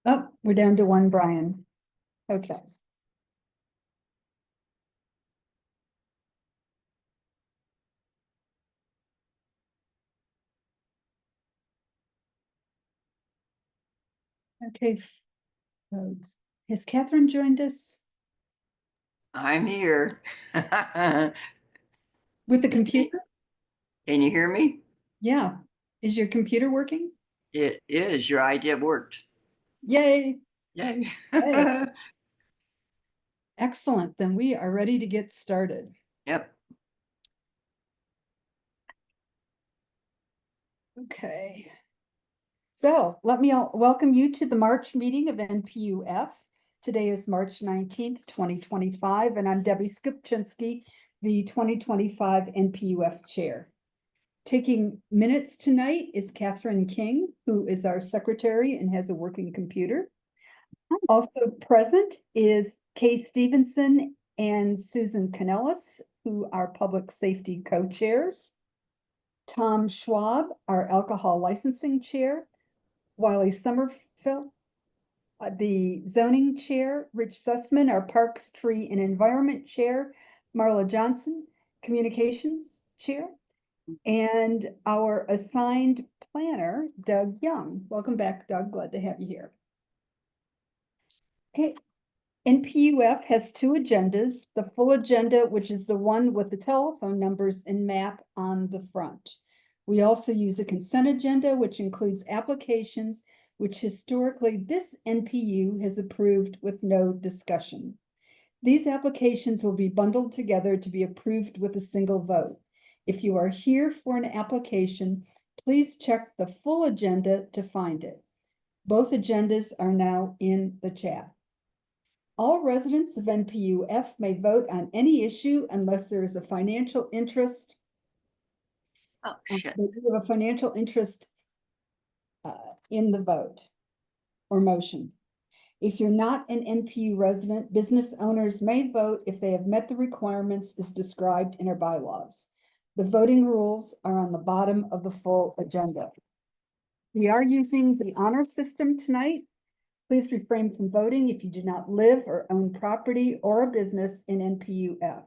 Oh, we're down to one, Brian. Okay. Okay. Folks. Has Catherine joined us I'm here. with the Can computer? you hear me? Yeah. Is your computer working? It is. Your idea worked. Yay. Yay. Hey, excellent. Then we are ready to get started. Yep. Okay. So let me welcome you to the March meeting of NPU-F. Today is March 19th, 2025, and I'm Debbie Skupczynski, the 2025 NPU-F chair. Taking minutes tonight is Catherine King, who is our secretary and has a working computer. Also present is Kay Stevenson and Susan Canellis, who are public safety co-chairs. Tom Schwab, our alcohol licensing chair. Wiley Summerfield, the zoning chair. Rich Sussman, our parks, tree, and environment chair. Marla Johnson, communications chair. And our assigned planner, Doug Young. Welcome back, Doug. Glad to have you here. Okay. NPU-F has two agendas, the full agenda, which is the one with the telephone numbers and map on the front. We also use a consent agenda, which includes applications, which historically this NPU has approved with no discussion. These applications will be bundled together to be approved with a single vote. If you are here for an application, please check the full agenda to find it. Both agendas are now in the chat. All residents of NPU-F may vote on any issue unless there is a financial interest. Oh, shit. They do have a financial interest in the vote or motion. If you're not an NPU resident, business owners may vote if they have met the requirements as described in our bylaws. The voting rules are on the bottom of the full agenda. We are using the honor system tonight. Please refrain from voting if you do not live or own property or a business in NPU-F.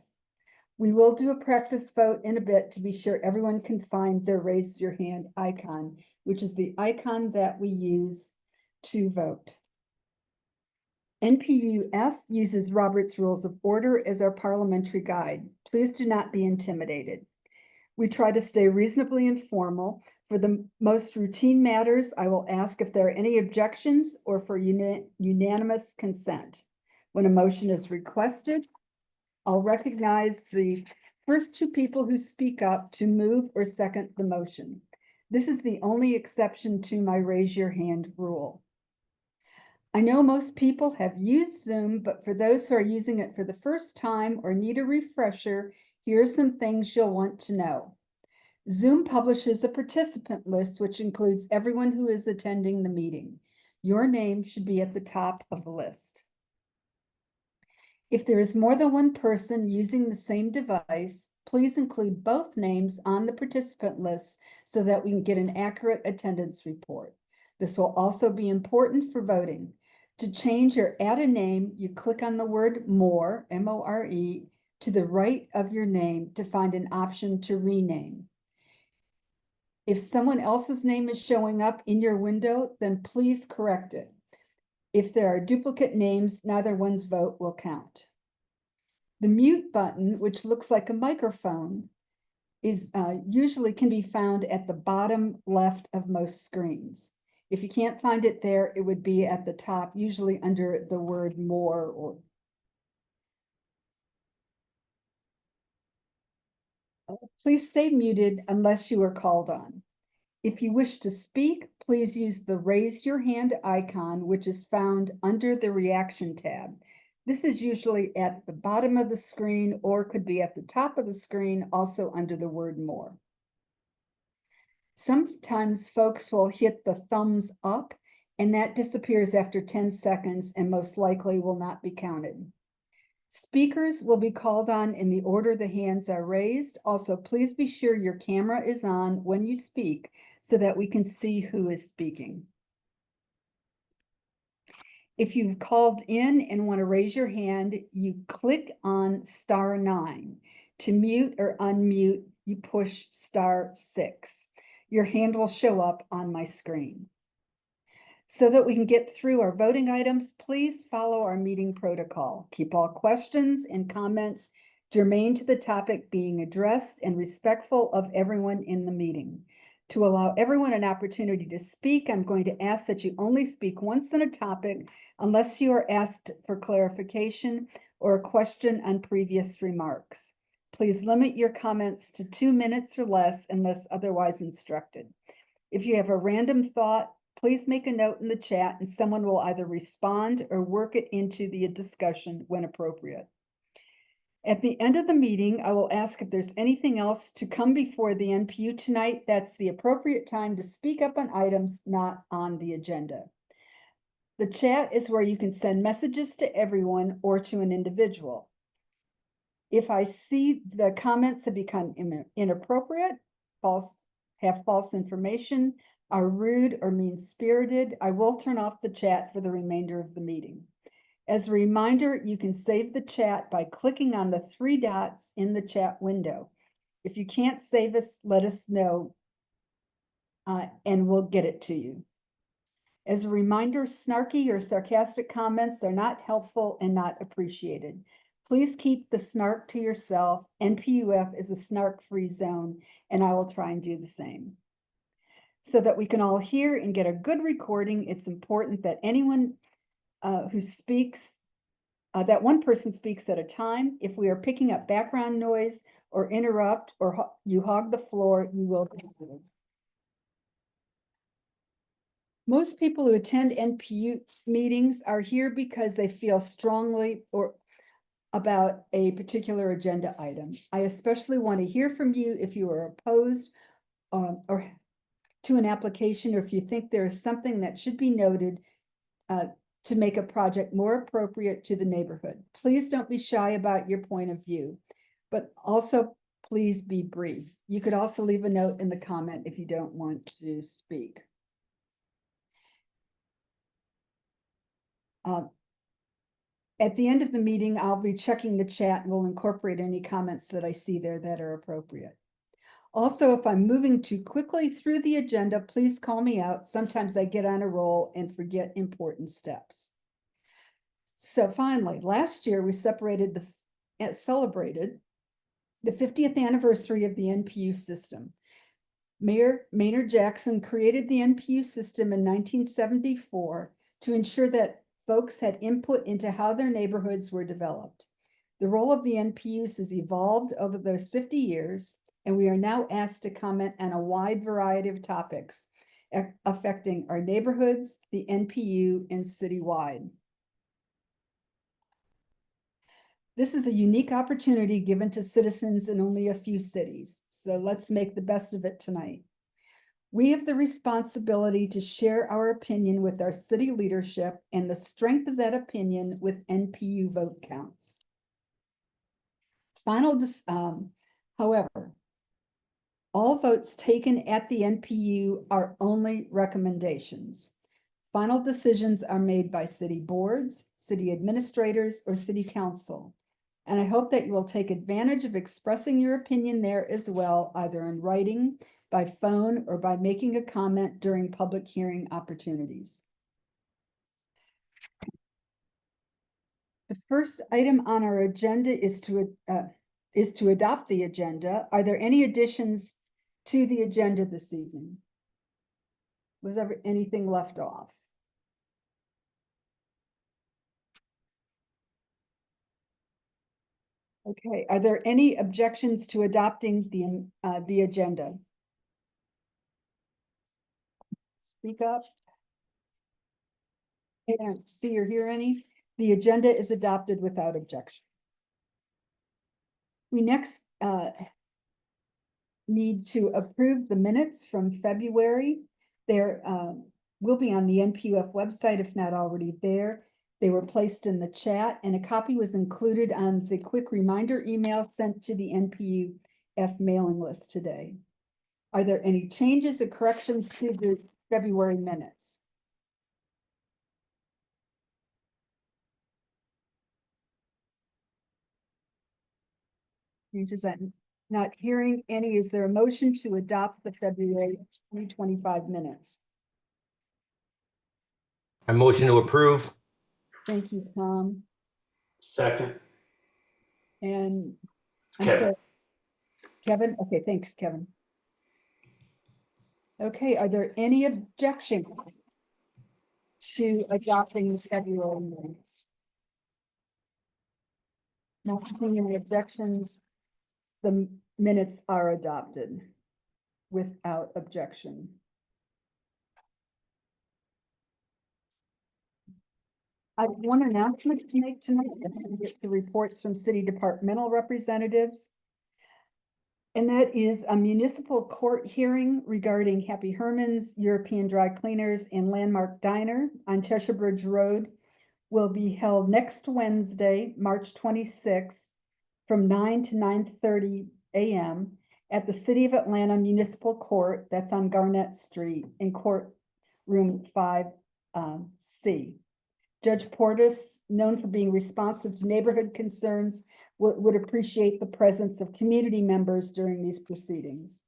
We will do a practice vote in a bit to be sure everyone can find their raise your hand icon, which is the icon that we use to vote. NPU-F uses Robert's Rules of Order as our parliamentary guide. Please do not be intimidated. We try to stay reasonably informal. For the most routine matters, I will ask if there are any objections or for unanimous consent. When a motion is requested, I'll recognize the first two people who speak up to move or second the motion. This is the only exception to my raise your hand rule. I know most people have used Zoom, but for those who are using it for the first time or need a refresher, here are some things you'll want to know. Zoom publishes a participant list, which includes everyone who is attending the meeting. Your name should be at the top of the list. If there is more than one person using the same device, please include both names on the participant list so that we can get an accurate attendance report. This will also be important for voting. To change or add a name, you click on the word more, M-O-R-E, to the right of your name to find an option to rename. If someone else's name is showing up in your window, then please correct it. If there are duplicate names, neither one's vote will count. The mute button, which looks like a microphone, is usually can be found at the bottom left of most screens. If you can't find it there, it would be at the top, usually under the word more or please stay muted unless you are called on. If you wish to speak, please use the raise your hand icon, which is found under the reaction tab. This is usually at the bottom of the screen or could be at the top of the screen, also under the word more. Sometimes folks will hit the thumbs up and that disappears after 10 seconds and most likely will not be counted. Speakers will be called on in the order the hands are raised. Also, please be sure your camera is on when you speak so that we can see who is speaking. If you've called in and want to raise your hand, you click on *9. To mute or unmute, you push *6. Your hand will show up on my screen. So that we can get through our voting items, please follow our meeting protocol. Keep all questions and comments germane to the topic being addressed and respectful of everyone in the meeting. To allow everyone an opportunity to speak, I'm going to ask that you only speak once on a topic unless you are asked for clarification or a question on previous remarks. Please limit your comments to 2 minutes or less unless otherwise instructed. If you have a random thought, please make a note in the chat and someone will either respond or work it into the discussion when appropriate. At the end of the meeting, I will ask if there's anything else to come before the NPU tonight. That's the appropriate time to speak up on items not on the agenda. The chat is where you can send messages to everyone or to an individual. If I see the comments have become inappropriate, have false information, are rude or mean-spirited, I will turn off the chat for the remainder of the meeting. As a reminder, you can save the chat by clicking on the 3 dots in the chat window. If you can't save us, let us know and we'll get it to you. As a reminder, snarky or sarcastic comments are not helpful and not appreciated. Please keep the snark to yourself. NPU-F is a snark-free zone, and I will try and do the same. So that we can all hear and get a good recording, it's important that anyone who speaks, that one person speaks at a time. If we are picking up background noise or interrupt or you hog the floor, you will be muted. Most people who attend NPU meetings are here because they feel strongly about a particular agenda item. I especially want to hear from you if you are opposed or to an application, or if you think there is something that should be noted to make a project more appropriate to the neighborhood. Please don't be shy about your point of view, but also please be brief. You could also leave a note in the comment if you don't want to speak. At the end of the meeting, I'll be checking the chat and will incorporate any comments that I see there that are appropriate. Also, if I'm moving too quickly through the agenda, please call me out. Sometimes I get on a roll and forget important steps. So finally, last year we celebrated the 50th anniversary of the NPU system. Mayor Maynard Jackson created the NPU system in 1974 to ensure that folks had input into how their neighborhoods were developed. The role of the NPUs has evolved over those 50 years, and we are now asked to comment on a wide variety of topics affecting our neighborhoods, the NPU, and citywide. This is a unique opportunity given to citizens in only a few cities, so let's make the best of it tonight. We have the responsibility to share our opinion with our city leadership and the strength of that opinion with NPU vote counts. However, all votes taken at the NPU are only recommendations. Final decisions are made by city boards, city administrators, or city council. And I hope that you will take advantage of expressing your opinion there as well, either in writing, by phone, or by making a comment during public hearing opportunities. The first item on our agenda is to adopt the agenda. Are there any additions to the agenda this evening? Was there anything left off? Okay, are there any objections to adopting the agenda? Speak up. I don't see or hear any. The agenda is adopted without objection. We next need to approve the minutes from February. There will be on the NPU-F website if not already there. They were placed in the chat and a copy was included on the quick reminder email sent to the NPU-F mailing list today. Are there any changes or corrections to the February minutes? Changes that not hearing any, is there a motion to adopt the February 2025 minutes? I motion to approve. Thank you, Tom. Second. And I'm Kevin. sorry, Kevin? Okay, thanks, Kevin. Okay, are there any objections to adopting the February minutes? Not seeing any objections, the minutes are adopted without objection. I have one announcement to make tonight. Get the reports from city departmental representatives. And that is a municipal court hearing regarding Happy Herman's, European Dry Cleaners, and Landmark Diner on Cheshire Bridge Road will be held next Wednesday, March 26th, from 9 to 9:30 a.m. at the City of Atlanta Municipal Court, that's on Garnett Street, in courtroom 5C. Judge Portis, known for being responsive to neighborhood concerns, would appreciate the presence of community members during these proceedings.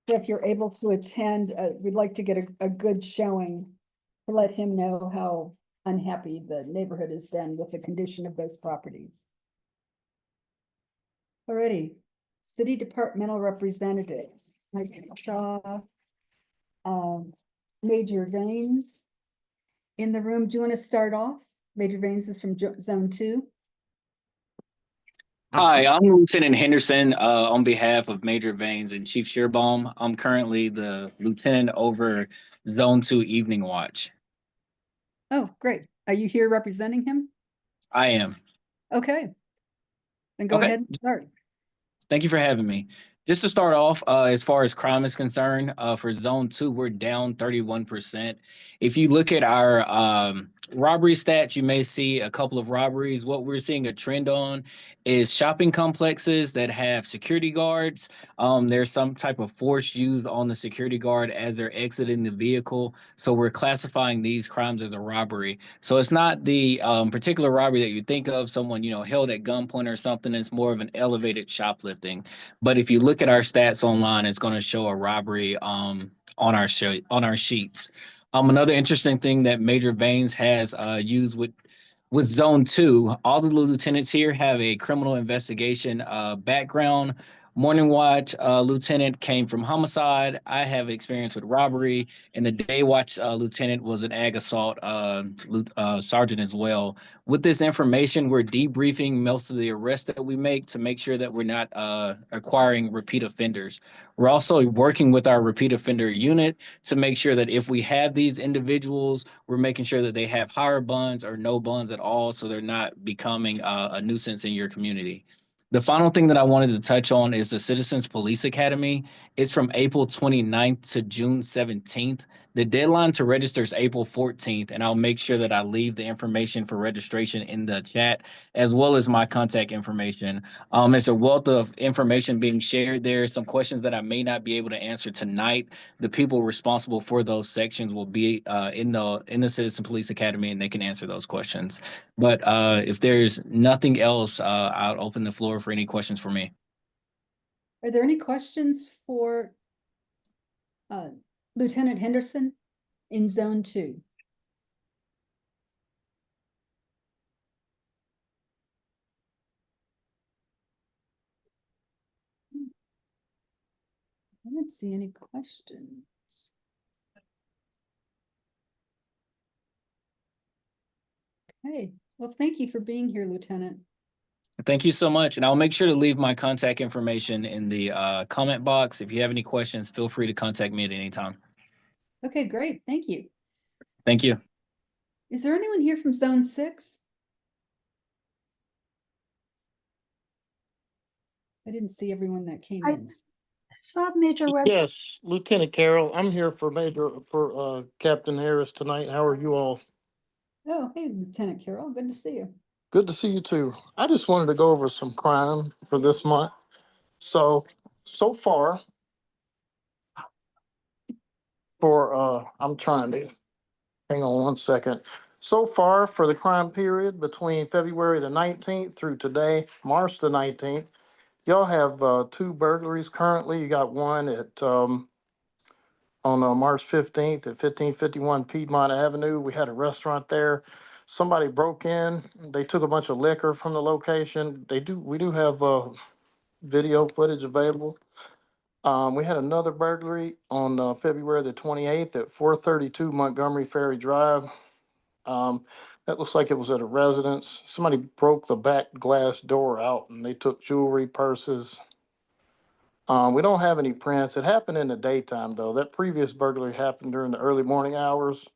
So if you're able to attend, we'd like to get a good showing to let him know how unhappy the neighborhood has been with the condition of those properties. Alrighty, city departmental representatives. I saw Major Veins in the room. Do you want to start off? Major Veins is from Zone 2. Hi, I'm Lieutenant Henderson on behalf of Major Veins and Chief Shearbaum. I'm currently the lieutenant over Zone 2 Evening Watch. Oh, great. Are you here representing him? I am. Okay. Then go Okay. ahead and start. Thank you for having me. Just to start off, as far as crime is concerned, for Zone 2, we're down 31%. If you look at our robbery stats, you may see a couple of robberies. What we're seeing a trend on is shopping complexes that have security guards. There's some type of force used on the security guard as they're exiting the vehicle. So we're classifying these crimes as a robbery. So it's not the particular robbery that you think of, someone, held at gunpoint or something. It's more of an elevated shoplifting. But if you look at our stats online, it's going to show a robbery on our sheets. Another interesting thing that Major Veins has used with Zone 2, all the lieutenants here have a criminal investigation background. Morning Watch lieutenant came from homicide. I have experience with robbery, and the Day Watch lieutenant was an ag assault sergeant as well. With this information, we're debriefing most of the arrests that we make to make sure that we're not acquiring repeat offenders. We're also working with our repeat offender unit to make sure that if we have these individuals, we're making sure that they have higher bonds or no bonds at all, so they're not becoming a nuisance in your community. The final thing that I wanted to touch on is the Citizens Police Academy. It's from April 29th to June 17th. The deadline to register is April 14th, and I'll make sure that I leave the information for registration in the chat, as well as my contact information. It's a wealth of information being shared there. Some questions that I may not be able to answer tonight. The people responsible for those sections will be in the Citizen Police Academy, and they can answer those questions. But if there's nothing else, I'll open the floor for any questions for me. Are there any questions for Lieutenant Henderson in Zone 2? I don't see any questions. Okay, well, thank you for being here, Lieutenant. Thank you so much. And I'll make sure to leave my contact information in the comment box. If you have any questions, feel free to contact me at any time. Okay, great. Thank you. Thank you. Is there anyone here from Zone 6? I didn't see everyone that came in. Saw Major Webster. Yes, Lieutenant Carroll, I'm here for Captain Harris tonight. How are you all? Oh, hey, Lieutenant Carroll. Good to see you. Good to see you too. I just wanted to go over some crime for this month. So far I'm trying to hang on one second. So far for the crime period between February the 19th through today, March the 19th, y'all have 2 burglaries currently. You got one at on March 15th at 1551 Piedmont Avenue. We had a restaurant there. Somebody broke in. They took a bunch of liquor from the location. We do have video footage available. We had another burglary on February the 28th at 432 Montgomery Ferry Drive. That looks like it was at a residence. Somebody broke the back glass door out and they took jewelry, purses. We don't have any prints. It happened in the daytime though. That previous burglary happened during the early morning hours.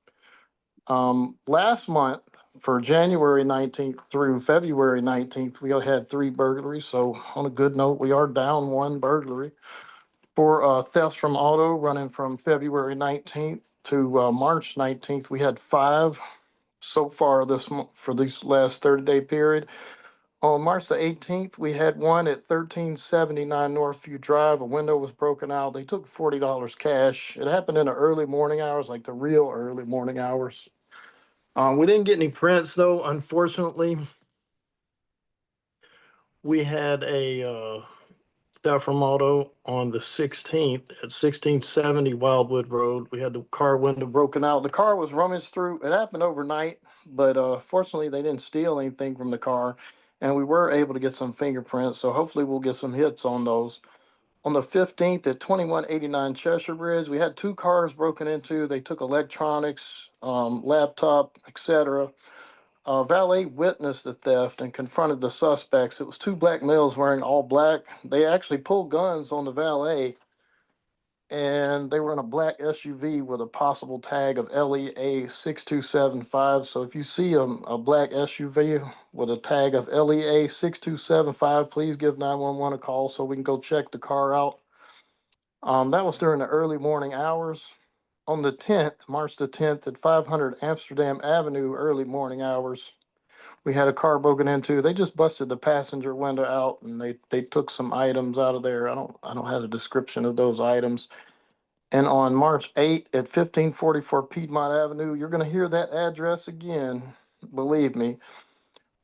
Last month, for January 19th through February 19th, we had 3 burglaries. So on a good note, we are down 1 burglary. For thefts from auto running from February 19th to March 19th, we had 5 so far this month for this last 30-day period. On March the 18th, we had one at 1379 Northview Drive. A window was broken out. They took $40 cash. It happened in the early morning hours, like the real early morning hours. We didn't get any prints though, unfortunately. We had a theft from auto on the 16th at 1670 Wildwood Road. We had the car window broken out. The car was rummaged through. It happened overnight, but fortunately they didn't steal anything from the car. And we were able to get some fingerprints. So hopefully we'll get some hits on those. On the 15th at 2189 Cheshire Bridge, we had 2 cars broken into. They took electronics, laptop, etc. Valet witnessed the theft and confronted the suspects. It was 2 black males wearing all black. They actually pulled guns on the valet, and they were in a black SUV with a possible tag of LEA 6275. So if you see a black SUV with a tag of LEA 6275, please give 911 a call so we can go check the car out. That was during the early morning hours. On the 10th, March the 10th, at 500 Amsterdam Avenue, early morning hours, we had a car broken into. They just busted the passenger window out and they took some items out of there. I don't have a description of those items. And on March 8th at 1544 Piedmont Avenue, you're going to hear that address again. Believe me.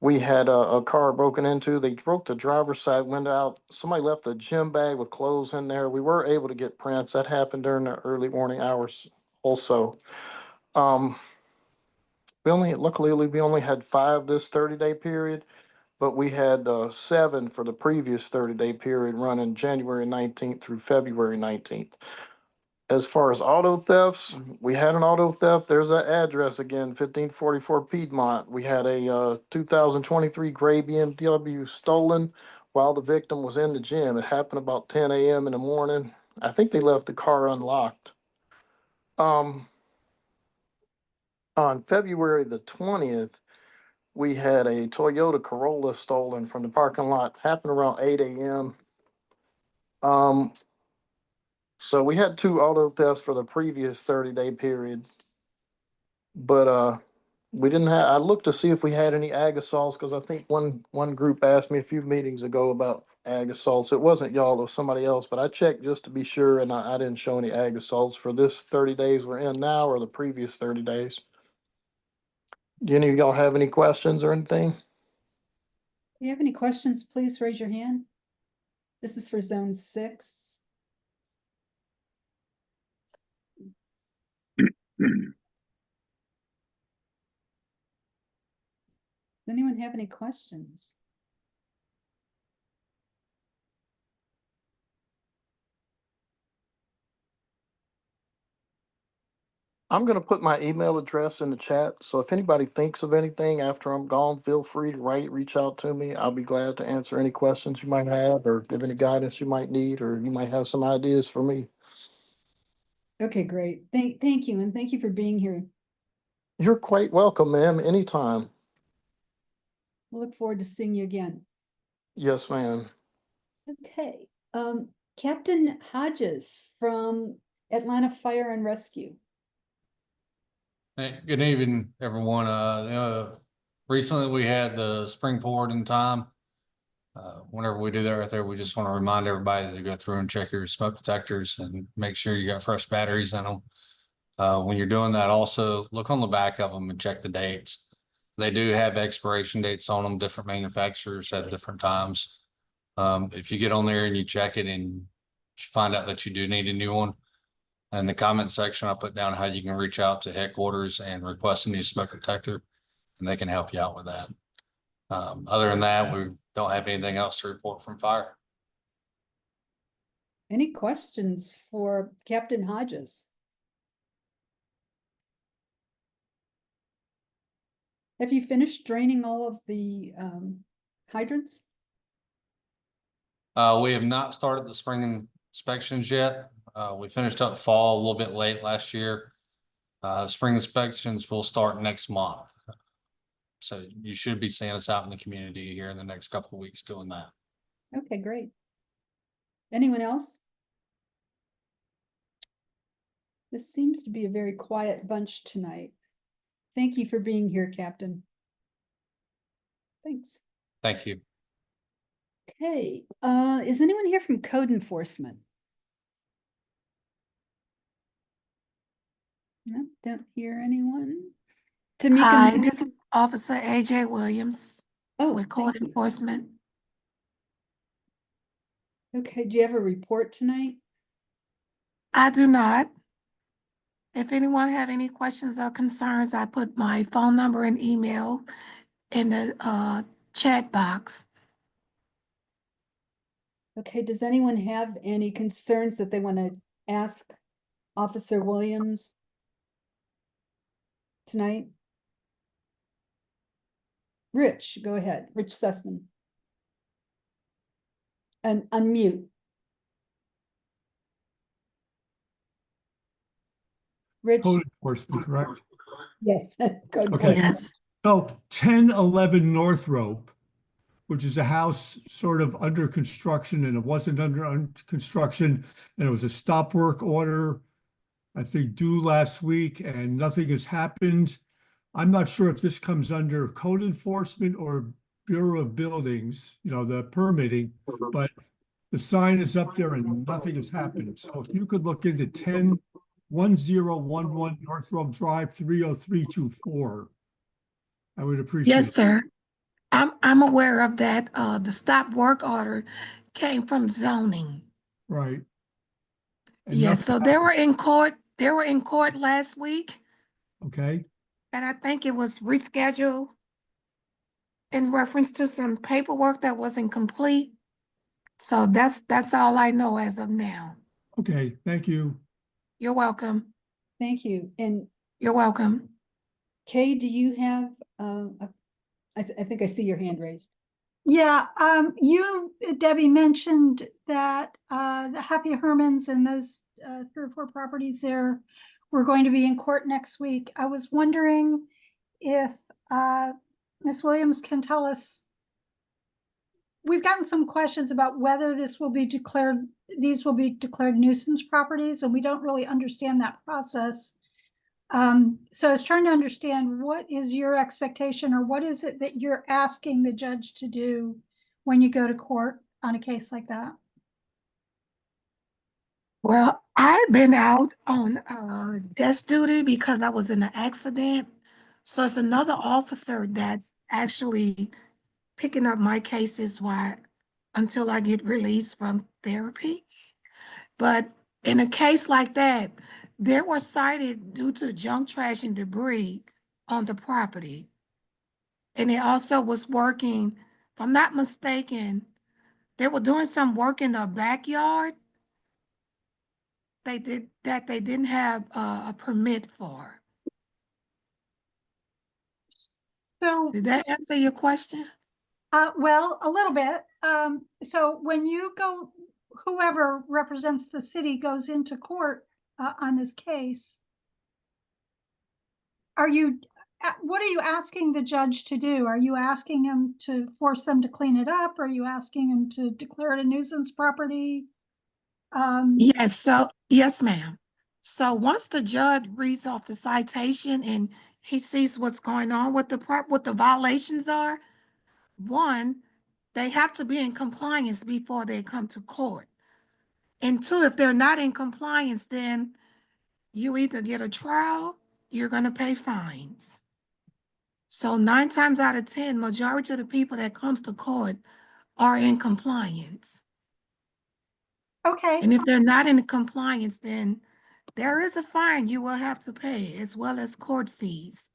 We had a car broken into. They broke the driver's side window out. Somebody left a gym bag with clothes in there. We were able to get prints. That happened during the early morning hours also. Luckily, we only had 5 this 30-day period, but we had 7 for the previous 30-day period running January 19th through February 19th. As far as auto thefts, we had an auto theft. There's that address again, 1544 Piedmont. We had a 2023 gray BMW stolen while the victim was in the gym. It happened about 10 a.m. in the morning. I think they left the car unlocked. On February the 20th, we had a Toyota Corolla stolen from the parking lot. Happened around 8 a.m. So we had 2 auto thefts for the previous 30-day period. But we didn't have, I looked to see if we had any ag assaults because I think one group asked me a few meetings ago about ag assaults. It wasn't y'all, it was somebody else, but I checked just to be sure and I didn't show any ag assaults for this 30 days we're in now or the previous 30 days. Do any of y'all have any questions or anything? If you have any questions, please raise your hand. This is for zone 6. Does anyone have any questions? I'm going to put my email address in the chat. So if anybody thinks of anything after I'm gone, feel free to reach out to me. I'll be glad to answer any questions you might have or give any guidance you might need, or you might have some ideas for me. Okay, great. Thank you. And thank you for being here. You're quite welcome, ma'am, anytime. We'll look forward to seeing you again. Yes, ma'am. Okay. Captain Hodges from Atlanta Fire and Rescue. Hey, good evening, everyone. Recently we had the spring forward in time. Whenever we do that right there, we just want to remind everybody to go through and check your smoke detectors and make sure you got fresh batteries in them. When you're doing that, also look on the back of them and check the dates. They do have expiration dates on them. Different manufacturers at different times. If you get on there and you check it and you find out that you do need a new one, in the comment section, I'll put down how you can reach out to headquarters and request a new smoke detector, and they can help you out with that. Other than that, we don't have anything else to report from fire. Any questions for Captain Hodges? Have you finished draining all of the hydrants? We have not started the spring inspections yet. We finished up fall a little bit late last year. Spring inspections will start next month. So you should be seeing us out in the community here in the next couple of weeks doing that. Okay, great. Anyone else? This seems to be a very quiet bunch tonight. Thank you for being here, Captain. Thanks. Thank you. Okay, is anyone here from code enforcement? No, don't hear anyone. Tamika. Hi, this is Officer AJ Williams Oh, with Code thank you. Enforcement. Okay, do you have a report tonight? I do not. If anyone have any questions or concerns, I put my phone number and email in the chat box. Okay, does anyone have any concerns that they want to ask Officer Williams tonight? Rich, go ahead. Rich Sussman. And unmute. Rich, Code enforcement, correct? yes. Code Okay. enforcement. Yes. So 1011 North Rope, which is a house sort of under construction, and it wasn't under construction, and it was a stop work order, I think, due last week, and nothing has happened. I'm not sure if this comes under code enforcement or Bureau of Buildings, the permitting, but the sign is up there and nothing has happened. So if you could look into 1011 North Rope Drive 30324. I would appreciate Yes, it. sir. I'm aware of that. The stop work order came from zoning. Right. And Yes, nothing so they were in court. They were in court last week, Okay, and I think it was rescheduled in reference to some paperwork that wasn't complete. So that's all I know as of now. okay, thank you. You're welcome. Thank you. And You're welcome. Kay, do you have, I think I see your hand raised. Yeah, you, Debbie, mentioned that the Happy Hermans and those 3 or 4 properties there were going to be in court next week. I was wondering if Ms. Williams can tell us. We've gotten some questions about whether these will be declared nuisance properties, and we don't really understand that process. So I was trying to understand, what is your expectation, or what is it that you're asking the judge to do when you go to court on a case like that? Well, I've been out on desk duty because I was in an accident. So it's another officer that's actually picking up my cases until I get released from therapy. But in a case like that, they were cited due to junk, trash, and debris on the property. And it also was working, if I'm not mistaken, they were doing some work in the backyard. They didn't have a permit for. So, Did that answer your question? well, a little bit. So when you go, whoever represents the city goes into court on this case, what are you asking the judge to do? Are you asking him to force them to clean it up? Are you asking him to declare it a nuisance property? Yes, ma'am. So once the judge reads off the citation and he sees what's going on with what the violations are, one, they have to be in compliance before they come to court. And two, if they're not in compliance, then you either get a trial, you're gonna pay fines. So 9 times out of 10, majority of the people that comes to court are in compliance. Okay, And if they're not in compliance, then there is a fine you will have to pay, as well as court fees.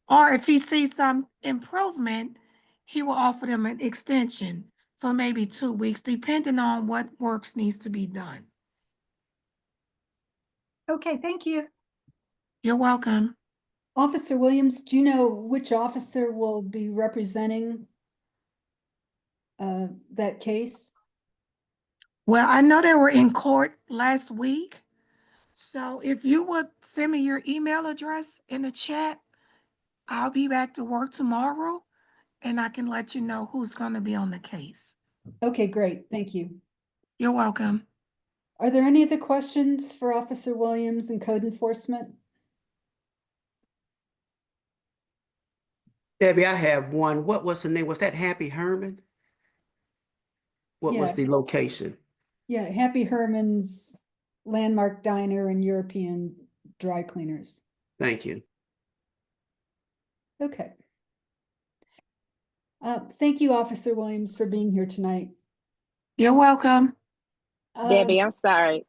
Or if he sees some improvement, he will offer them an extension for maybe 2 weeks, depending on what works needs to be done. okay, thank you. You're welcome. Officer Williams, do you know which officer will be representing that case? Well, I know they were in court last week. So if you would send me your email address in the chat, I'll be back to work tomorrow and I can let you know who's going to be on the case. Okay, great. Thank you. You're welcome. Are there any other questions for Officer Williams and code enforcement? Debbie, I have one. What was the name? Was that Happy Herman? What was Yeah. the location? Yeah, Happy Herman's Landmark Diner and European Dry Cleaners. Thank you. Okay. Thank you, Officer Williams, for being here tonight. You're welcome. Debbie, I'm sorry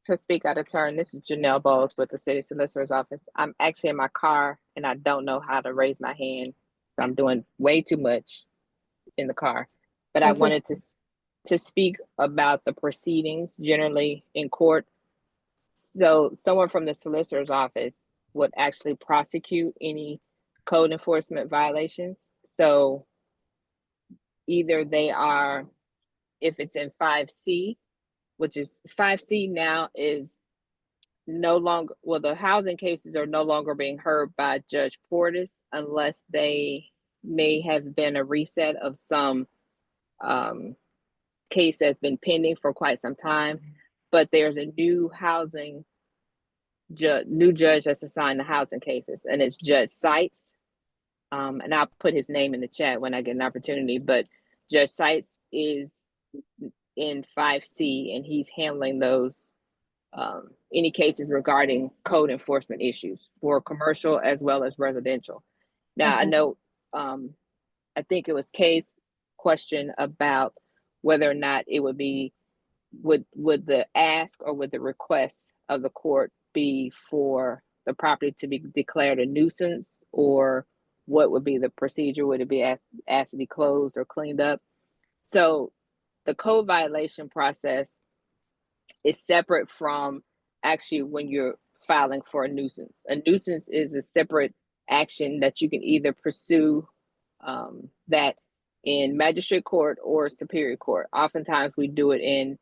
to speak out of turn. This is Janelle Bowles with the City Solicitor's Office. I'm actually in my car and I don't know how to raise my hand. So I'm doing way too much in the car. But I wanted to speak about the proceedings generally in court. So someone from the Solicitor's Office would actually prosecute any code enforcement violations. So either they are, if it's in 5C, which is 5C now is no longer, well, the housing cases are no longer being heard by Judge Portis unless they may have been a reset of some case that's been pending for quite some time. But there's a new judge that's assigned to housing cases, and it's Judge Seitz. And I'll put his name in the chat when I get an opportunity, but Judge Seitz is in 5C and he's handling those any cases regarding code enforcement issues for commercial as well as residential. Now, Okay. I know, I think it was Kay's question about whether or not it would be, would the ask or would the request of the court be for the property to be declared a nuisance, or what would be the procedure? Would it be asked to be closed or cleaned up? So the code violation process is separate from actually when you're filing for a nuisance. A nuisance is a separate action that you can either pursue that in magistrate court or superior court. Oftentimes we do it in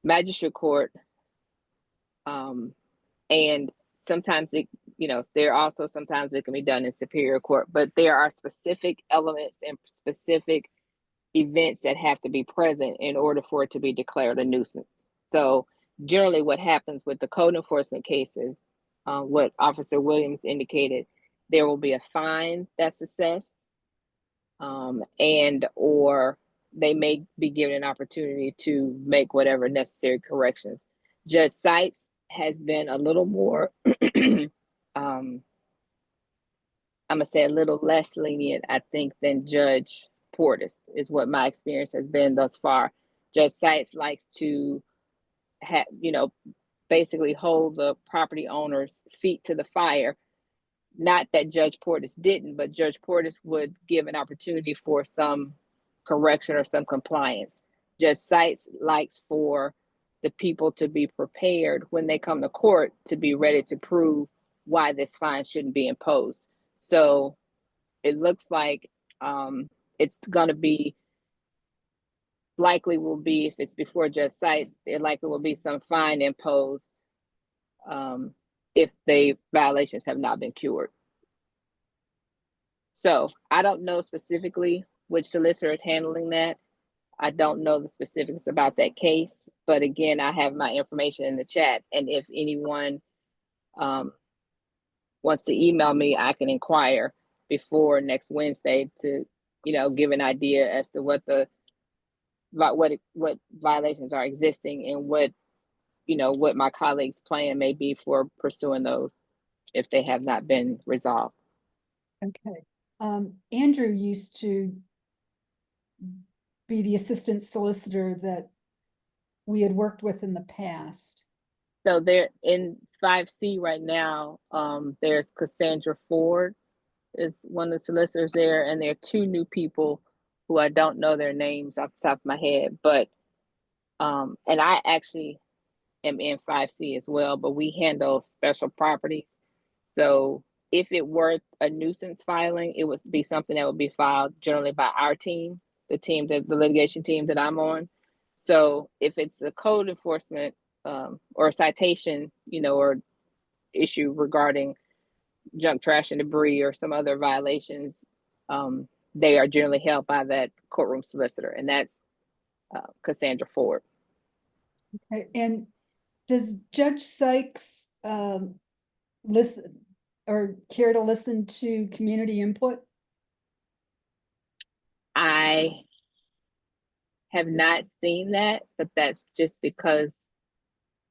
magistrate court, and sometimes it, there also sometimes it can be done in superior court, but there are specific elements and specific events that have to be present in order for it to be declared a nuisance. So generally what happens with the code enforcement cases, what Officer Williams indicated, there will be a fine that's assessed, and or they may be given an opportunity to make whatever necessary corrections. Judge Seitz has been a little more, I'm gonna say a little less lenient, I think, than Judge Portis, is what my experience has been thus far. Judge Seitz likes to have, basically hold the property owner's feet to the fire. Not that Judge Portis didn't, but Judge Portis would give an opportunity for some correction or some compliance. Judge Seitz likes for the people to be prepared when they come to court to be ready to prove why this fine shouldn't be imposed. So it looks like it's going to be, likely will be, if it's before Judge Seitz, there likely will be some fine imposed if the violations have not been cured. So I don't know specifically which solicitor is handling that. I don't know the specifics about that case, but again, I have my information in the chat, and if anyone wants to email me, I can inquire before next Wednesday to, give an idea as to what violations are existing and what what my colleagues' plan may be for pursuing those if they have not been resolved. Okay. Andrew used to be the assistant solicitor that we had worked with in the past. So they're in 5C right now. There's Cassandra Ford is one of the solicitors there, and there are two new people who I don't know their names off the top of my head, but and I actually am in 5C as well, but we handle special properties. So if it were a nuisance filing, it would be something that would be filed generally by our team, the litigation team that I'm on. So if it's a code enforcement or a citation, or issue regarding junk, trash, and debris or some other violations, they are generally held by that courtroom solicitor, and that's Cassandra Ford. Okay. And does Judge Sykes listen or care to listen to community input? I have not seen that, but that's just because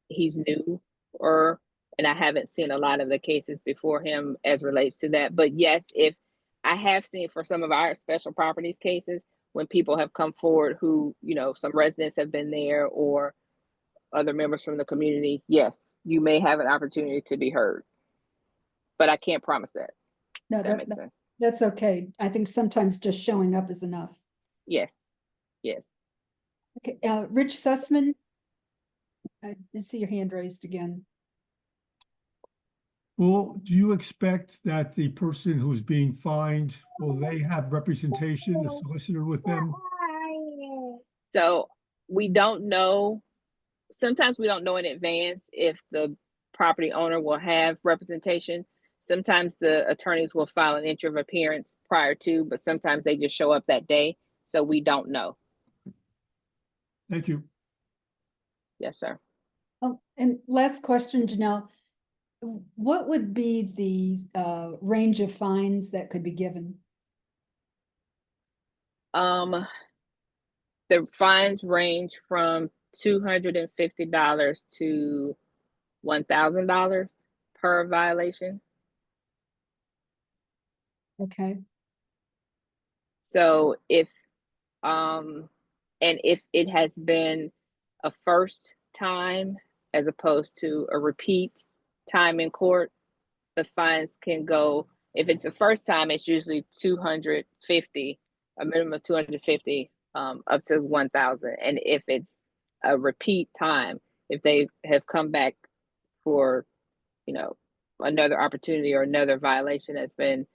he's new and I haven't seen a lot of the cases before him as relates to that. But yes, if I have seen for some of our special properties cases, when people have come forward who, some residents have been there or other members from the community, yes, you may have an opportunity to be heard. But I can't promise that. No, That makes sense. that's okay. I think sometimes just showing up is enough. Yes. Okay, Rich Sussman, I see your hand raised again. Well, do you expect that the person who's being fined, will they have representation, a solicitor with them? So we don't know. Sometimes we don't know in advance if the property owner will have representation. Sometimes the attorneys will file an entry of appearance prior to, but sometimes they just show up that day. So we don't know. Thank you. Yes, sir. And last question, Janelle. What would be the range of fines that could be given? The fines range from $250 to $1,000 per violation. Okay. So if it has been a first time as opposed to a repeat time in court, the fines can go, if it's a first time, it's usually 250, a minimum of 250, up to 1,000. And if it's a repeat time, if they have come back for, another opportunity or another violation that's been,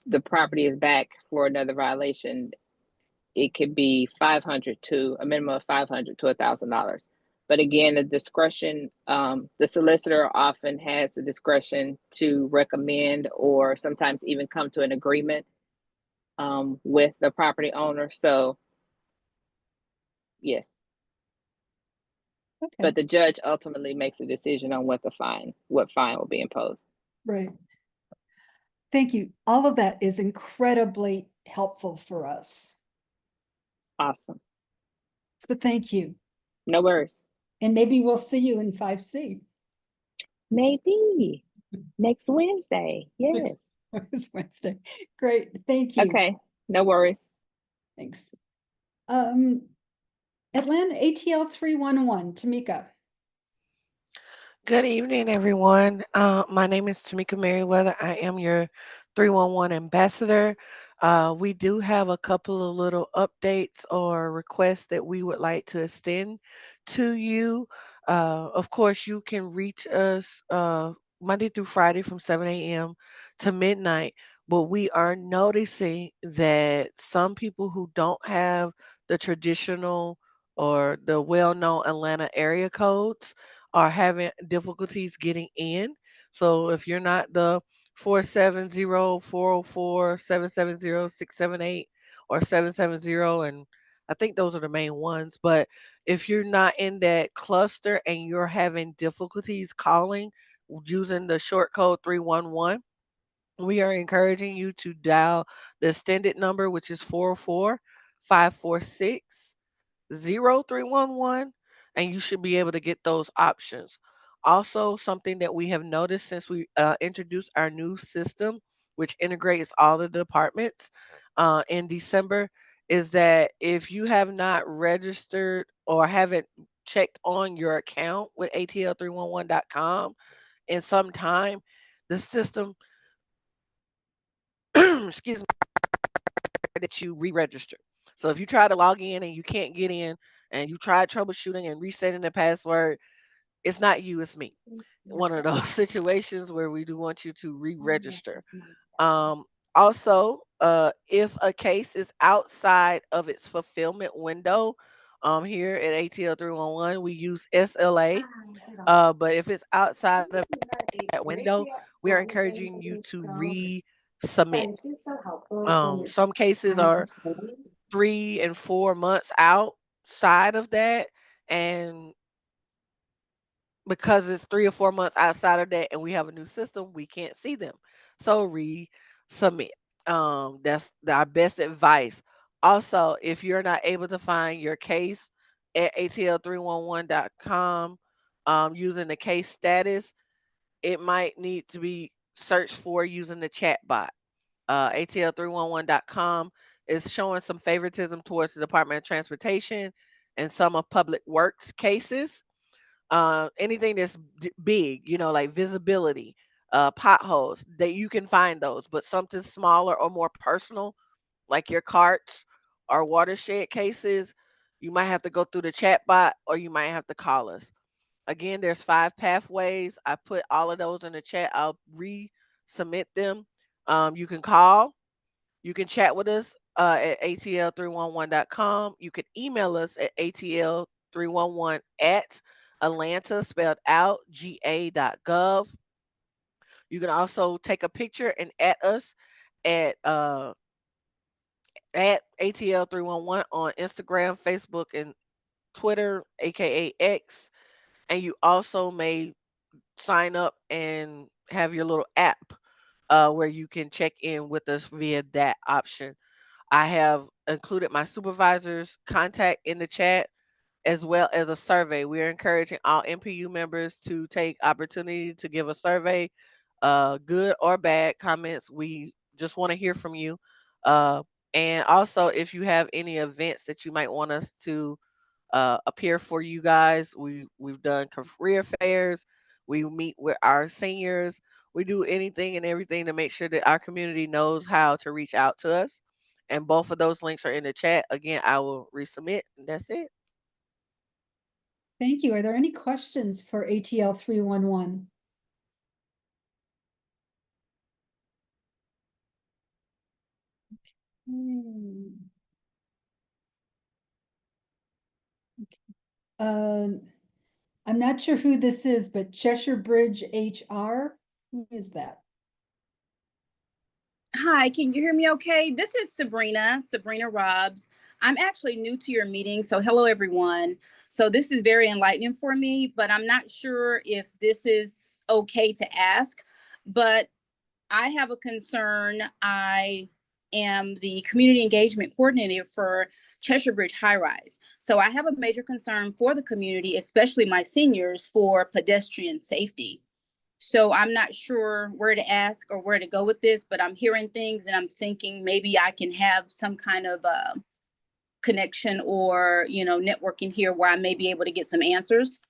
the property is back for another violation, it could be 500 to a minimum of 500 to $1,000. But again, the discretion, the solicitor often has the discretion to recommend or sometimes even come to an agreement with the property owner. So yes. Okay. But the judge ultimately makes a decision on what fine will be imposed. Right. Thank you. All of that is incredibly helpful for us. Awesome. So thank you. No worries. And maybe we'll see you in 5C. Maybe next Wednesday. Yes. It's Wednesday. Great. Thank you. Okay. No worries. Thanks. Atlanta ATL 311, Tamika. Good evening, everyone. My name is Tamika Merriweather. I am your 311 ambassador. We do have a couple of little updates or requests that we would like to extend to you. Of course, you can reach us Monday through Friday from 7 a.m. to midnight, but we are noticing that some people who don't have the traditional or the well-known Atlanta area codes are having difficulties getting in. So if you're not the 470-404-770-678 or 770, and I think those are the main ones, but if you're not in that cluster and you're having difficulties calling using the short code 311, we are encouraging you to dial the extended number, which is 404-546-0311. and you should be able to get those options. Also, something that we have noticed since we introduced our new system, which integrates all the departments in December, is that if you have not registered or haven't checked on your account with ATL311.com in some time, the system, excuse me, that you re-register. So if you try to log in and you can't get in and you try troubleshooting and resetting the password, it's not you, it's me. One of those situations where we do want you to re-register. Um, Also, if a case is outside of its fulfillment window, here at ATL 311, we use SLA. But if it's outside of that window, we are encouraging you to resubmit. Some cases are 3 and 4 months outside of that, and because it's 3 or 4 months outside of that and we have a new system, we can't see them. So resubmit. That's our best advice. Also, if you're not able to find your case at ATL311.com using the case status, it might need to be searched for using the chat bot. ATL311.com is showing some favoritism towards the Department of Transportation and some of Public Works cases. Anything that's big, like visibility, potholes, that you can find those, but something smaller or more personal, like your carts or watershed cases, you might have to go through the chat bot or you might have to call us. Again, there's 5 pathways. I put all of those in the chat. I'll resubmit them. You can call, you can chat with us at atl311.com. You can email us at atl311 at Atlanta, spelled out, ga.gov. You can also take a picture and at us at ATL311 on Instagram, Facebook, and Twitter, aka X. And you also may sign up and have your little app where you can check in with us via that option. I have included my supervisor's contact in the chat as well as a survey. We're encouraging all NPU members to take opportunity to give a survey, good or bad comments. We just want to hear from you. Uh, and also, if you have any events that you might want us to appear for you guys, we've done career fairs. We meet with our seniors. We do anything and everything to make sure that our community knows how to reach out to us. And both of those links are in the chat. Again, I will resubmit. And that's it. Thank you. Are there any questions for ATL 311? I'm not sure who this is, but Cheshire Bridge HR, who is that? Hi, can you hear me okay? This is Sabrina Robbs. I'm actually new to your meeting, so hello everyone. So this is very enlightening for me, but I'm not sure if this is okay to ask, but I have a concern. I am the community engagement coordinator for Cheshire Bridge High Rise. So I have a major concern for the community, especially my seniors, for pedestrian safety. So I'm not sure where to ask or where to go with this, but I'm hearing things and I'm thinking maybe I can have some kind of connection or, networking here where I may be able to get some answers.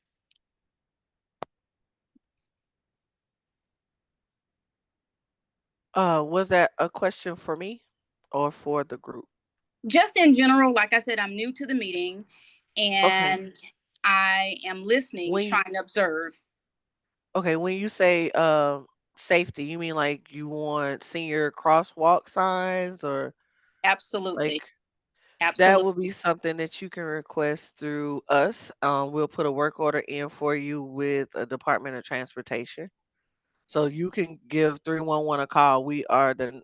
Was that a question for me or for the group? Just in general, like I said, I'm new to the meeting Okay. and I am listening, When trying to observe. okay, when you say safety, you mean like you want senior crosswalk signs or Absolutely. like that Absolutely. will be something that you can request through us. We'll put a work order in for you with a Department of Transportation. So you can give 311 a call. We are the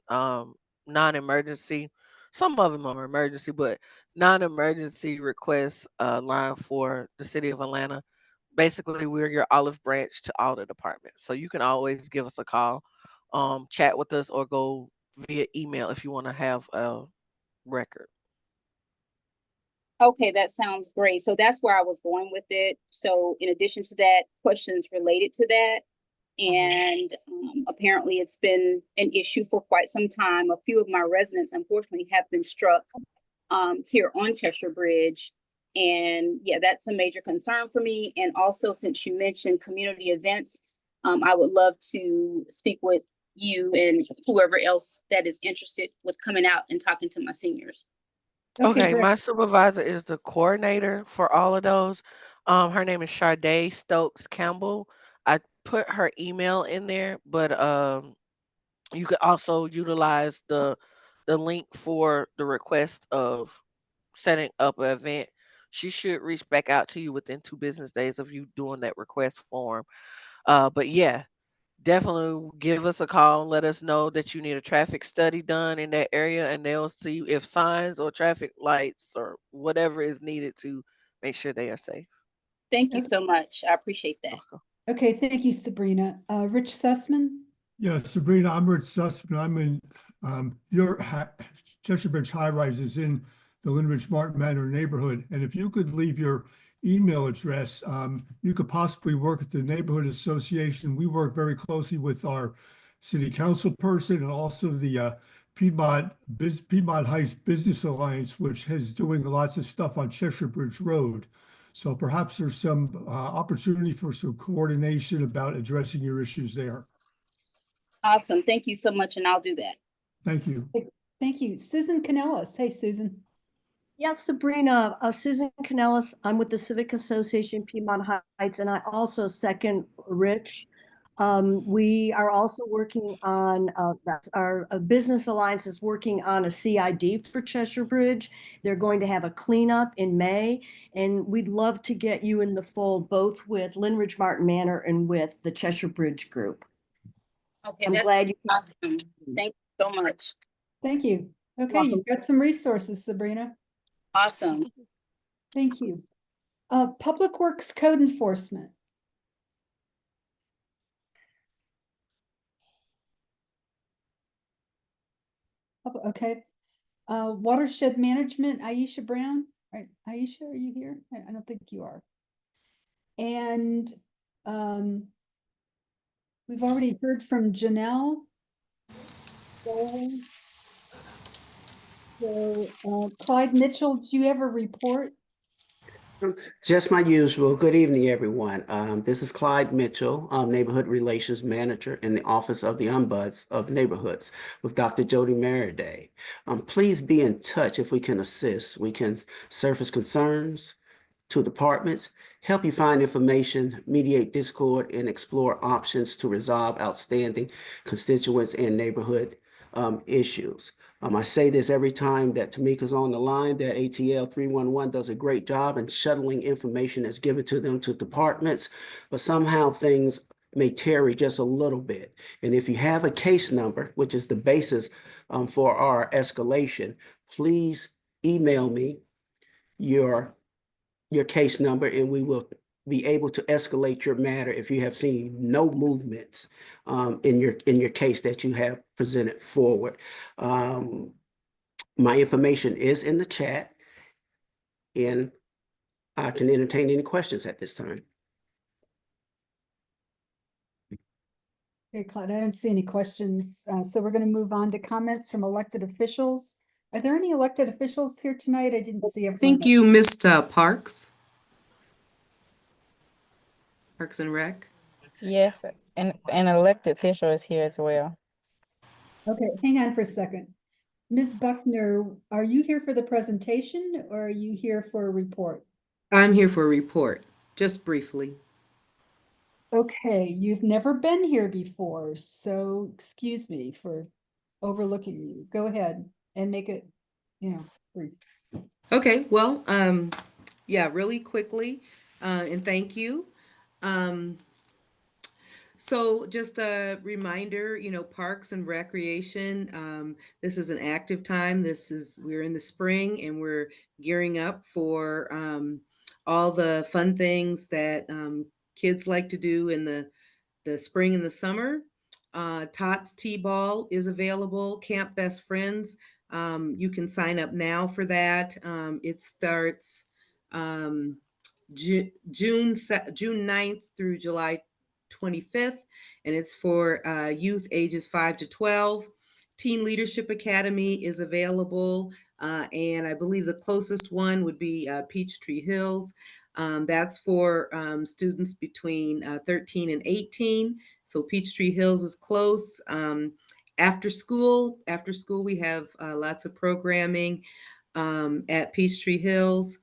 non-emergency. Some of them are emergency, but non-emergency request line for the city of Atlanta. Basically, we're your olive branch to all the departments. So you can always give us a call, chat with us, or go via email if you want to have a record. Okay, that sounds great. So that's where I was going with it. So in addition to that, questions related to that. And apparently it's been an issue for quite some time. A few of my residents, unfortunately, have been struck here on Cheshire Bridge. And yeah, that's a major concern for me. And also, since you mentioned community events, I would love to speak with you and whoever else that is interested with coming out and talking to my seniors. Okay, great. my supervisor is the coordinator for all of those. Her name is Sade Stokes Campbell. I put her email in there, but you could also utilize the link for the request of setting up an event. She should reach back out to you within 2 business days of you doing that request form. But yeah, definitely give us a call and let us know that you need a traffic study done in that area, and they'll see if signs or traffic lights or whatever is needed to make sure they are safe. Thank you Okay. so much. I appreciate that. Okay, thank you, Sabrina. Rich Sussman? Yeah, Sabrina, I'm Rich Sussman. I'm in Cheshire Bridge High Rise is in the Linridge Martin Manor neighborhood. And if you could leave your email address, you could possibly work with the neighborhood association. We work very closely with our city council person and also the Piedmont Heights Business Alliance, which is doing lots of stuff on Cheshire Bridge Road. So perhaps there's some opportunity for some coordination about addressing your issues there. Awesome. Thank you so much. And I'll do that. Thank you. Thank you. Susan Canellis. Hey, Susan. Yes, Sabrina, Susan Canellis. I'm with the Civic Association Piedmont Heights, and I also second Rich. We are also working on, our Business Alliance is working on a CID for Cheshire Bridge. They're going to have a cleanup in May, and we'd love to get you in the fold, both with Linridge Martin Manor and with the Cheshire Bridge group. Okay, I'm that's glad you. awesome. Thank you so much. Thank you. Okay, Welcome. you've got some resources, Sabrina. Awesome. Thank you. Public Works Code Enforcement. Okay. Watershed Management, Aisha Brown. Right, Aisha, are you here? I don't think you are. And we've already heard from Janelle. So Clyde Mitchell, do you have a report? Just my usual. Good evening, everyone. This is Clyde Mitchell, Neighborhood Relations Manager in the Office of the Ombuds of Neighborhoods with Dr. Jody Merriday. Please be in touch if we can assist. We can surface concerns to departments, help you find information, mediate discord, and explore options to resolve outstanding constituents and neighborhood issues. I say this every time that Tamika's on the line, that ATL 311 does a great job in shuttling information that's given to them to departments, but somehow things may tarry just a little bit. And if you have a case number, which is the basis for our escalation, please email me your case number and we will be able to escalate your matter if you have seen no movements in your case that you have presented forward. My information is in the chat and I can entertain any questions at this time. Okay, Clyde, I don't see any questions. So we're going to move on to comments from elected officials. Are there any elected officials here tonight? I didn't see everyone. I think you missed Parks. Parks and Rec. Yes, and an elected official is here as well. Okay, hang on for a second. Ms. Buckner, are you here for the presentation or are you here for a report? I'm here for a report, just briefly. Okay, you've never been here before, so excuse me for overlooking you. Go ahead and make it, brief. Okay, well, yeah, really quickly, and thank you. So just a reminder, Parks and Recreation, this is an active time. We're in the spring and we're gearing up for all the fun things that kids like to do in the spring and the summer. Tots T-Ball is available. Camp Best Friends You can sign up now for that. It starts June 9th through July 25th, and it's for youth ages 5 to 12. Teen Leadership Academy is available, and I believe the closest one would be Peachtree Hills. That's for students between 13 and 18. So Peachtree Hills is close. After school, we have lots of programming at Peachtree Hills.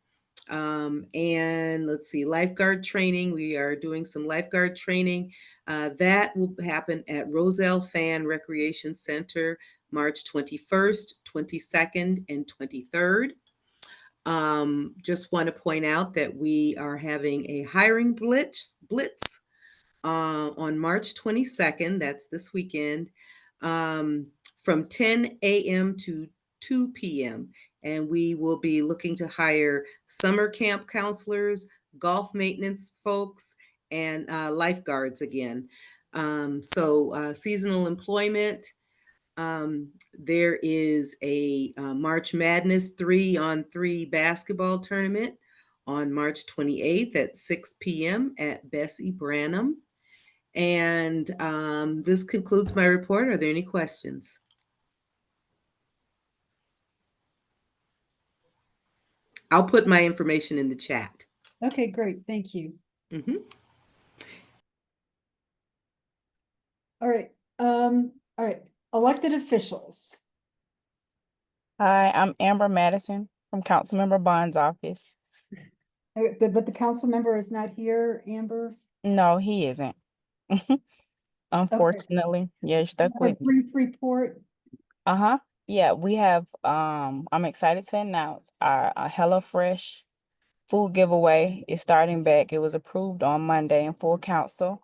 And let's see, lifeguard training. We are doing some lifeguard training. That will happen at Roselle Fan Recreation Center, March 21st, 22nd, and 23rd. Just want to point out that we are having a hiring blitz on March 22nd. That's this weekend, from 10 a.m. to 2 p.m. And we will be looking to hire summer camp counselors, golf maintenance folks, and lifeguards again. So seasonal employment. There is a March Madness 3-on-3 basketball tournament on March 28th at 6 p.m. at Bessie Branham. And this concludes my report. Are there any questions? I'll put my information in the chat. Okay, great. Thank you. All right. All right. Elected officials. Hi, I'm Amber Madison from Councilmember Bond's office. But the council member is not here, Amber? No, he isn't. Unfortunately. Yeah, you're stuck A with me. brief report. Uh-huh. Yeah, we have I'm excited to announce our HelloFresh food giveaway is starting back. It was approved on Monday in full council.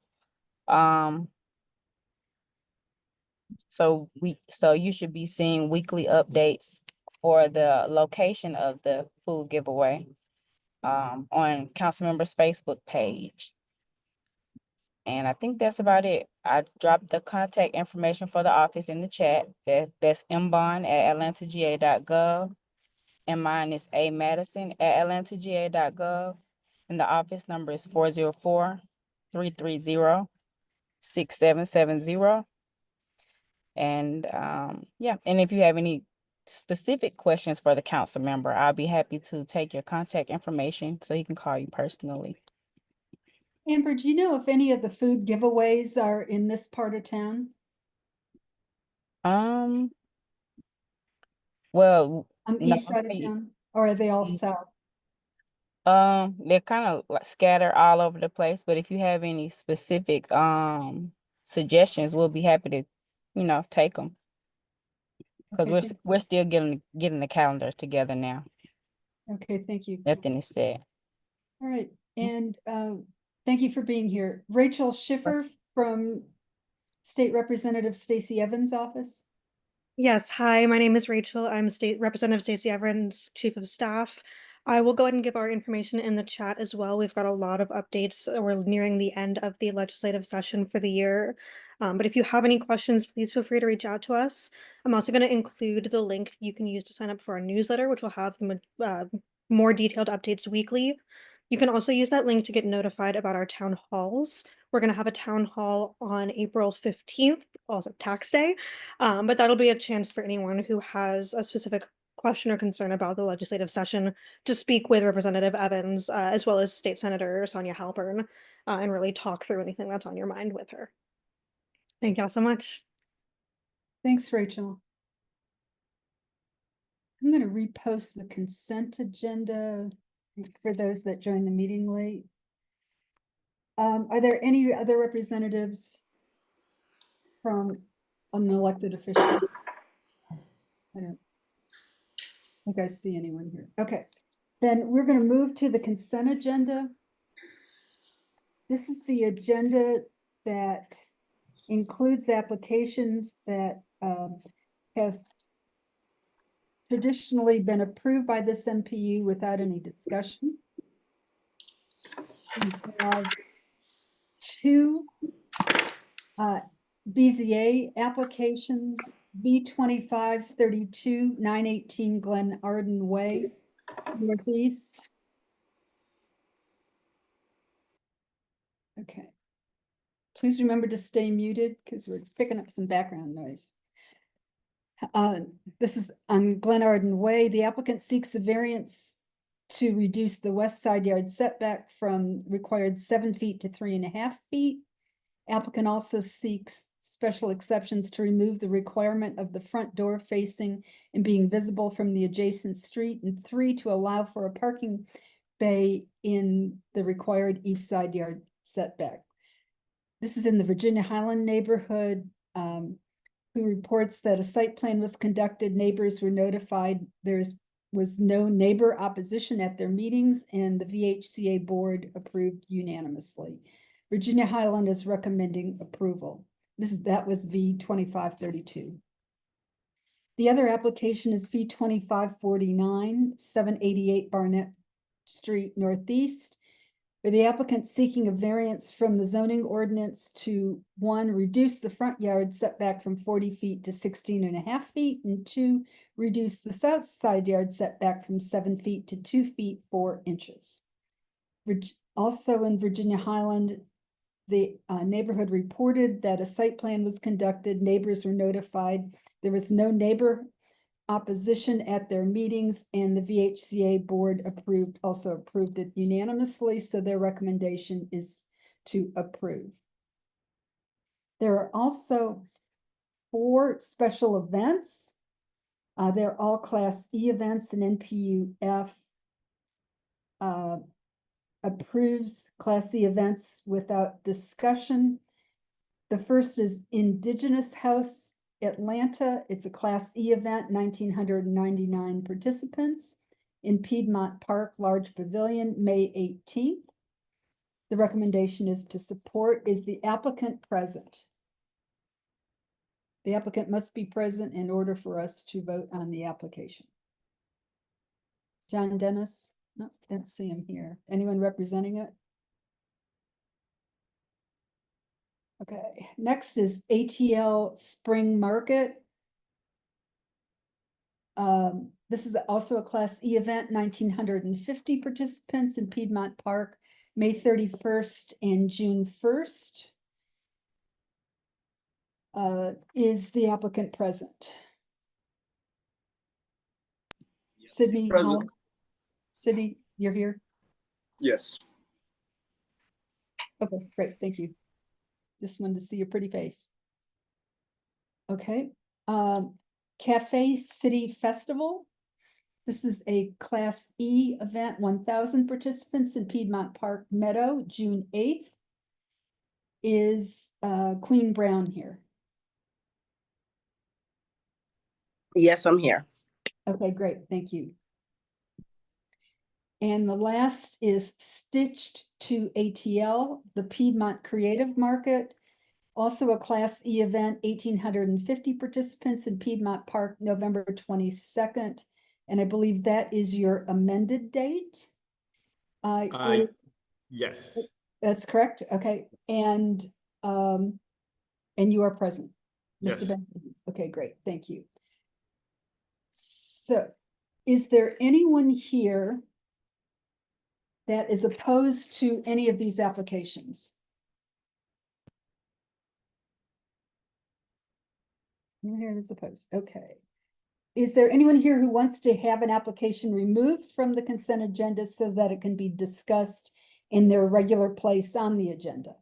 So you should be seeing weekly updates for the location of the food giveaway on Councilmember's Facebook page. And I think that's about it. I dropped the contact information for the office in the chat. That's mbond@atlantagA.gov. And mine is amadison@atlantagA.gov. And the office number is 404-330-6770. And yeah, and if you have any specific questions for the council member, I'll be happy to take your contact information so he can call you personally. Amber, do you know if any of the food giveaways are in this part of town? Well, On the no, east side of town? Or are they all south? they're kind of like scattered all over the place, but if you have any specific suggestions, we'll be happy to, take them. Because Okay, we're still getting the calendar together now. okay, thank you. Nothing is set. All right, and thank you for being here. Rachel Schiffer from State Representative Stacey Evans' office. Yes, hi, my name is Rachel. I'm State Representative Stacey Evans, Chief of Staff. I will go ahead and give our information in the chat as well. We've got a lot of updates. We're nearing the end of the legislative session for the year. But if you have any questions, please feel free to reach out to us. I'm also going to include the link you can use to sign up for our newsletter, which will have the more detailed updates weekly. You can also use that link to get notified about our town halls. We're going to have a town hall on April 15th, also tax day. But that'll be a chance for anyone who has a specific question or concern about the legislative session to speak with Representative Evans, as well as State Senator Sonia Halpern, and really talk through anything that's on your mind with her. Thank y'all so much. Thanks, Rachel. I'm going to repost the consent agenda for those that joined the meeting late. Are there any other representatives from an elected official? I don't think I see anyone here. Okay, then we're going to move to the consent agenda. This is the agenda that includes applications that have traditionally been approved by this NPU without any discussion. We have two BZA applications B 2532 918 Glen Arden Way, Northeast. Okay. Please remember to stay muted because we're picking up some background noise. This is on Glen Arden Way. The applicant seeks a variance to reduce the west side yard setback from required 7 feet to 3.5 feet. Applicant also seeks special exceptions to remove the requirement of the front door facing and being visible from the adjacent street, and 3, to allow for a parking bay in the required east side yard setback. This is in the Virginia Highland neighborhood, who reports that a site plan was conducted, neighbors were notified, was no neighbor opposition at their meetings, and the VHCA board approved unanimously. Virginia Highland is recommending approval. That was V 2532. The other application is V 2549, 788 Barnett Street Northeast, where the applicant seeking a variance from the zoning ordinance to 1, reduce the front yard setback from 40 feet to 16.5 feet, and 2, reduce the south side yard setback from 7 feet to 2 feet 4 inches. Also in Virginia Highland, the neighborhood reported that a site plan was conducted, neighbors were notified, there was no neighbor opposition at their meetings, and the VHCA board also approved it unanimously, so their recommendation is to approve. There are also 4 special events. They're all Class E events, and NPU-F approves Class E events without discussion. The first is Indigenous House Atlanta. It's a Class E event, 1,999 participants in Piedmont Park, large pavilion, May 18th. The recommendation is to support. Is the applicant present? The applicant must be present in order for us to vote on the application. John Dennis? No, don't see him here. Anyone representing it? Okay, next is ATL Spring Market. This is also a Class E event, 1,950 participants in Piedmont Park, May 31st and June 1st. Is the applicant present? Sydney? Present. Sydney, you're here? Yes. Okay, great, thank you. Just wanted to see your pretty face. Okay, Cafe City Festival. This is a Class E event, 1,000 participants in Piedmont Park Meadow, June 8th. Is Queen Brown here? Yes, I'm here. Okay, great, thank you. And the last is Stitched to ATL, the Piedmont Creative Market. Also a Class E event, 1,850 participants in Piedmont Park, November 22nd. And I believe that is your amended date? Yes. That's correct, okay. And you are present, Mr. Yes. Benjamin. Okay, great, thank you. So, is there anyone here that is opposed to any of these applications? No here is opposed, okay. Is there anyone here who wants to have an application removed from the consent agenda so that it can be discussed in their regular place on the agenda?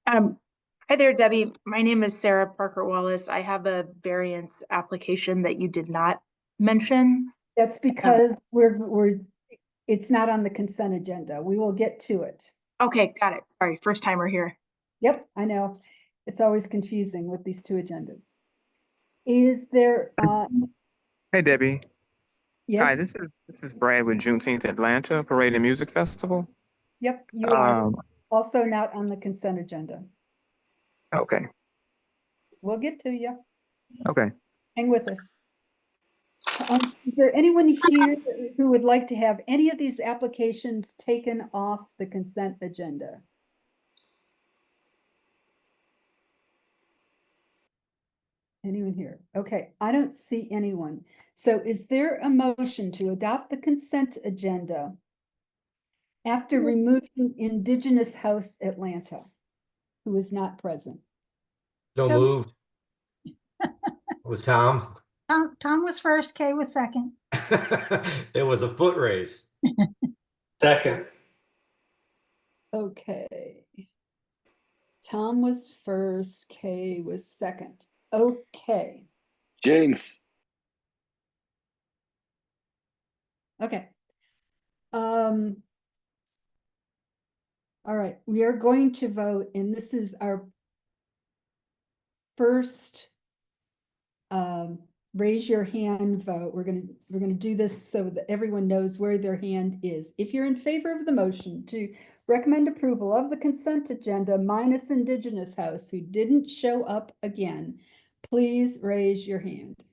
Hi there, Debbie. My name is Sarah Parker Wallace. I have a variance application that you did not mention. That's because it's not on the consent agenda. We will get to it. Okay, got it. Sorry, first timer here. Yep, I know. It's always confusing with these 2 agendas. Is there Hey Debbie. yes? Hi, this is Brad with Juneteenth Atlanta Parade and Music Festival. Yep, you are also not on the consent agenda. Okay. We'll get to you. Okay. Hang with us. Is there anyone here who would like to have any of these applications taken off the consent agenda? Anyone here? Okay, I don't see anyone. So is there a motion to adopt the consent agenda after removing Indigenous House Atlanta, who is not present? So So- moved. It was Tom. Tom was first, Kay was second. It was a foot race. Second. Okay. Tom was first, Kay was second. Okay, Jinx. okay. All right, we are going to vote, and this is our first raise your hand vote. We're gonna do this so that everyone knows where their hand is. If you're in favor of the motion to recommend approval of the consent agenda minus Indigenous House who didn't show up again, please raise your hand.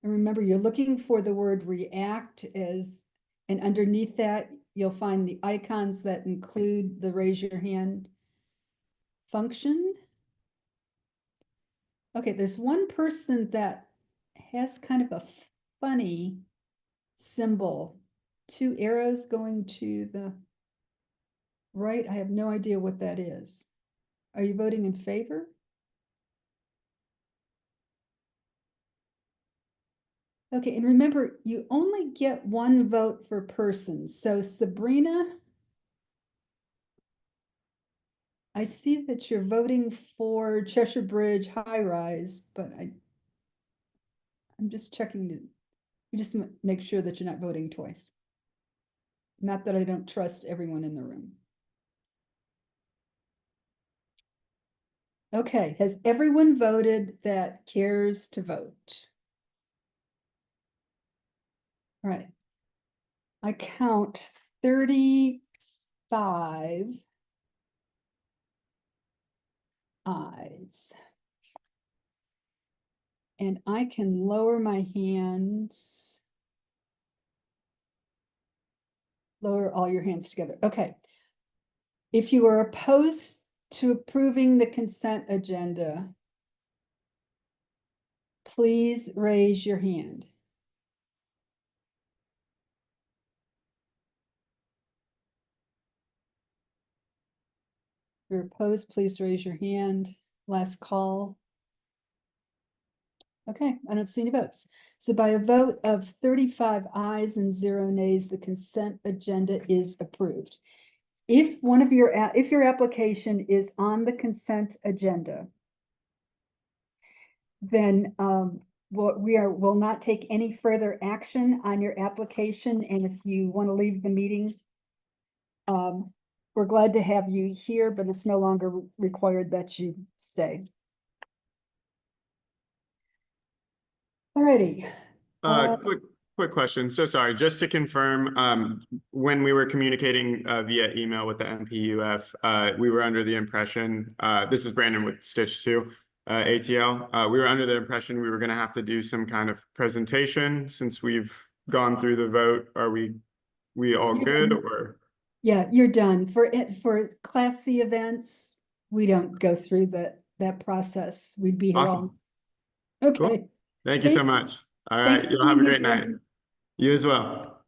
And remember, you're looking for the word react and underneath that, you'll find the icons that include the raise your hand function. Okay, there's one person that has kind of a funny symbol. 2 arrows going to the right. I have no idea what that is. Are you voting in favor? Okay, and remember, you only get 1 vote per person. So Sabrina, I see that you're voting for Cheshire Bridge high rise, but I'm just checking to you just make sure that you're not voting twice. Not that I don't trust everyone in the room. Okay, has everyone voted that cares to vote? All right. I count 35 ayes. And I can lower my hands. Lower all your hands together. Okay. If you are opposed to approving the consent agenda, please raise your hand. If you're opposed, please raise your hand. Last call. Okay, I don't see any votes. So by a vote of 35 ayes and 0 nays, the consent agenda is approved. If your application is on the consent agenda, then will not take any further action on your application. And if you want to leave the meeting, we're glad to have you here, but it's no longer required that you stay. Alrighty. Quick question. So sorry, just to confirm, when we were communicating via email with the NPU-F, we were under the impression, this is Brandon with Stitch 2, ATL. We were under the impression we were going to have to do some kind of presentation since we've gone through the vote. Are we all good or? Yeah, you're done. For Class C events, we don't go through that process. We'd be here all. Awesome. Okay. Cool. Thank you so much. All Thanks right. for You'll have a being great here, night. You as well.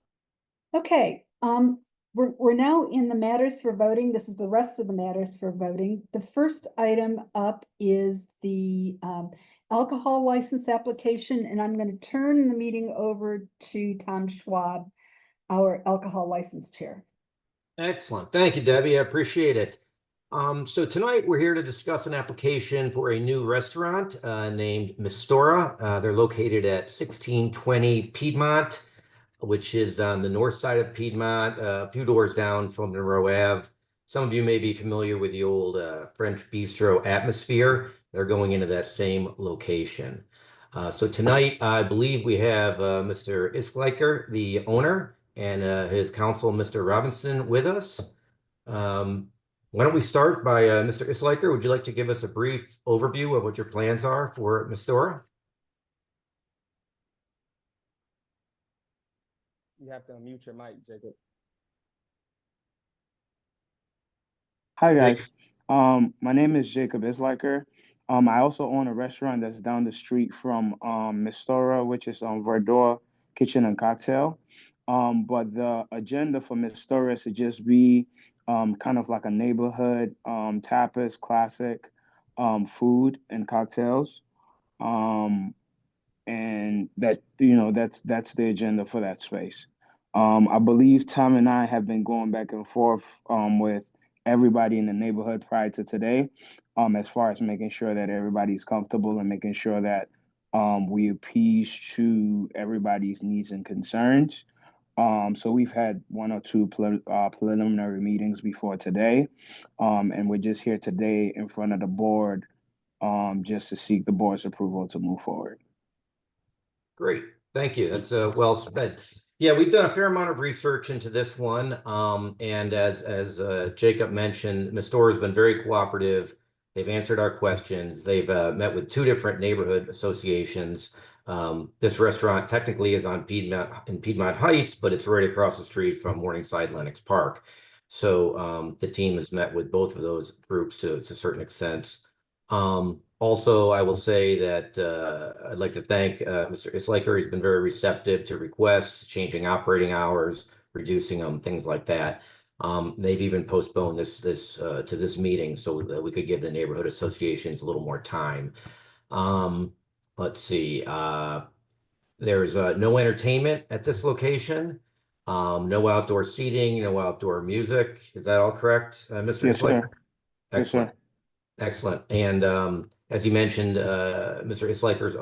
Okay, we're now in the matters for voting. This is the rest of the matters for voting. The first item up is the alcohol license application, and I'm going to turn the meeting over to Tom Schwab, our alcohol license chair. Excellent. Thank you, Debbie. I appreciate it. So tonight we're here to discuss an application for a new restaurant named Mistora. They're located at 1620 Piedmont, which is on the north side of Piedmont, a few doors down from Monroe Ave. Some of you may be familiar with the old French bistro Atmosphere. They're going into that same location. So tonight, I believe we have Mr. Iskleiker, the owner, and his counsel, Mr. Robinson, with us. Why don't we start by Mr. Iskleiker? Would you like to give us a brief overview of what your plans are for Mistora? You have to unmute your mic, Jacob. Hi guys. My name is Jacob Isliker. I also own a restaurant that's down the street from Mistora, which is Verdor Kitchen and Cocktail. But the agenda for Mistora is to just be kind of like a neighborhood tapas, classic food and cocktails. Um, and that that's the agenda for that space. I believe Tom and I have been going back and forth with everybody in the neighborhood prior to today, as far as making sure that everybody's comfortable and making sure that we appease to everybody's needs and concerns. So we've had one or two preliminary meetings before today, and we're just here today in front of the board just to seek the board's approval to move forward. Great, thank you. That's well spent. Yeah, we've done a fair amount of research into this one. And as Jacob mentioned, Mistora has been very cooperative. They've answered our questions. They've met with two different neighborhood associations. This restaurant technically is on Piedmont Heights, but it's right across the street from Morningside Lenox Park. So the team has met with both of those groups to a certain extent. Also, I will say that I'd like to thank Mr. Isliker. He's been very receptive to requests, changing operating hours, reducing them, things like that. They've even postponed this to this meeting so that we could give the neighborhood associations a little more time. Let's see. There's no entertainment at this location. No outdoor seating, no outdoor music. Is that all correct, Mr. Yes, Isliker? sir. Yes, Excellent. sir. Excellent. And as you mentioned, Mr. Isliker's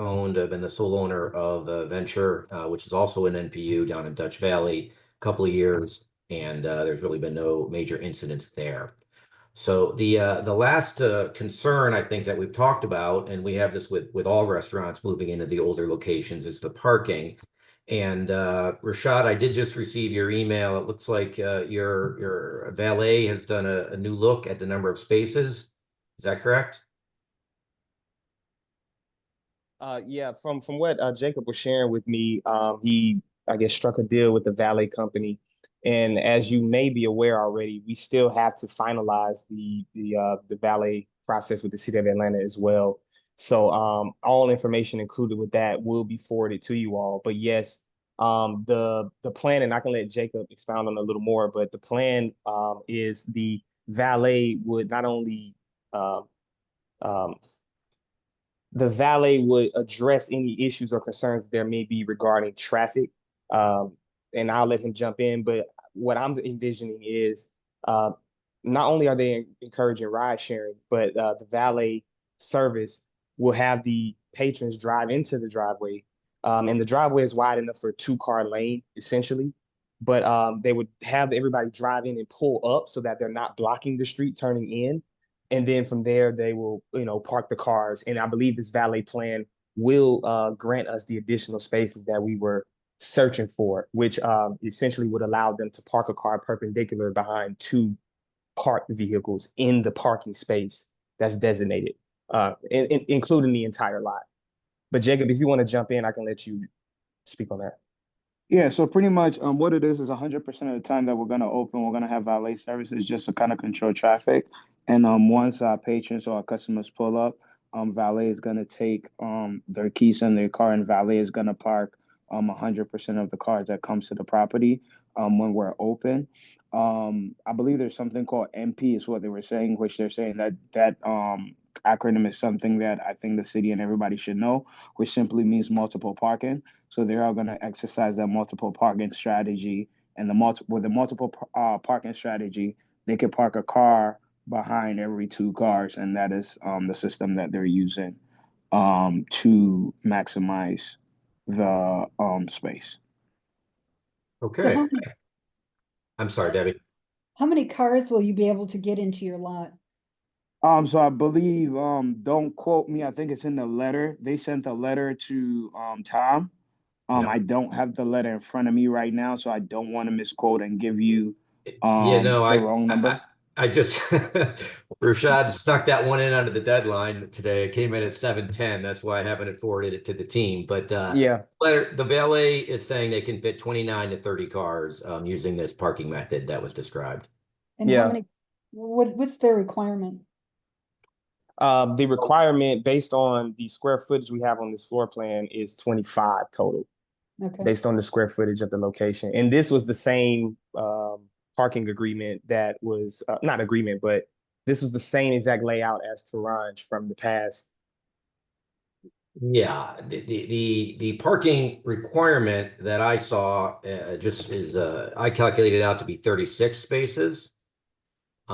been the sole owner of Venture, which is also an NPU down in Dutch Valley, a couple of years, and there's really been no major incidents there. So the last concern I think that we've talked about, and we have this with all restaurants moving into the older locations, is the parking. And Rashad, I did just receive your email. It looks like your valet has done a new look at the number of spaces. Is that correct? Yeah, from what Jacob was sharing with me, he I guess struck a deal with the valet company, and as you may be aware already, we still have to finalize the valet process with the city of Atlanta as well. So all information included with that will be forwarded to you all. But yes, the plan, and I can let Jacob expound on it a little more, but the plan is the valet would not only um, um, the valet would address any issues or concerns there may be regarding traffic. Um, and I'll let him jump in. But what I'm envisioning is uh, not only are they encouraging ride sharing, but the valet service will have the patrons drive into the driveway. And the driveway is wide enough for a two-car lane, essentially. But they would have everybody drive in and pull up so that they're not blocking the street turning in, and then from there they will park the cars. And I believe this valet plan will grant us the additional spaces that we were searching for, which essentially would allow them to park a car perpendicular behind two parked vehicles in the parking space that's designated, including the entire lot. But Jacob, if you want to jump in, I can let you speak on that. Yeah, so pretty much what it is 100% of the time that we're going to open, we're going to have valet services just to kind of control traffic. And once our patrons or our customers pull up, valet is going to take their keys in their car, and valet is going to park 100% of the cars that comes to the property when we're open. I believe there's something called MP is what they were saying, which they're saying that acronym is something that I think the city and everybody should know, which simply means multiple parking. So they are going to exercise that multiple parking strategy, and with the multiple parking strategy, they can park a car behind every two cars, and that is the system that they're using to maximize the space. Okay. So I'm sorry, Debbie. how many cars will you be able to get into your lot? So I believe, don't quote me, I think it's in the letter. They sent a letter to Tom. Yeah. I don't have the letter in front of me right now, so I don't want to misquote and give you Yeah, no, the wrong number. I just Rashad snuck that one in under the deadline today. It came in at 7:10. That's why I haven't forwarded it to the team. But Yeah. the valet is saying they can fit 29 to 30 cars using this parking method that was described. And how many, what's their requirement? The requirement based on the square footage we have on this floor plan is 25 total, Okay, based on the square footage of the location. And this was the same parking agreement that was not agreement, but this was the same exact layout as Torange from the past. Yeah, the parking requirement that I saw just is I calculated out to be 36 spaces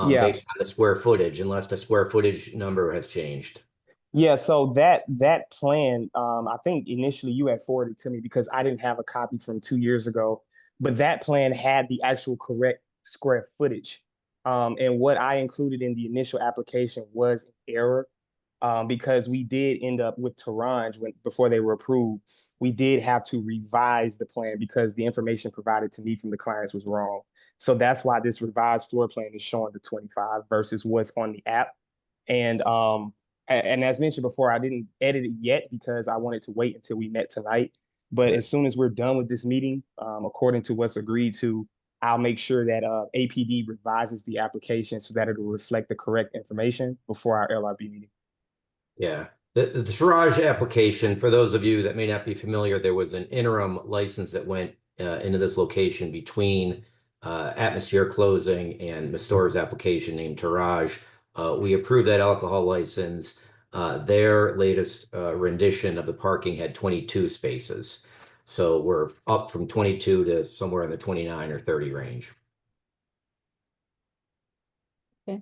Yeah. based on the square footage, unless the square footage number has changed. Yeah, so that plan, I think initially you had forwarded to me because I didn't have a copy from 2 years ago, but that plan had the actual correct square footage. And what I included in the initial application was an error, because we did end up with Torange before they were approved. We did have to revise the plan because the information provided to me from the clients was wrong. So that's why this revised floor plan is showing the 25 versus what's on the app. And and as mentioned before, I didn't edit it yet because I wanted to wait until we met tonight. But as soon as we're done with this meeting, according to what's agreed to, I'll make sure that APD revises the application so that it'll reflect the correct information before our LRB meeting. Yeah. The Torange application, for those of you that may not be familiar, there was an interim license that went into this location between Atmosphere Closing and Mistora's application named Torange. We approved that alcohol license. Their latest rendition of the parking had 22 spaces. So we're up from 22 to somewhere in the 29 or 30 range. okay.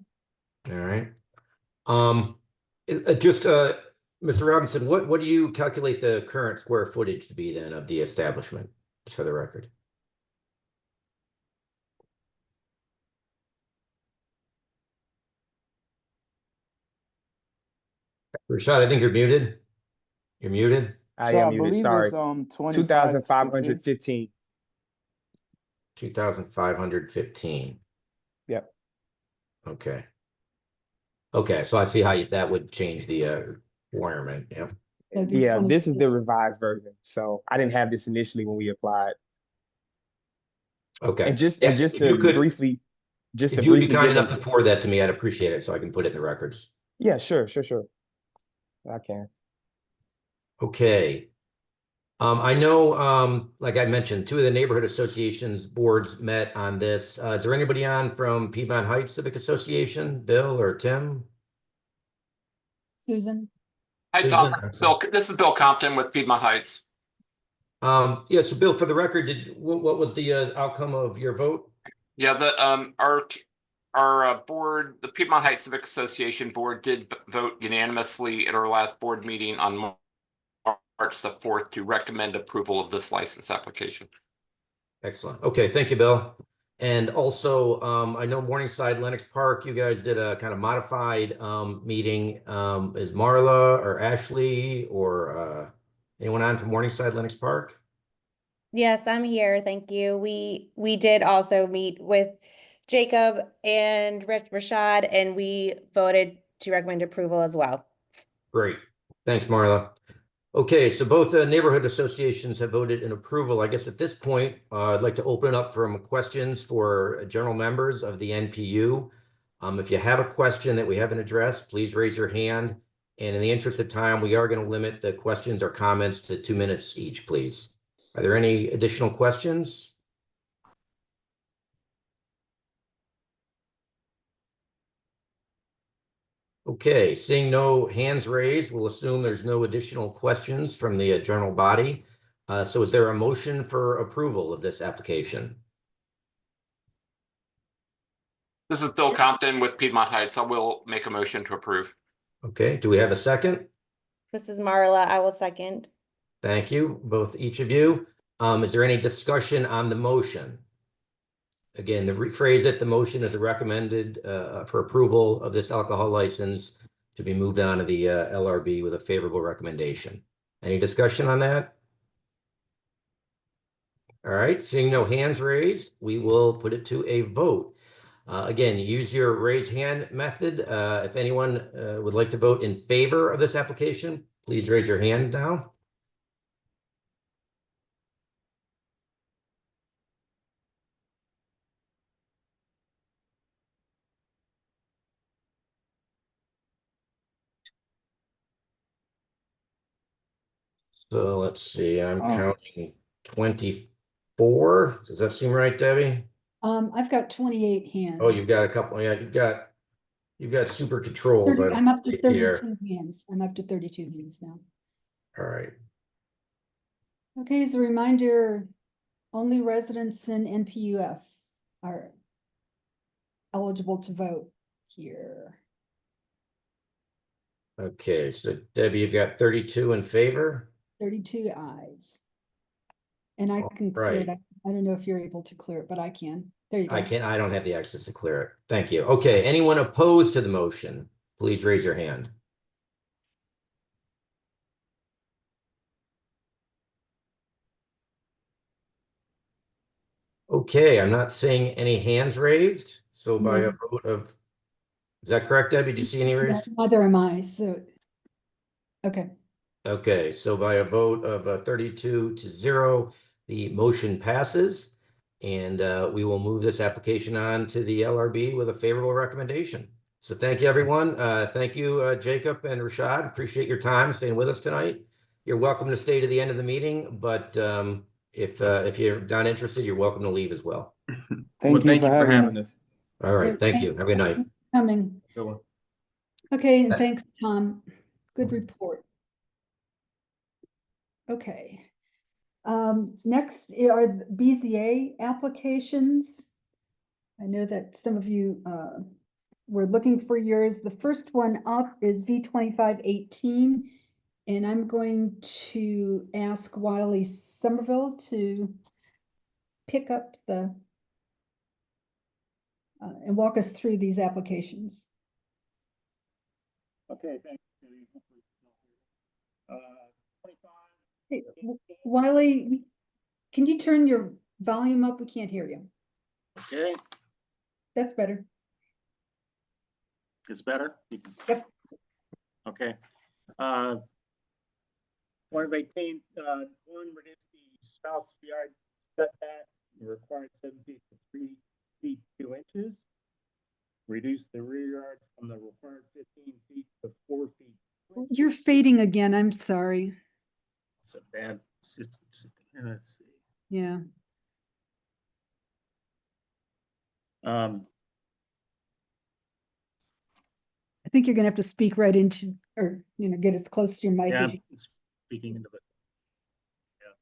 All right. Just Mr. Robinson, what do you calculate the current square footage to be then of the establishment, just for the record? Rashad, I think you're muted. You're muted. I So am I muted, believe sorry. it's 2560. 2,515. 2,515. Yep. Okay. Okay, so I see how that would change the requirement. Yep. That'd be Yeah, this is 22. the revised version. So I didn't have this initially when we applied. Okay. And just Yeah, and just if to you could, briefly, just to if you would be briefly kind give enough them. to forward that to me, I'd appreciate it so I can put it in the records. Yeah, sure. I can. Okay. I know, like I mentioned, two of the neighborhood associations boards met on this. Is there anybody on from Piedmont Heights Civic Association, Bill or Tim? Susan? Hi, Tom. This is Bill Compton with Piedmont Heights. Yeah, so Bill, for the record, what was the outcome of your vote? Yeah, our board, the Piedmont Heights Civic Association board, did vote unanimously at our last board meeting on March the 4th to recommend approval of this license application. Excellent. Okay, thank you, Bill. And also, I know Morningside Lennox Park, you guys did a kind of modified meeting. Is Marla or Ashley or anyone on from Morningside Lennox Park? Yes, I'm here. Thank you. We did also meet with Jacob and Rashad, and we voted to recommend approval as well. Great. Thanks, Marla. Okay, so both neighborhood associations have voted in approval. I guess at this point, I'd like to open up for questions for general members of the NPU. If you have a question that we haven't addressed, please raise your hand. And in the interest of time, we are going to limit the questions or comments to 2 minutes each, please. Are there any additional questions? Okay, seeing no hands raised, we'll assume there's no additional questions from the general body. So is there a motion for approval of this application? This is Bill Compton with Piedmont Heights. I will make a motion to approve. Okay, do we have a second? This is Marla. I will second. Thank you, each of you. Is there any discussion on the motion? Again, to rephrase it, the motion is recommended for approval of this alcohol license to be moved on to the LRB with a favorable recommendation. Any discussion on that? All right, seeing no hands raised, we will put it to a vote. Again, use your raise hand method. If anyone would like to vote in favor of this application, please raise your hand now. So let's see, I'm counting 24. Does that seem right, Debbie? I've got 28 hands. Oh, you've got a couple. Yeah, you've got super controls. I don't I'm up to think 32 hands. I'm up to 32 hands now. All right. Okay, as a reminder, only residents in NPU-F are eligible to vote here. Okay, so Debbie, you've got 32 in favor. 32 ayes. And I can clear it. right. I don't know if you're able to clear it, but I can. There you go. I don't have the access to clear it. Thank you. Okay, anyone opposed to the motion, please raise your hand. Okay, I'm not seeing any hands raised. So by a vote of, is that correct, Debbie? Did you see any raised? Neither am I, so, okay. Okay, so by a vote of 32-0, the motion passes. And we will move this application on to the LRB with a favorable recommendation. So thank you, everyone. Thank you, Jacob and Rashad. Appreciate your time staying with us tonight. You're welcome to stay to the end of the meeting, but if you're not interested, you're welcome to leave as well. Thank you for having us. All right, thank you. Have a good night. Coming. Good one. Okay, and thanks, Tom. Good report. Okay. Next are the BZA applications. I know that some of you were looking for yours. The first one up is V2518, and I'm going to ask Wiley Somerville to pick up the and walk us through these applications. Okay, thanks. Hey, Wiley, can you turn your volume up? We can't hear you. Okay, That's better. it's better? Yep. Okay. 118, one reduce the south yard setback, required 7 feet to 3 feet 2 inches. Reduce the rear yard from the required 15 feet to 4 feet. You're fading again. I'm sorry. It's a bad, let's see. Yeah. I think you're gonna have to speak right into, or, you know, get as close to your mic Yeah, as you. I'm speaking into it. Yeah.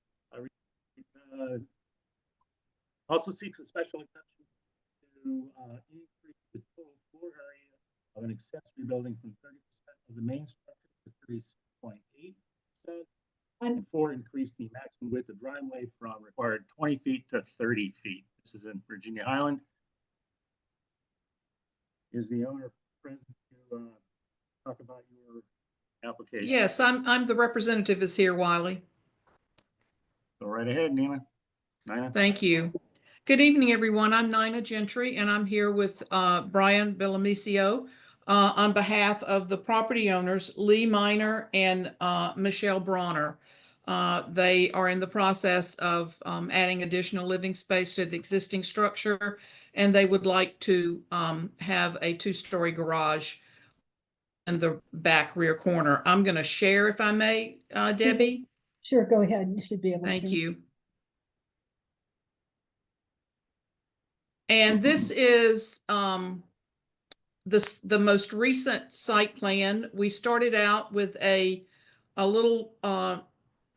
Also seeks a special exception to increase the total floor area of an accessory building from 30% of the main structure to 36.8%. And 4, increase the maximum width of driveway from required 20 feet to 30 feet. This is in Virginia Highland. Is the owner present to talk about your application? Yes, I'm the representative is here, Wiley. Go right ahead, Nina. Thank you. Good evening, everyone. I'm Nina Gentry, and I'm here with Brian Bellamicio on behalf of the property owners, Lee Miner and Michelle Bronner. They are in the process of adding additional living space to the existing structure, and they would like to have a 2-story garage in the back rear corner. I'm going to share, if I may, Debbie. Sure, go ahead. You should be able to. Thank you. And this is the most recent site plan. We started out with a little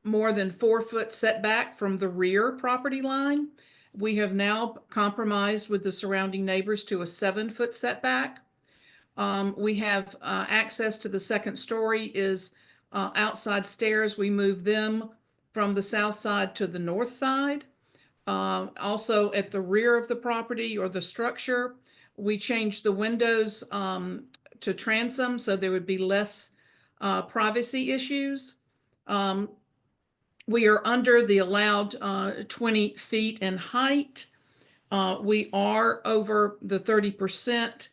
more than 4-foot setback from the rear property line. We have now compromised with the surrounding neighbors to a 7-foot setback. We have access to the second story is outside stairs. We move them from the south side to the north side. Also at the rear of the property or the structure, we changed the windows to transom so there would be less privacy issues. We are under the allowed 20 feet in height. We are over the 30%,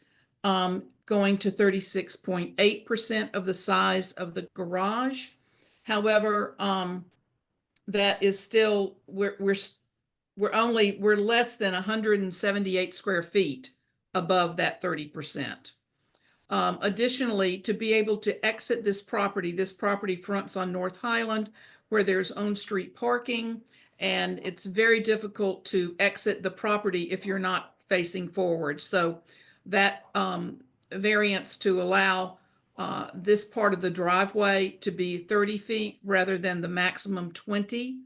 going to 36.8% of the size of the garage. However, that is still, we're less than 178 square feet above that 30%. Additionally, to be able to exit this property fronts on North Highland where there's on-street parking, and it's very difficult to exit the property if you're not facing forward. So that variance to allow this part of the driveway to be 30 feet rather than the maximum 20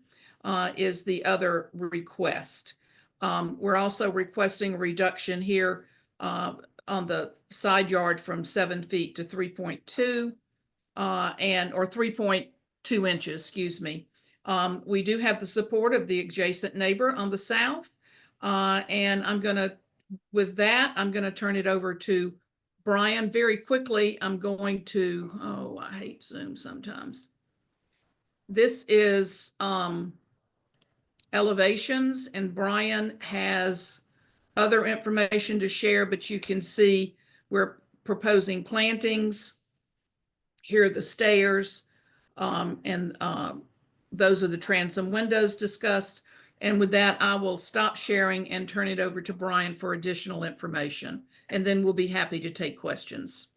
is the other request. We're also requesting a reduction here on the side yard from 7 feet to 3.2 or 3.2 inches, excuse me. We do have the support of the adjacent neighbor on the south. And with that, I'm gonna turn it over to Brian very quickly. I hate Zoom sometimes. This is elevations, and Brian has other information to share, but you can see we're proposing plantings. Here are the stairs, and those are the transom windows discussed. And with that, I will stop sharing and turn it over to Brian for additional information, and then we'll be happy to take questions.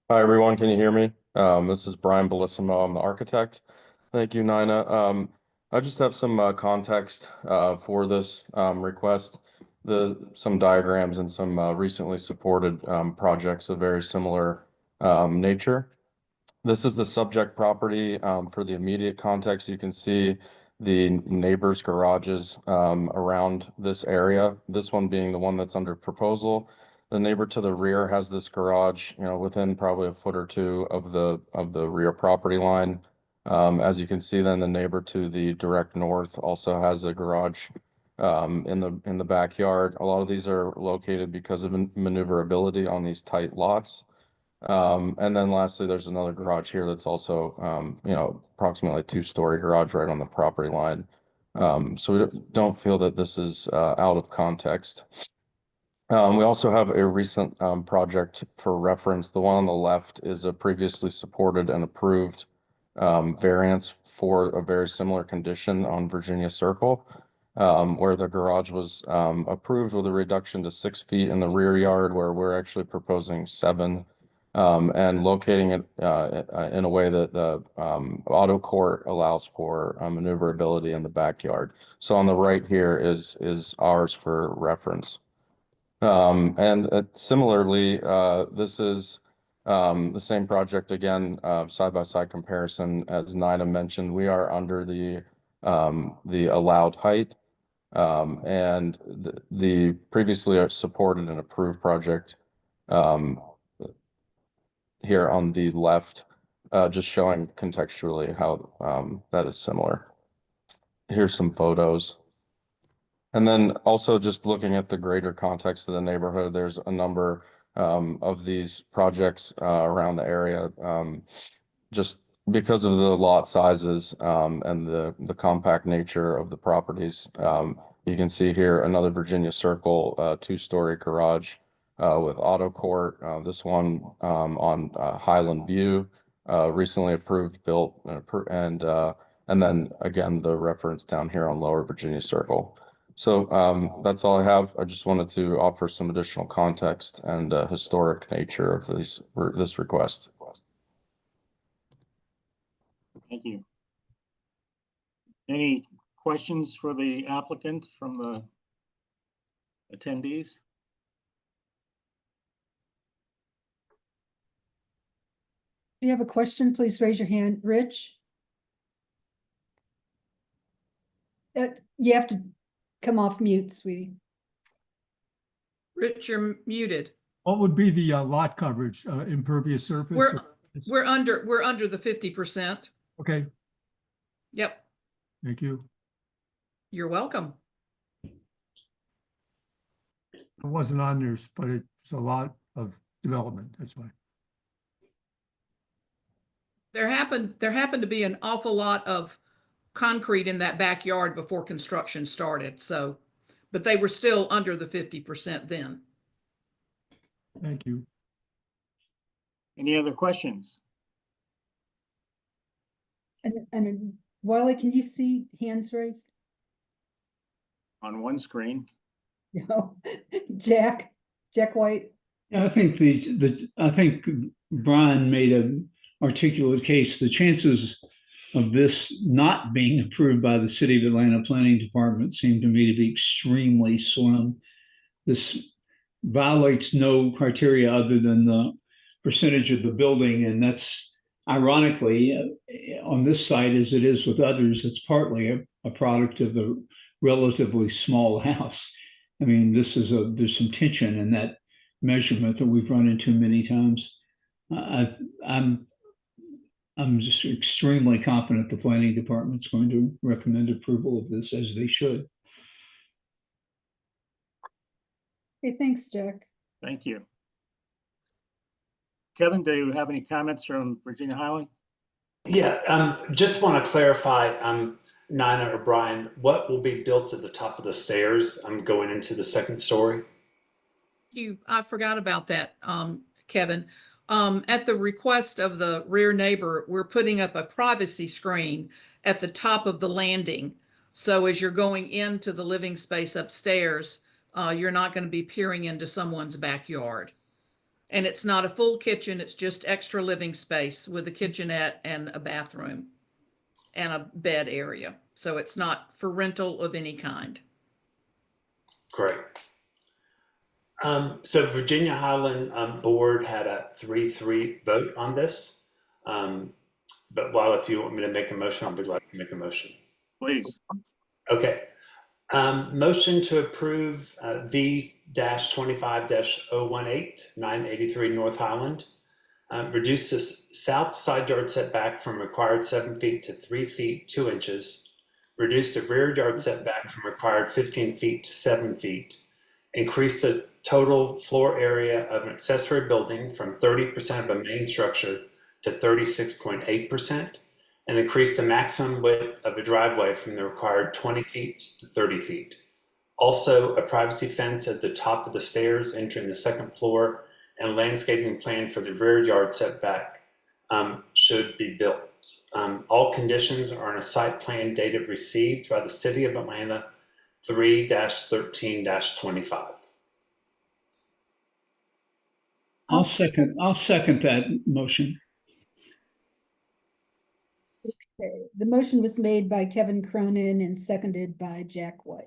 Hi, everyone. Can you hear me? This is Brian Bellissimo. I'm the architect. Thank you, Nina. I just have some context for this request. Some diagrams and some recently supported projects of very similar nature. This is the subject property. For the immediate context, you can see the neighbors' garages around this area. This one being the one that's under proposal. The neighbor to the rear has this garage, within probably a foot or two of the rear property line. As you can see, then the neighbor to the direct north also has a garage in the backyard. A lot of these are located because of maneuverability on these tight lots. And then lastly, there's another garage here that's also, approximately a 2-story garage right on the property line. So we don't feel that this is out of context. We also have a recent project for reference. The one on the left is a previously supported and approved variance for a very similar condition on Virginia Circle, where the garage was approved with a reduction to 6 feet in the rear yard, where we're actually proposing 7, and locating it in a way that the auto court allows for maneuverability in the backyard. So on the right here is ours for reference. Similarly, this is the same project again, side-by-side comparison. As Nina mentioned, we are under the allowed height, and the previously supported and approved project here on the left, just showing contextually how that is similar. Here's some photos. And then also just looking at the greater context of the neighborhood, there's a number of these projects around the area, just because of the lot sizes and the compact nature of the properties. You can see here another Virginia Circle 2-story garage with auto court. This one on Highland View, recently approved, built, and then again the reference down here on Lower Virginia Circle. So that's all I have. I just wanted to offer some additional context and historic nature of this request. Thank you. Any questions for the applicant from the attendees? If you have a question, please raise your hand. Rich? You have to come off mute, sweetie. Rich, you're muted. What would be the lot coverage, impervious surface? We're under the 50%. Okay, Yep. thank you. You're welcome. It wasn't on yours, but it's a lot of development, that's why. There happened to be an awful lot of concrete in that backyard before construction started. So, but they were still under the 50% then. Thank you. Any other questions? And Wally, can you see hands raised? on one screen. You know, Jack White. Yeah, I think I think Brian made an articulate case. The chances of this not being approved by the City of Atlanta Planning Department seem to me to be extremely slim. This violates no criteria other than the percentage of the building, and that's ironically on this site, as it is with others, it's partly a product of the relatively small house. I mean, there's some tension in that measurement that we've run into many times. I'm just extremely confident the planning department's going to recommend approval of this, as they should. Okay, thanks, Jack. Thank you. Kevin, do you have any comments from Virginia Highland? Yeah, just want to clarify, Nina or Brian, what will be built at the top of the stairs? I'm going into the second story. I forgot about that, Kevin. At the request of the rear neighbor, we're putting up a privacy screen at the top of the landing. So as you're going into the living space upstairs, you're not going to be peering into someone's backyard. And it's not a full kitchen, it's just extra living space with a kitchenette and a bathroom and a bed area. So it's not for rental of any kind. Great. So Virginia Highland board had a 3-3 vote on this. But while if you want me to make a motion, I'll be glad to make a motion. Please. Okay. Motion to approve V-25-018, 983 North Highland. Reduce the south side yard setback from required 7 feet to 3 feet 2 inches. Reduce the rear yard setback from required 15 feet to 7 feet. Increase the total floor area of an accessory building from 30% of a main structure to 36.8%. And increase the maximum width of a driveway from the required 20 feet to 30 feet. Also, a privacy fence at the top of the stairs entering the second floor and landscaping plan for the rear yard setback should be built. All conditions are in a site plan dated received by the City of Atlanta 3-13-25. I'll second that motion. Okay, the motion was made by Kevin Cronin and seconded by Jack White.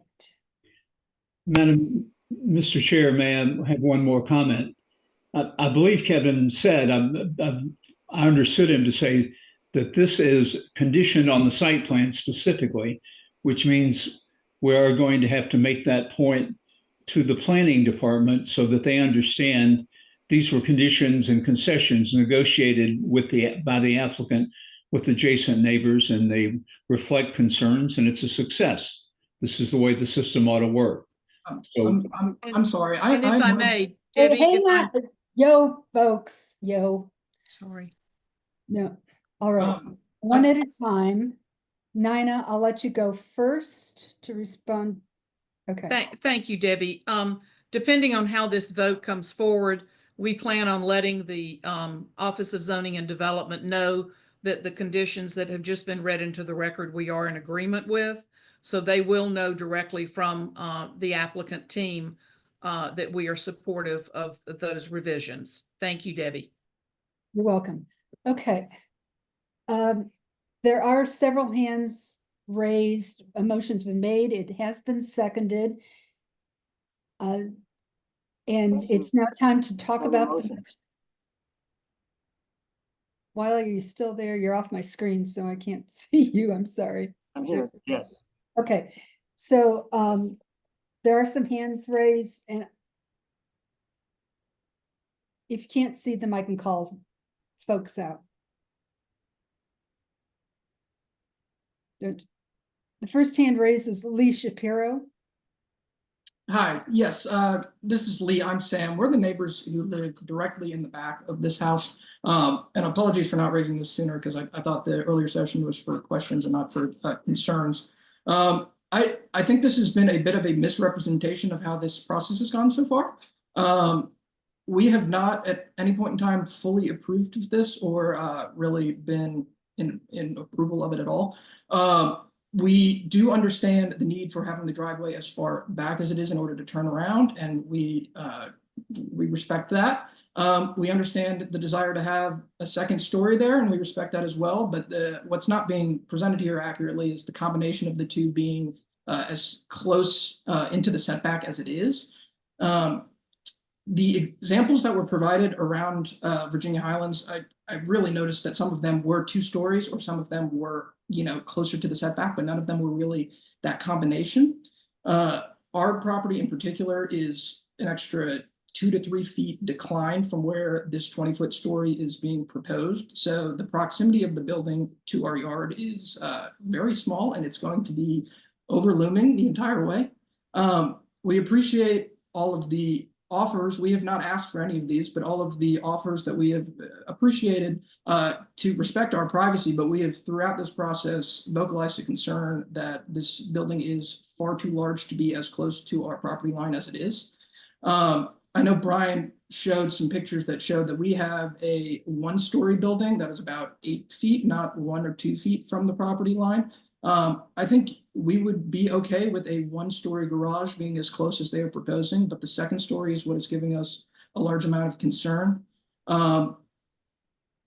Mr. Chair, may I have one more comment? I believe Kevin said, I understood him to say that this is conditioned on the site plan specifically, which means we are going to have to make that point to the planning department so that they understand these were conditions and concessions negotiated by the applicant with adjacent neighbors, and they reflect concerns, and it's a success. This is the way the system ought to work. I'm sorry. And if I may, Hey, Debbie, hang on. Yo, folks, yo. Sorry. No, all right. One at a time. Nina, I'll let you go first to respond. Okay. Thank you, Debbie. Depending on how this vote comes forward, we plan on letting the Office of Zoning and Development know that the conditions that have just been read into the record we are in agreement with. So they will know directly from the applicant team that we are supportive of those revisions. Thank you, Debbie. You're welcome. Okay. There are several hands raised. A motion's been made. It has been seconded. And it's now time to talk about the motion. While are you still there? You're off my screen, so I can't see you. I'm sorry. I'm here. Yes. Okay. So there are some hands raised, and if you can't see them, I can call folks out. The first hand raised is Lee Shapiro. Hi, yes, this is Lee. I'm Sam. We're the neighbors who live directly in the back of this house. And apologies for not raising this sooner because I thought the earlier session was for questions and not for concerns. I think this has been a bit of a misrepresentation of how this process has gone so far. We have not at any point in time fully approved of this or really been in approval of it at all. We do understand the need for having the driveway as far back as it is in order to turn around, and we respect that. We understand the desire to have a second story there, and we respect that as well. But what's not being presented here accurately is the combination of the two being as close into the setback as it is. The examples that were provided around Virginia Highlands, I really noticed that some of them were 2 stories, or some of them were, closer to the setback, but none of them were really that combination. Our property in particular is an extra 2 to 3 feet decline from where this 20-foot story is being proposed. So the proximity of the building to our yard is very small, and it's going to be overlooming the entire way. We appreciate all of the offers. We have not asked for any of these, but all of the offers that we have appreciated to respect our privacy, but we have throughout this process vocalized a concern that this building is far too large to be as close to our property line as it is. I know Brian showed some pictures that showed that we have a 1-story building that is about 8 feet, not 1 or 2 feet from the property line. I think we would be okay with a 1-story garage being as close as they are proposing, but the 2nd story is what is giving us a large amount of concern. And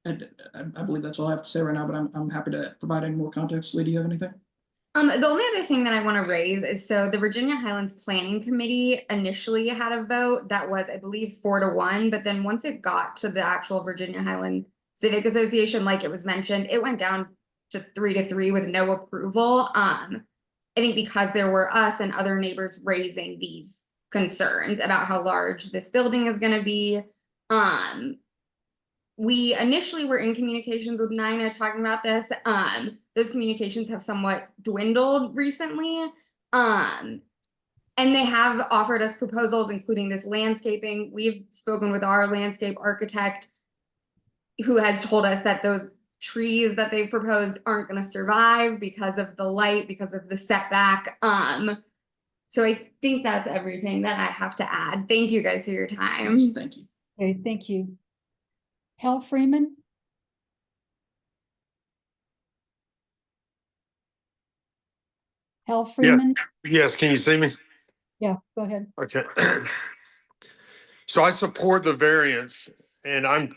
I believe that's all I have to say right now, but I'm happy to provide any more context. Lee, do you have anything? The only other thing that I want to raise is, so the Virginia Highlands Planning Committee initially had a vote that was, I believe, 4-1, but then once it got to the actual Virginia Highland Civic Association, like it was mentioned, it went down to 3-3 with no approval. I think because there were us and other neighbors raising these concerns about how large this building is going to be. We initially were in communications with Nina talking about this. Those communications have somewhat dwindled recently. And they have offered us proposals, including this landscaping. We've spoken with our landscape architect, who has told us that those trees that they've proposed aren't going to survive because of the light, because of the setback. So I think that's everything that I have to add. Thank you guys for your time. Yes, thank you. Okay, thank you. Hal Freeman? Hal Freeman? Yes, can you see me? Yeah, go ahead. Okay. So I support the variance, and I'm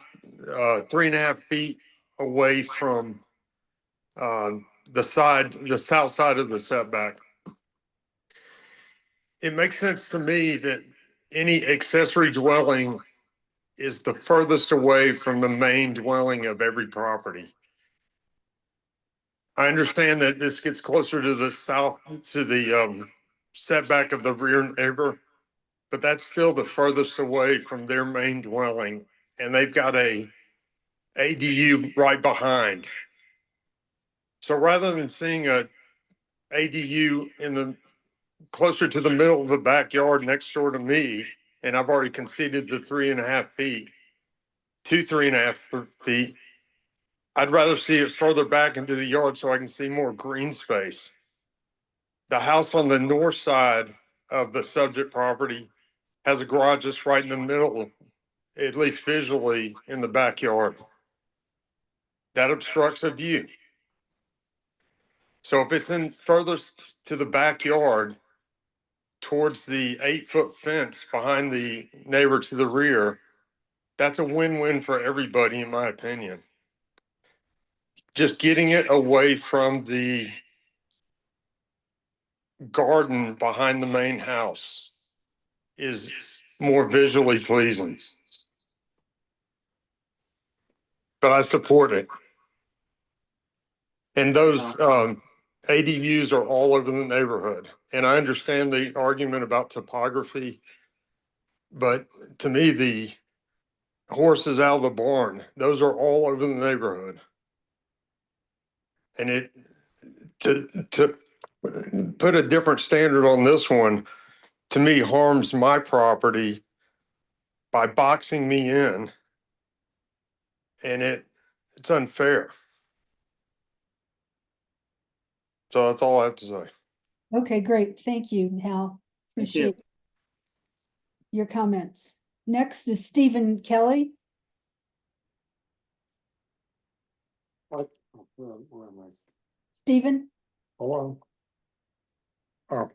3.5 feet away from the south side of the setback. It makes sense to me that any accessory dwelling is the furthest away from the main dwelling of every property. I understand that this gets closer to the south, to the setback of the rear neighbor, but that's still the furthest away from their main dwelling, and they've got a ADU right behind. So rather than seeing a ADU in the closer to the middle of the backyard next door to me, and I've already conceded the 3.5 feet to 3.5 feet, I'd rather see it further back into the yard so I can see more green space. The house on the north side of the subject property has a garage that's right in the middle, at least visually, in the backyard. That obstructs a view. So if it's in furthest to the backyard, towards the 8-foot fence behind the neighbor to the rear, that's a win-win for everybody, in my opinion. Just getting it away from the garden behind the main house is more visually pleasing. But I support it. And those ADUs are all over the neighborhood. And I understand the argument about topography, but to me, the horse is out of the barn. Those are all over the neighborhood. And it to put a different standard on this one, to me, harms my property by boxing me in, and it's unfair. So that's all I have to say. Okay, great. Thank you, Hal. Thank you. Appreciate your comments. Next is Stephen Kelly. Stephen? Hello? Oh,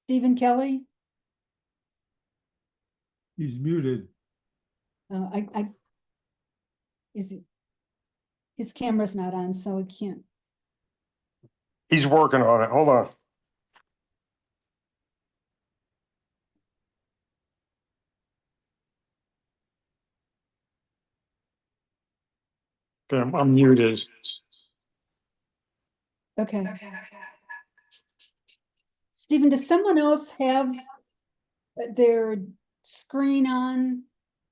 Stephen Kelly? He's muted. Is it? His camera's not on, so he can't. he's working on it. Hold on. Okay, I'm muted. Okay. Stephen, does someone else have their screen on?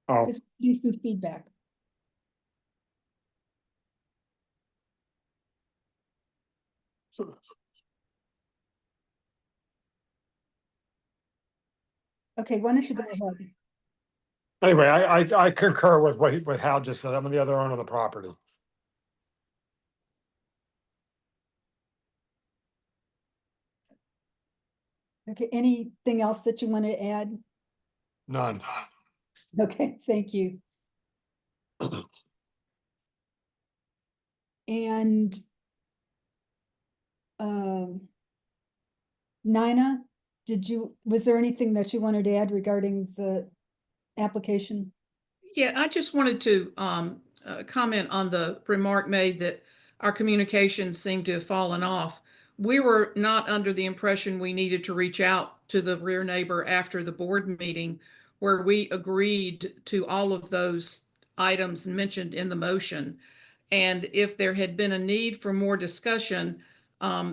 Oh. Because we need some feedback. Okay, why don't you go ahead? Anyway, I concur with what Hal just said. I'm the other owner of the property. Okay, anything else that you want to add? None. Okay, thank you. And Nina, was there anything that you wanted to add regarding the application? Yeah, I just wanted to comment on the remark made that our communications seem to have fallen off. We were not under the impression we needed to reach out to the rear neighbor after the board meeting, where we agreed to all of those items mentioned in the motion. And if there had been a need for more discussion,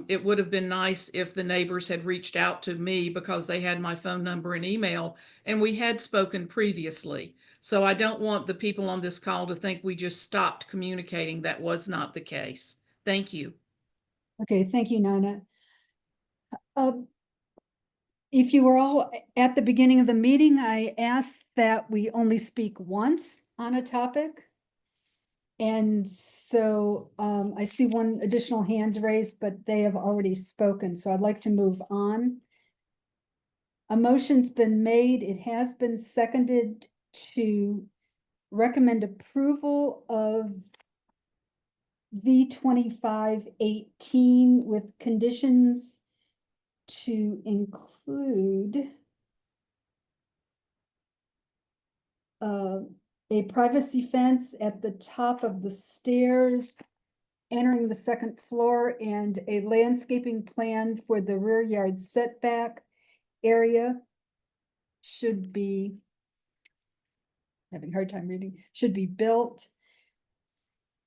it would have been nice if the neighbors had reached out to me because they had my phone number and email, and we had spoken previously. So I don't want the people on this call to think we just stopped communicating. That was not the case. Thank you. Okay, thank you, Nina. If you were all at the beginning of the meeting, I asked that we only speak once on a topic. And so I see one additional hand raised, but they have already spoken, so I'd like to move on. A motion's been made. It has been seconded to recommend approval of V2518 with conditions to include a privacy fence at the top of the stairs entering the second floor, and a landscaping plan for the rear yard setback area should be, having a hard time reading, should be built.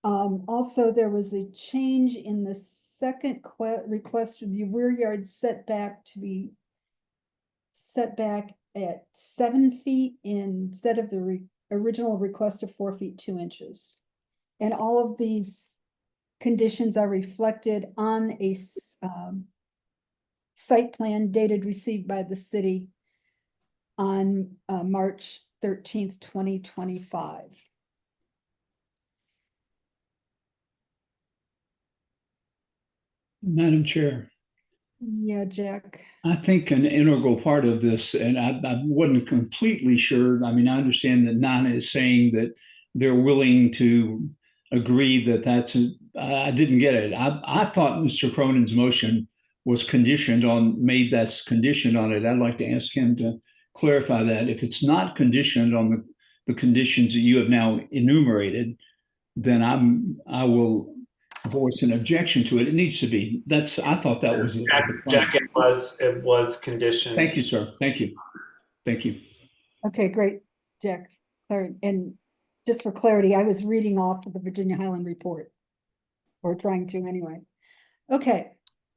Also, there was a change in the second request for the rear yard setback to be set back at 7 feet instead of the original request of 4 feet 2 inches. And all of these conditions are reflected on a site plan dated received by the city on March 13th, 2025. Madam Chair. Yeah, Jack. I think an integral part of this, and I wasn't completely sure. I mean, I understand that Nana is saying that they're willing to agree that I didn't get it. I thought Mr. Cronin's motion was made that's conditioned on it. I'd like to ask him to clarify that. If it's not conditioned on the conditions that you have now enumerated, then I will voice an objection to it. It needs to be. I thought that was it. Jack, it was conditioned. Thank you, sir. Thank you. Thank you. Okay, great, Jack. And just for clarity, I was reading off of the Virginia Highland Report, or trying to anyway. Okay,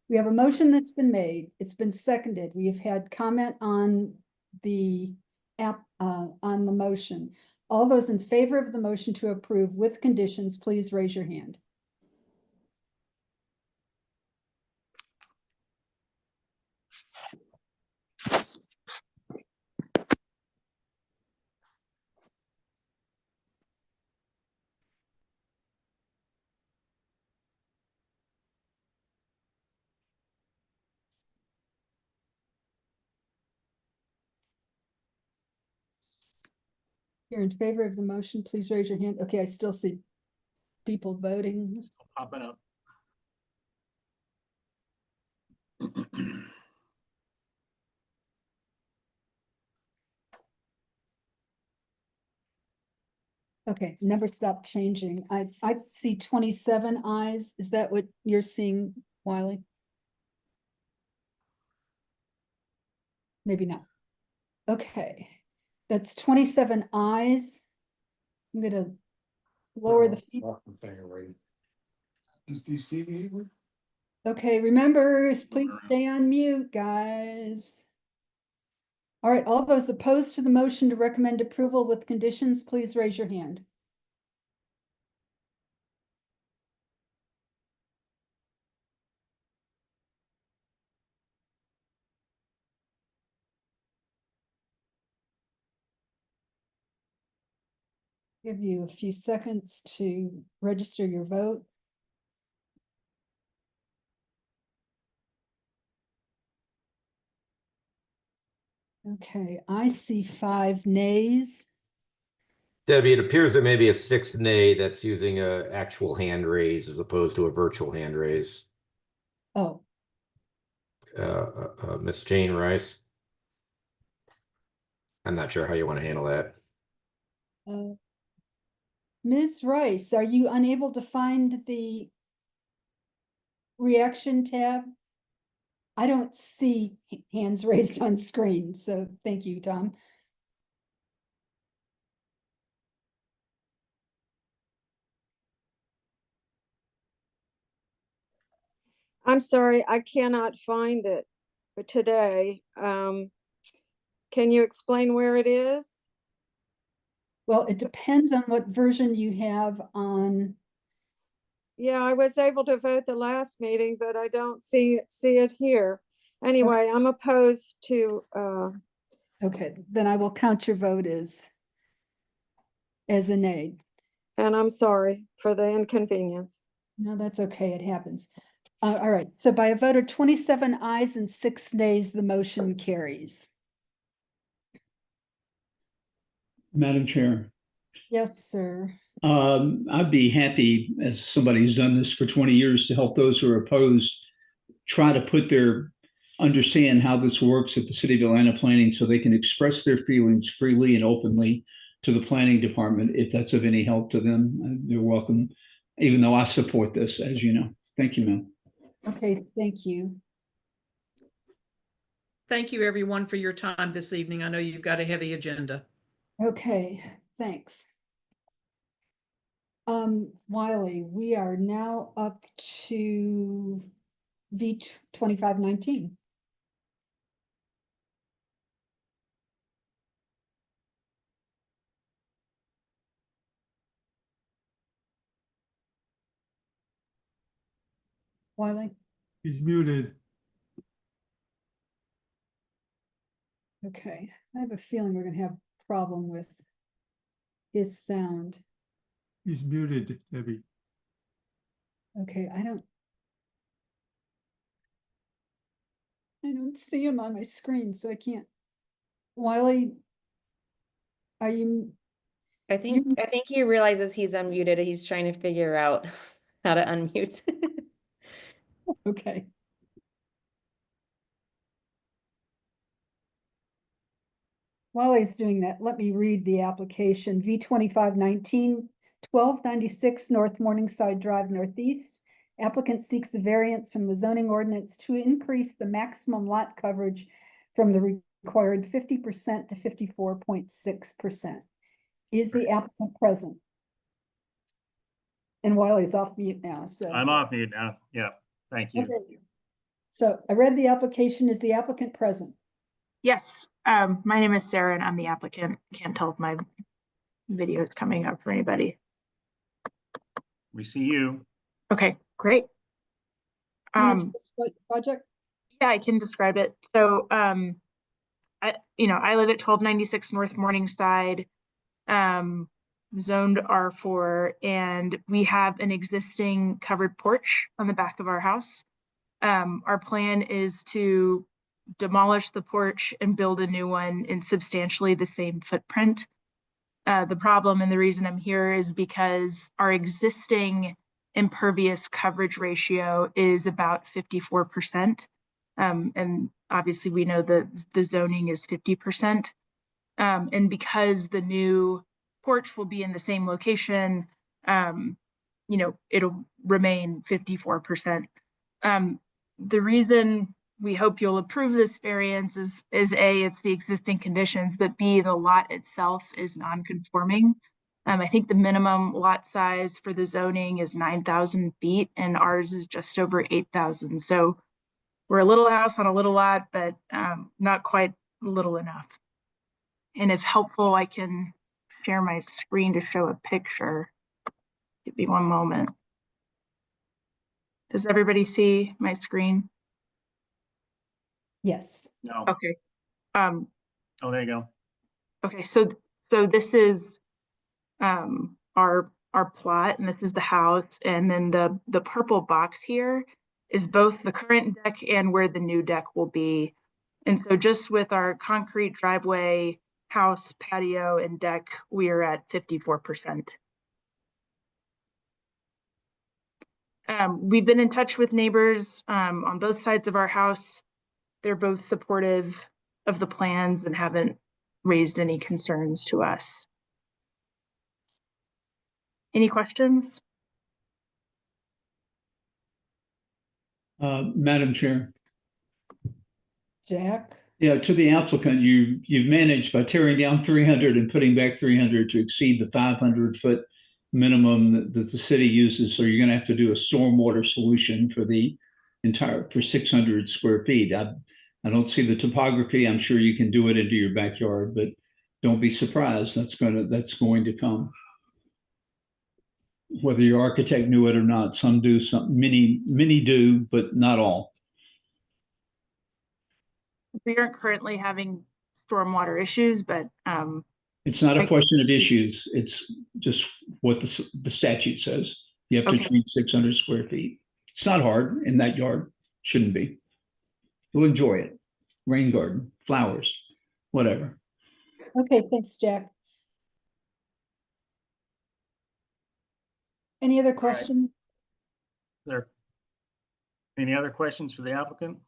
we have a motion that's been made. It's been seconded. We have had comment on the motion. All those in favor of the motion to approve with conditions, please raise your hand. You're in favor of the motion, please raise your hand. Okay, I still see people voting. Popping up. Okay, never stop changing. I see 27 eyes. Is that what you're seeing, Wiley? Maybe not. Okay, that's 27 eyes. I'm gonna lower the feet. Do you see me? Okay, remember, please stay on mute, guys. All right, all those opposed to the motion to recommend approval with conditions, please raise your hand. Give you a few seconds to register your vote. Okay, I see 5 nays. Debbie, it appears there may be a 6th nay that's using a actual hand raise as opposed to a virtual hand raise. Oh, Miss Jane Rice. I'm not sure how you want to handle that. Ms. Rice, are you unable to find the reaction tab? I don't see hands raised on screen, so thank you, Tom. I'm sorry, I cannot find it for today. Can you explain where it is? Well, it depends on what version you have on. Yeah, I was able to vote the last meeting, but I don't see it here. Anyway, I'm opposed to. Okay, then I will count your vote as a nay. And I'm sorry for the inconvenience. No, that's okay, it happens. All right, so by a vote of 27 ayes and 6 nays, the motion carries. Madam Chair. Yes, sir. I'd be happy, as somebody who's done this for 20 years, to help those who are opposed try to understand how this works at the City of Atlanta Planning so they can express their feelings freely and openly to the planning department. If that's of any help to them, they're welcome, even though I support this, as you know. Thank you, ma'am. Okay, thank you. Thank you, everyone, for your time this evening. I know you've got a heavy agenda. Okay, thanks. Wiley, we are now up to V2519. Wiley? He's muted. Okay, I have a feeling we're gonna have a problem with his sound. He's muted, Debbie. Okay, I don't see him on my screen, so I can't. Wiley, are you? I think he realizes he's unmuted. He's trying to figure out how to unmute. Okay. While he's doing that, let me read the application. V2519, 1296 North Morningside Drive Northeast. Applicant seeks a variance from the zoning ordinance to increase the maximum lot coverage from the required 50% to 54.6%. Is the applicant present? And Wiley's off mute now, so. I'm off mute now. Yeah, thank you. Okay. So I read the application. Is the applicant present? Yes, my name is Sarah and I'm the applicant. Can't tell if my video is coming up for anybody. We see you. Okay, great. Project? Yeah, I can describe it. So, I live at 1296 North Morningside, zoned R4, and we have an existing covered porch on the back of our house. Our plan is to demolish the porch and build a new one in substantially the same footprint. The problem and the reason I'm here is because our existing impervious coverage ratio is about 54%. And obviously we know that the zoning is 50%. And because the new porch will be in the same location, it'll remain 54%. The reason we hope you'll approve this variance is A, it's the existing conditions, but B, the lot itself is non-conforming. I think the minimum lot size for the zoning is 9,000 feet and ours is just over 8,000. So we're a little house on a little lot, but not quite little enough. And if helpful, I can share my screen to show a picture. Give me one moment. Does everybody see my screen? Yes. No. Okay. Oh, there you go. Okay, so this is our plot, and this is the house, and then the purple box here is both the current deck and where the new deck will be. And so just with our concrete driveway, house, patio, and deck, we are at 54%. We've been in touch with neighbors on both sides of our house. They're both supportive of the plans and haven't raised any concerns to us. Any questions? Madam Chair. Jack? Yeah, to the applicant, you've managed by tearing down 300 and putting back 300 to exceed the 500-foot minimum that the city uses. So you're going to have to do a stormwater solution for the for 600 square feet. I don't see the topography. I'm sure you can do it into your backyard, but don't be surprised. That's going to come. Whether your architect knew it or not, some do, many do, but not all. We aren't currently having stormwater issues, but it's not a question of issues. It's just what the statute says. You have to treat 600 square feet. It's not hard in that yard. Shouldn't be. You'll enjoy it. Rain garden, flowers, whatever. Okay, thanks, Jack. Any other questions? There. Any other questions for the applicant?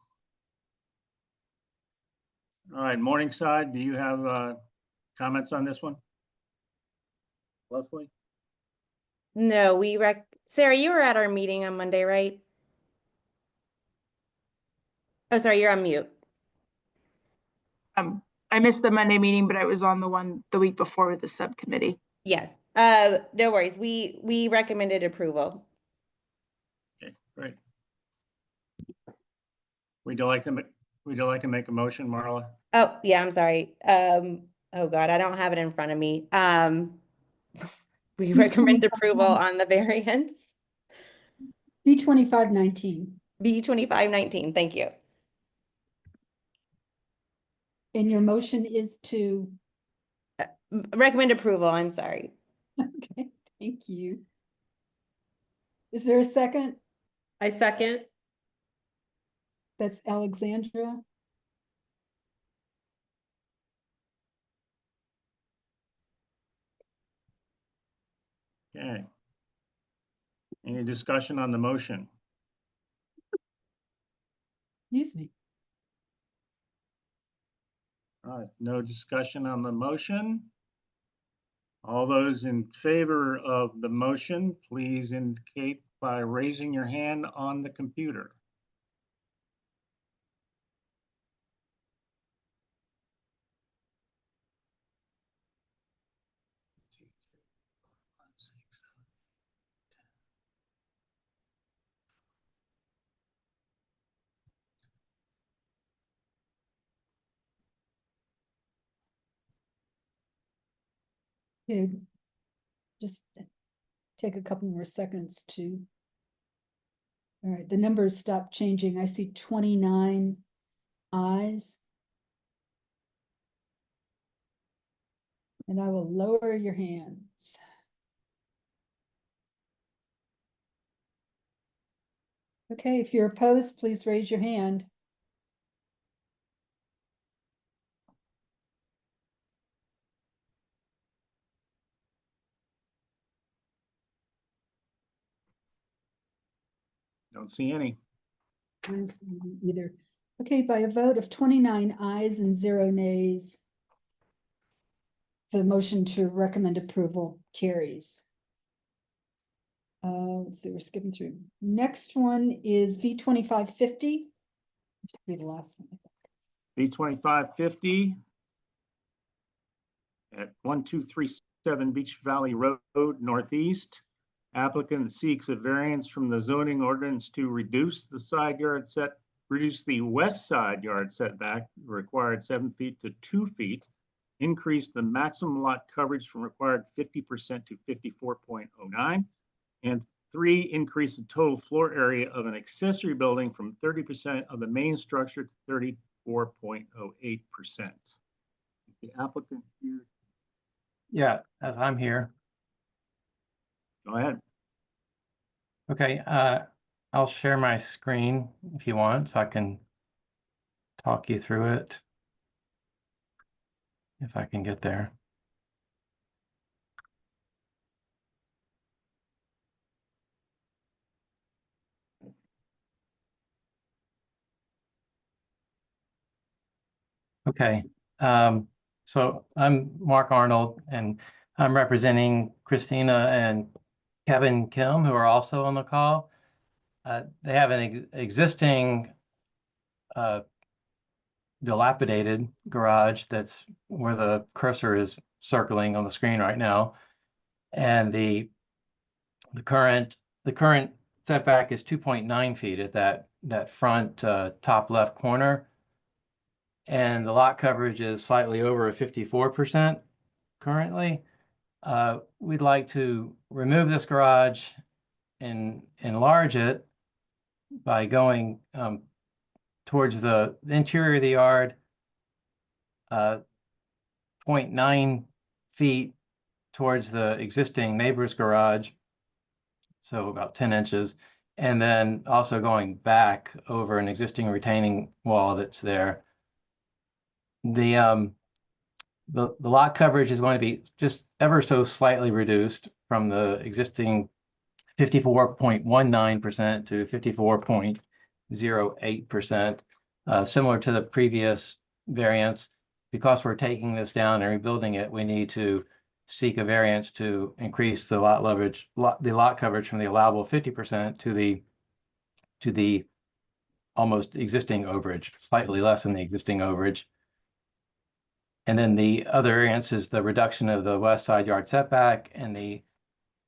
All right, Morningside, do you have comments on this one? Leslie? No, Sarah, you were at our meeting on Monday, right? Oh, sorry, you're on mute. I missed the Monday meeting, but I was on the one the week before with the subcommittee. Yes. No worries. We recommended approval. Okay, great. Would you like to make a motion, Marla? Oh, yeah, I'm sorry. Oh God, I don't have it in front of me. We recommend approval on the variance. B2519. B2519, thank you. And your motion is to? Recommend approval, I'm sorry. Okay, thank you. Is there a second? I second. That's Alexandra. Okay. Any discussion on the motion? Excuse me. All right, no discussion on the motion. All those in favor of the motion, please indicate by raising your hand on the computer. Okay. Just take a couple more seconds to. All right, the numbers stopped changing. I see 29 ayes. And I will lower your hands. Okay, if you're opposed, please raise your hand. Don't see any. Either. Okay, by a vote of 29 ayes and 0 nays, the motion to recommend approval carries. Let's see, we're skipping through. Next one is V2550. Be the last one. B2550 at 1237 Beach Valley Road Northeast. Applicant seeks a variance from the zoning ordinance to reduce the west side yard setback required 7 feet to 2 feet, increase the maximum lot coverage from required 50% to 54.09, and 3, increase the total floor area of an accessory building from 30% of the main structure to 34.08%. The applicant here. Yeah, as I'm here. Go ahead. Okay, I'll share my screen if you want, so I can talk you through it. If I can get there. Okay, so I'm Mark Arnold, and I'm representing Christina and Kevin Kim, who are also on the call. They have an existing dilapidated garage that's where the cursor is circling on the screen right now, and the current setback is 2.9 feet at that front top left corner, and the lot coverage is slightly over 54% currently. We'd like to remove this garage and enlarge it by going towards the interior of the yard, 0.9 feet towards the existing neighbor's garage, so about 10 inches, and then also going back over an existing retaining wall that's there. The lot coverage is going to be just ever so slightly reduced from the existing 54.19% to 54.08%, similar to the previous variance. Because we're taking this down and rebuilding it, we need to seek a variance to increase the lot coverage from the allowable 50% to the almost existing overage, slightly less than the existing overage. And then the other variance is the reduction of the west side yard setback. And the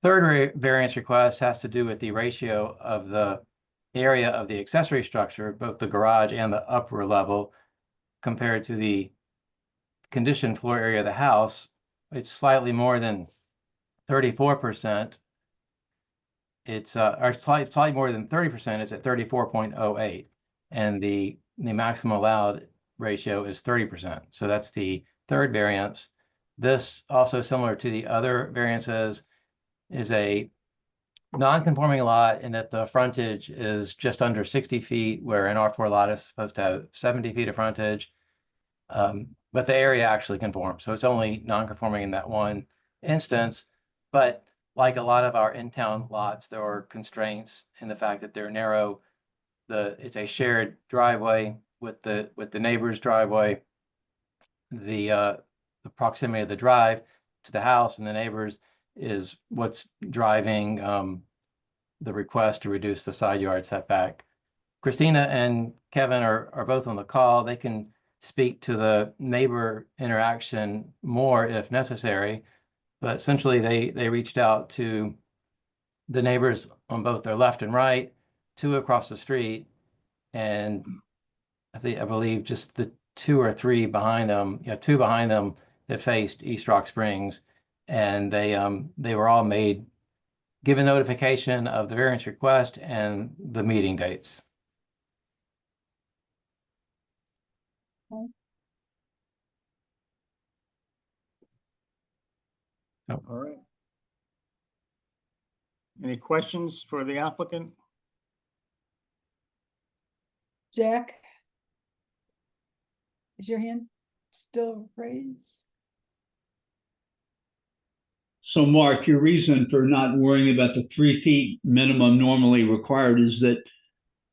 third variance request has to do with the ratio of the area of the accessory structure, both the garage and the upper level, compared to the conditioned floor area of the house. It's slightly more than 34%. It's or slightly more than 30%. It's at 34.08, and the maximum allowed ratio is 30%. So that's the third variance. This, also similar to the other variances, is a non-conforming lot in that the frontage is just under 60 feet, where an R4 lot is supposed to have 70 feet of frontage. But the area actually conforms. So it's only non-conforming in that one instance. But like a lot of our in-town lots, there are constraints in the fact that they're narrow. It's a shared driveway with the neighbor's driveway. The proximity of the drive to the house and the neighbors is what's driving the request to reduce the side yard setback. Christina and Kevin are both on the call. They can speak to the neighbor interaction more if necessary, but essentially they reached out to the neighbors on both their left and right, 2 across the street, and I believe just the 2 or 3 behind them, 2 behind them that faced East Rock Springs, and they were all given notification of the variance request and the meeting dates. All right. Any questions for the applicant? Jack? Is your hand still raised? So Mark, your reason for not worrying about the 3 feet minimum normally required is that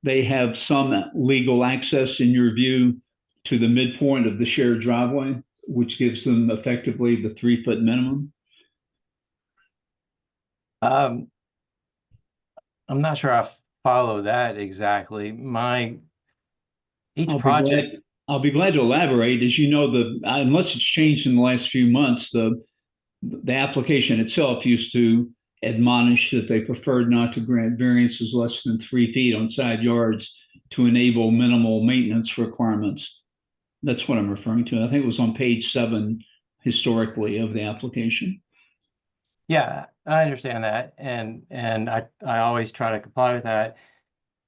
they have some legal access, in your view, to the midpoint of the shared driveway, which gives them effectively the 3-foot minimum? I'm not sure I follow that exactly. Each project. I'll be glad to elaborate. As you know, unless it's changed in the last few months, the application itself used to admonish that they preferred not to grant variances less than 3 feet on side yards to enable minimal maintenance requirements. That's what I'm referring to. I think it was on page 7 historically of the application. Yeah, I understand that, and I always try to comply with that.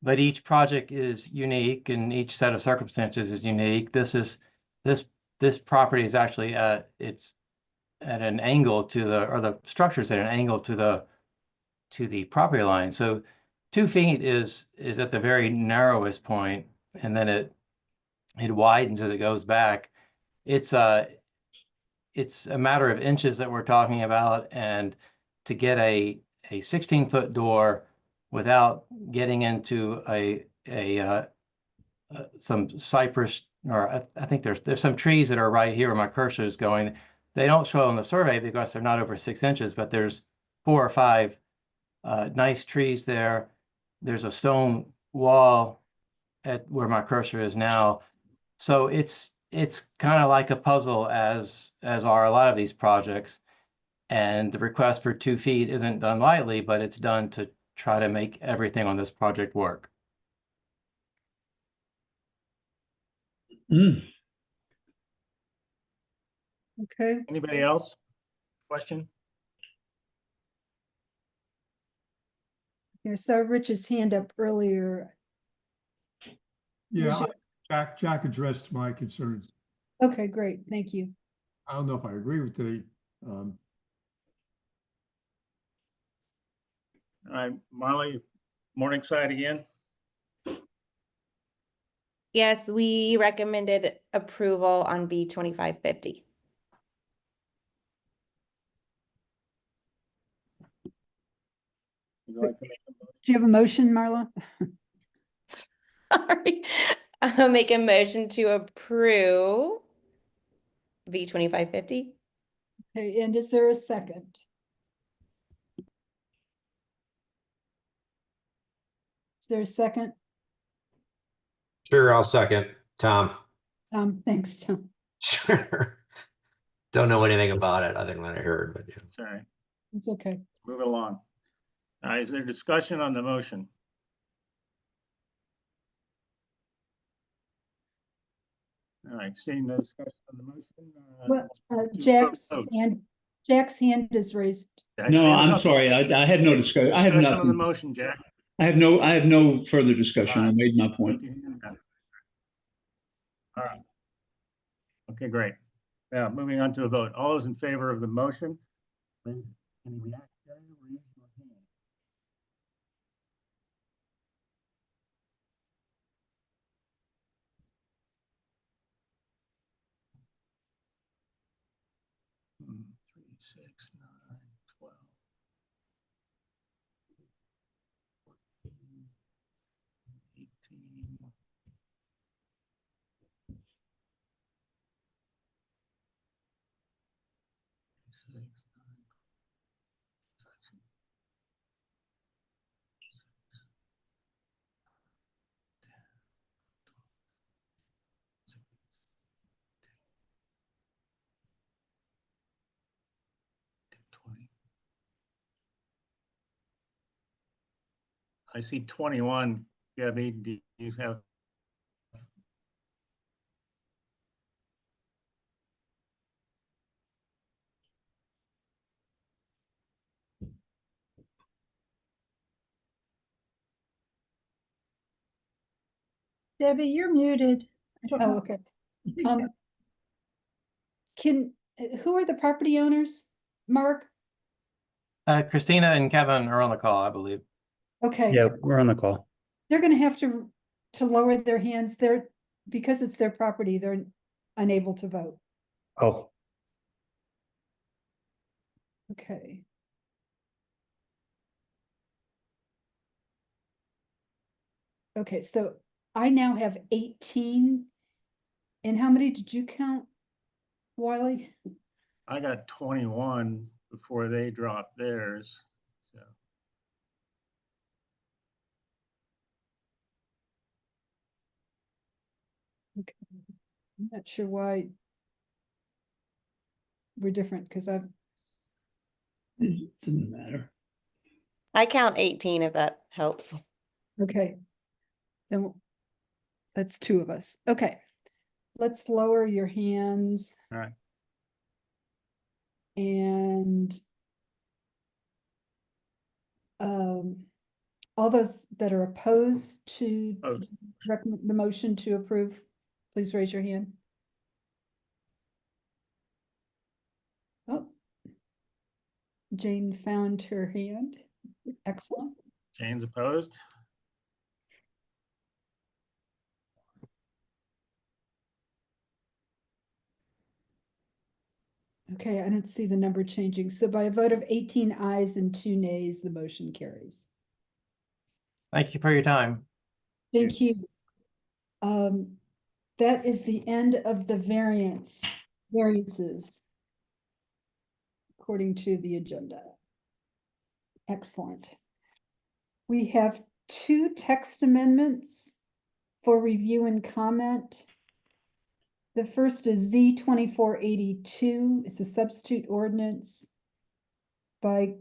But each project is unique, and each set of circumstances is unique. This property is actually it's at an angle to the structure's at an angle to the property line. So 2 feet is at the very narrowest point, and then it widens as it goes back. It's a matter of inches that we're talking about, and to get a 16-foot door without getting into some cypress, or I think there's some trees that are right here where my cursor is going. They don't show on the survey because they're not over 6 inches, but there's 4 or 5 nice trees there. There's a stone wall at where my cursor is now. So it's kind of like a puzzle, as are a lot of these projects. And the request for 2 feet isn't done lightly, but it's done to try to make everything on this project work. Okay. Anybody else? Question? I saw Rich's hand up earlier. Yeah, Jack addressed my concerns. Okay, great. Thank you. I don't know if I agree with All right, Marley, Morningside again. Yes, we recommended approval on B 2550. Would you like to make a motion? Do you have a motion, Marla? Sorry. I'll make a motion to approve B 2550. Okay, and is there a second? Is there a second? Sure, I'll second. Tom. Thanks, Tom. Sure. Don't know anything about it other than what I heard, but yeah. Sorry. It's okay. Let's move it along. Is there discussion on the motion? All right, seeing no discussion on the motion. Well, Jack's hand is raised. No, I'm sorry. I had no discussion. I have Discussion on the nothing. motion, Jack. I have no further discussion. I made my point. All right. Okay, great. Now, moving on to a vote. All those in favor of the motion? Any reaction? Raise your hand. Hmm, 3, 6, 9, 12. 14, 18. I see 21. Gabby, do you have? Debbie, you're muted. I don't Oh, know. okay. Who are the property owners? Mark? Christina and Kevin are on the call, I believe. Okay. Yeah, we're on the call. They're gonna have to lower their hands. Because it's their property, they're unable to vote. Oh, Okay. Okay, so I now have 18. And how many did you count, Wiley? I got 21 before they dropped theirs. So Okay. I'm not sure why we're different because I've. It doesn't matter. I count 18 if that helps. Okay. Then that's two of us. Okay. Let's lower your hands. all right. And all those that are opposed to the motion to approve, please raise your hand. Oh, Jane found her hand. Excellent. Jane's opposed. Okay, I don't see the number changing. So by a vote of 18 ayes and 2 nays, the motion carries. Thank you for your time. Thank you. That is the end of the variances according to the agenda. Excellent. We have 2 text amendments for review and comment. The first is Z 2482. It's a substitute ordinance by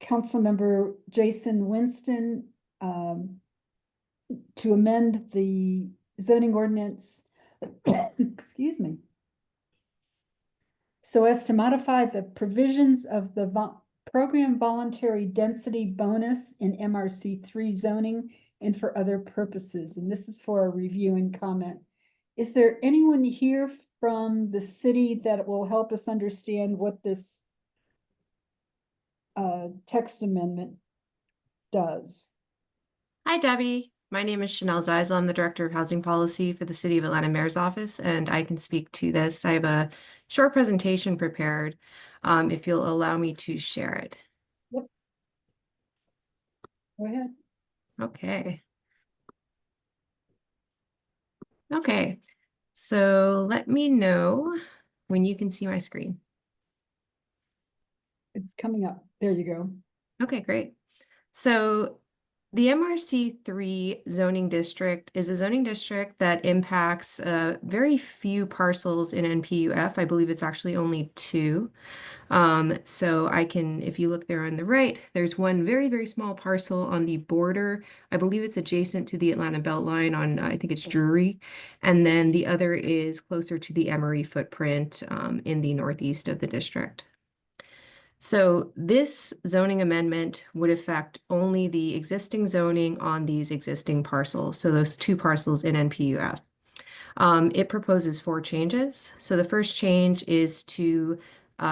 Councilmember Jason Winston to amend the zoning ordinance, excuse me, so as to modify the provisions of the program voluntary density bonus in MRC3 zoning and for other purposes. And this is for a review and comment. Is there anyone here from the city that will help us understand what this text amendment does? Hi, Debbie. My name is Chanel Zeisel. I'm the Director of Housing Policy for the City of Atlanta Mayor's Office, and I can speak to this. I have a short presentation prepared, if you'll allow me to share it. Yep. Go ahead. Okay. Okay, so let me know when you can see my screen. It's coming up. There you go. Okay, great. So the MRC3 zoning district is a zoning district that impacts very few parcels in NPU-F. I believe it's actually only 2. So I can, if you look there on the right, there's one very, very small parcel on the border. I believe it's adjacent to the Atlanta Beltline on, I think it's Drury. And then the other is closer to the Emory footprint in the northeast of the district. So this zoning amendment would affect only the existing zoning on these existing parcels. So those 2 parcels in NPU-F. It proposes 4 changes. So the first change is to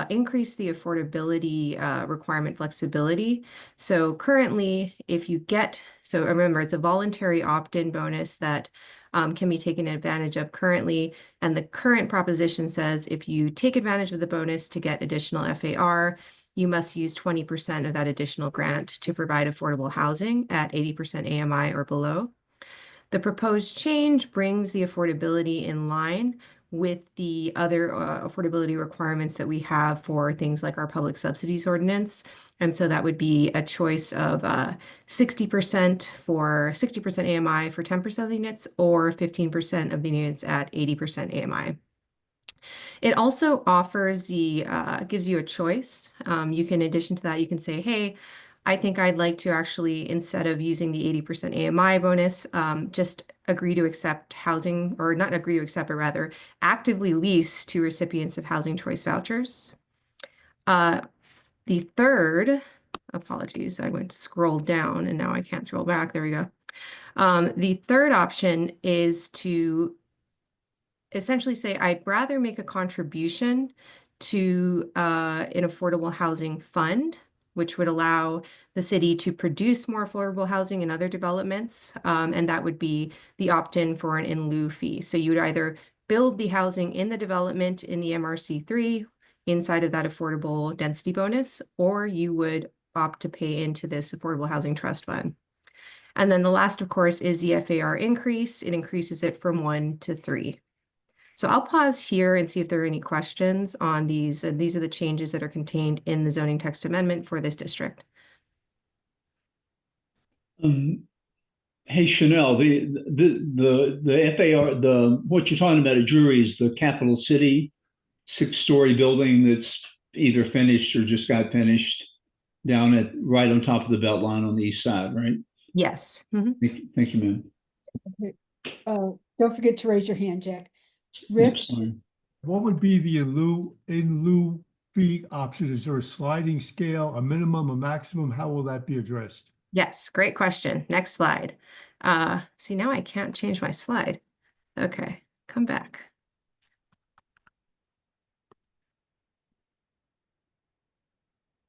increase the affordability requirement flexibility. So currently, if you get, so remember, it's a voluntary opt-in bonus that can be taken advantage of currently. And the current proposition says if you take advantage of the bonus to get additional FAR, you must use 20% of that additional grant to provide affordable housing at 80% AMI or below. The proposed change brings the affordability in line with the other affordability requirements that we have for things like our public subsidies ordinance. And so that would be a choice of 60% for 60% AMI for 10% of the units or 15% of the units at 80% AMI. It also offers the, gives you a choice. You can, in addition to that, you can say, hey, I think I'd like to actually, instead of using the 80% AMI bonus, just agree to accept housing, or not agree to accept, but rather actively lease to recipients of housing choice vouchers. The third, apologies, I went scroll down and now I can't scroll back. There we go. The third option is to essentially say, I'd rather make a contribution to an affordable housing fund, which would allow the city to produce more affordable housing and other developments. And that would be the opt-in for an in lieu fee. So you would either build the housing in the development in the MRC3 inside of that affordable density bonus, or you would opt to pay into this affordable housing trust fund. And then the last, of course, is the FAR increase. It increases it from 1 to 3. So I'll pause here and see if there are any questions on these. And these are the changes that are contained in the zoning text amendment for this district. Hey, Chanel, the FAR, what you're talking about, a jury, is the Capital City 6-story building that's either finished or just got finished down right on top of the Beltline on the east side, right? Yes. Thank you, ma'am. Okay. Don't forget to raise your hand, Jack. Rich? What would be the in lieu fee option? Is there a sliding scale, a minimum, a maximum? How will that be addressed? Yes, great question. Next slide. See, now I can't change my slide. Okay, come back.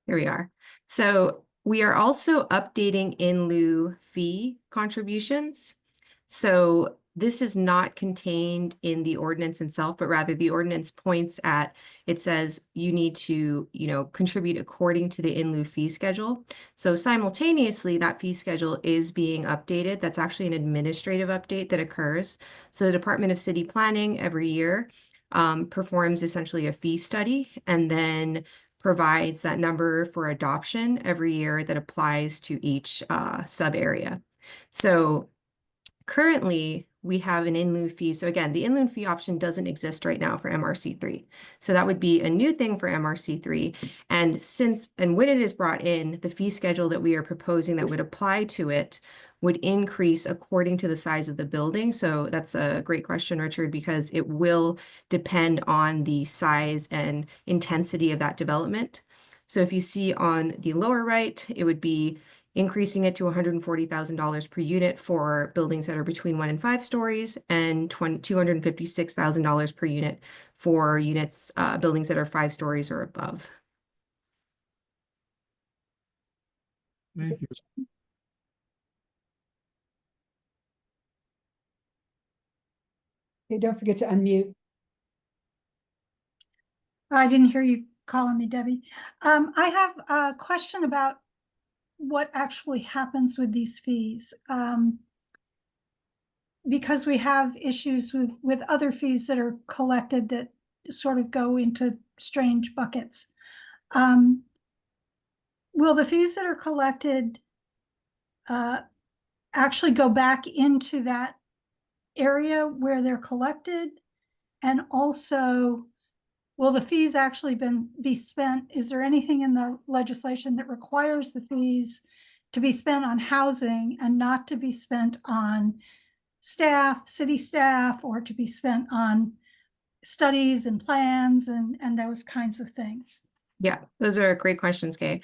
Here we are. So we are also updating in lieu fee contributions. So this is not contained in the ordinance itself, but rather the ordinance points at, it says you need to, contribute according to the in lieu fee schedule. So simultaneously, that fee schedule is being updated. That's actually an administrative update that occurs. So the Department of City Planning every year performs essentially a fee study and then provides that number for adoption every year that applies to each sub area. So currently, we have an in lieu fee. So again, the in lieu fee option doesn't exist right now for MRC3. So that would be a new thing for MRC3. And when it is brought in, the fee schedule that we are proposing that would apply to it would increase according to the size of the building. So that's a great question, Richard, because it will depend on the size and intensity of that development. So if you see on the lower right, it would be increasing it to $140,000 per unit for buildings that are between 1 and 5 stories, and $256,000 per unit for units, buildings that are 5 stories or above. Thank you. Okay, don't forget to unmute. I didn't hear you calling me Debbie. I have a question about what actually happens with these fees. Because we have issues with other fees that are collected that sort of go into strange buckets. Will the fees that are collected actually go back into that area where they're collected? And also, will the fees actually be spent? Is there anything in the legislation that requires the fees to be spent on housing and not to be spent on staff, city staff, or to be spent on studies and plans and those kinds of things? Yeah, those are great questions, Kay.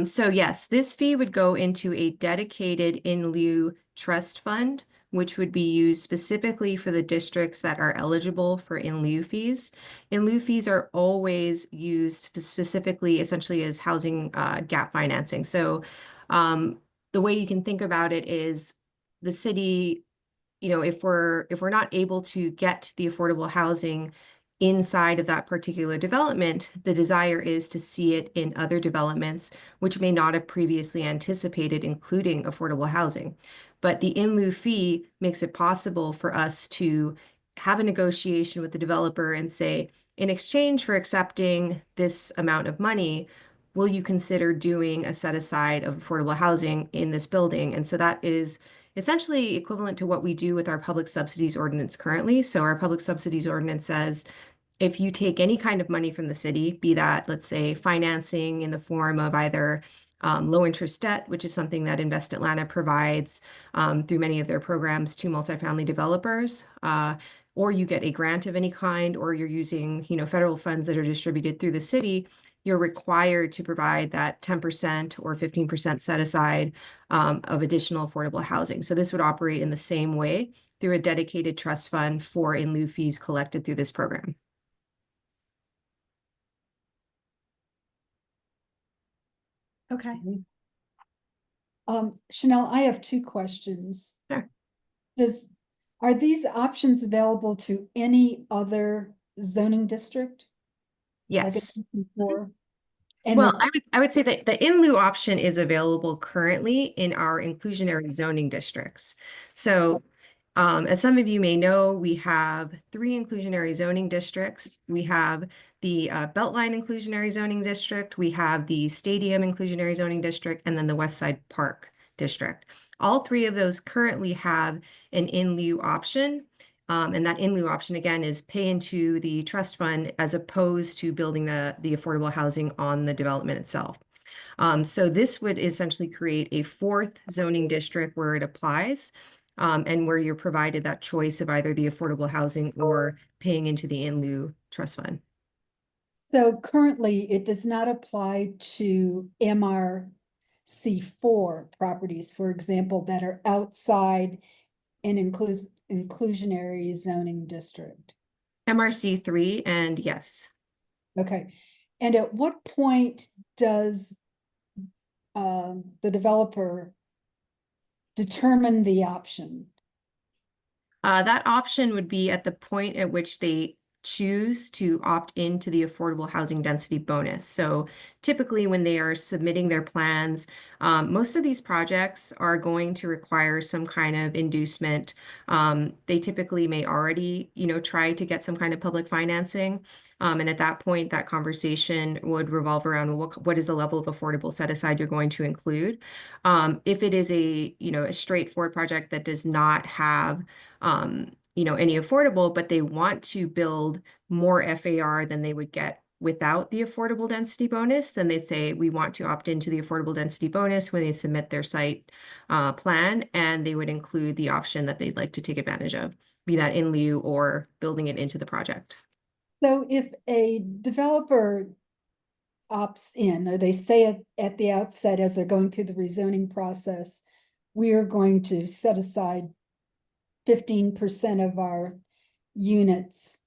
So yes, this fee would go into a dedicated in lieu trust fund, which would be used specifically for the districts that are eligible for in lieu fees. In lieu fees are always used specifically, essentially, as housing gap financing. So the way you can think about it is the city, if we're not able to get the affordable housing inside of that particular development, the desire is to see it in other developments, which may not have previously anticipated including affordable housing. But the in lieu fee makes it possible for us to have a negotiation with the developer and say, in exchange for accepting this amount of money, will you consider doing a set aside of affordable housing in this building? And so that is essentially equivalent to what we do with our public subsidies ordinance currently. So our public subsidies ordinance says, if you take any kind of money from the city, be that, let's say, financing in the form of either low interest debt, which is something that Invest Atlanta provides through many of their programs to multifamily developers, or you get a grant of any kind, or you're using, federal funds that are distributed through the city, you're required to provide that 10% or 15% set aside of additional affordable housing. So this would operate in the same way through a dedicated trust fund for in lieu fees collected through this program. Okay. Chanel, I have 2 questions. Sure. Are these options available to any other zoning district? Yes. And Well, then, I would say that the in lieu option is available currently in our inclusionary zoning districts. So, as some of you may know, we have 3 inclusionary zoning districts. We have the Beltline Inclusionary Zoning District, we have the Stadium Inclusionary Zoning District, and then the West Side Park District. All 3 of those currently have an in lieu option. And that in lieu option, again, is pay into the trust fund as opposed to building the affordable housing on the development itself. So this would essentially create a 4th zoning district where it applies, and where you're provided that choice of either the affordable housing or paying into the in lieu trust fund. so currently it does not apply to MRC4 properties, for example, that are outside an inclusionary zoning district. MRC3, and yes. Okay, and at what point does the developer determine the option? That option would be at the point at which they choose to opt into the affordable housing density bonus. So typically when they are submitting their plans, most of these projects are going to require some kind of inducement. They typically may already, try to get some kind of public financing. And at that point, that conversation would revolve around what is the level of affordable set aside you're going to include. If it is a straightforward project that does not have any affordable, but they want to build more FAR than they would get without the affordable density bonus, then they say we want to opt into the affordable density bonus when they submit their site plan, and they would include the option that they'd like to take advantage of, be that in lieu or building it into the project. So if a developer opts in, or they say at the outset as they're going through the rezoning process, we are going to set aside 15% of our units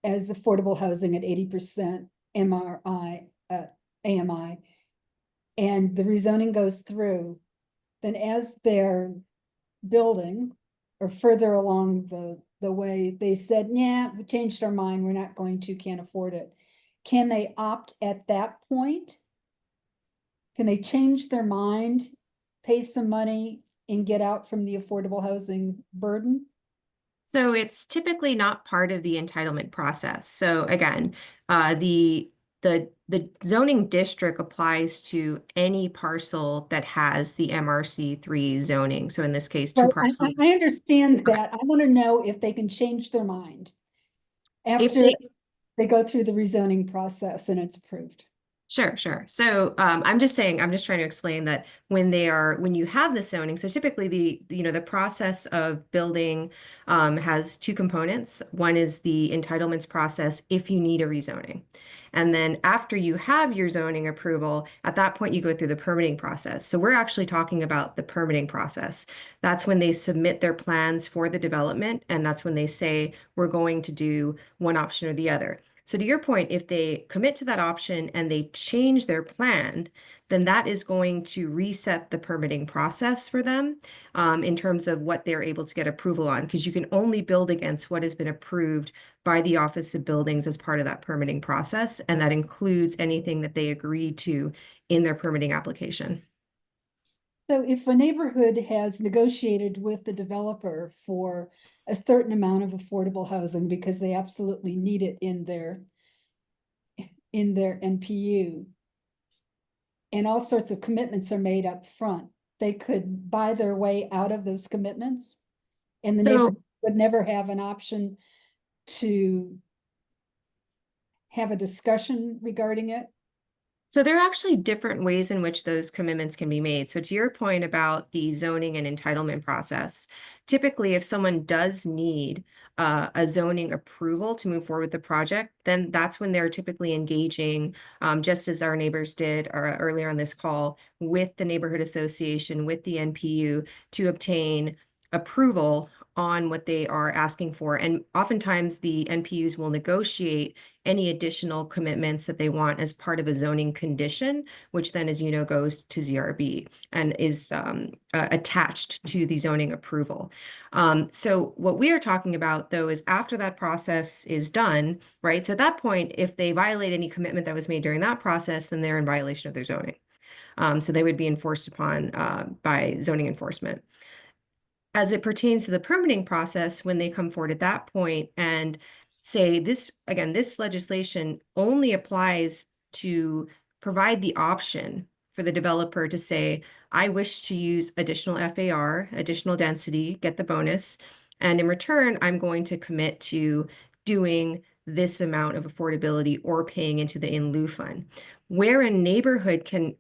as affordable housing at 80% AMI, and the rezoning goes through, then as they're building or further along the way, they said, yeah, we changed our mind, we're not going to, can't afford it. Can they opt at that point? Can they change their mind, pay some money, and get out from the affordable housing burden? So it's typically not part of the entitlement process. So again, the zoning district applies to any parcel that has the MRC3 zoning. So in this case, 2 parcels. I understand that. I want to know if they can change their mind after they go through the rezoning process and it's approved. Sure. So I'm just trying to explain that when you have the zoning, so typically the process of building has 2 components. One is the entitlements process if you need a rezoning. And then after you have your zoning approval, at that point you go through the permitting process. So we're actually talking about the permitting process. That's when they submit their plans for the development, and that's when they say we're going to do one option or the other. So to your point, if they commit to that option and they change their plan, then that is going to reset the permitting process for them in terms of what they're able to get approval on, because you can only build against what has been approved by the Office of Buildings as part of that permitting process, and that includes anything that they agreed to in their permitting application. So if a neighborhood has negotiated with the developer for a certain amount of affordable housing because they absolutely need it in their NPU, and all sorts of commitments are made up front, they could buy their way out of those commitments, and the neighborhood would never have an option to have a discussion regarding it. So there are actually different ways in which those commitments can be made. So to your point about the zoning and entitlement process, typically if someone does need a zoning approval to move forward with the project, then that's when they're typically engaging, just as our neighbors did earlier on this call, with the neighborhood association, with the NPU, to obtain approval on what they are asking for. And oftentimes the NPUs will negotiate any additional commitments that they want as part of a zoning condition, which then, as you know, goes to ZRB and is attached to the zoning approval. So what we are talking about, though, is after that process is done, right? So at that point, if they violate any commitment that was made during that process, then they're in violation of their zoning. So they would be enforced upon by zoning enforcement. As it pertains to the permitting process, when they come forward at that point and say this, again, this legislation only applies to provide the option for the developer to say, I wish to use additional FAR, additional density, get the bonus, and in return, I'm going to commit to doing this amount of affordability or paying into the in lieu fund. Where a neighborhood can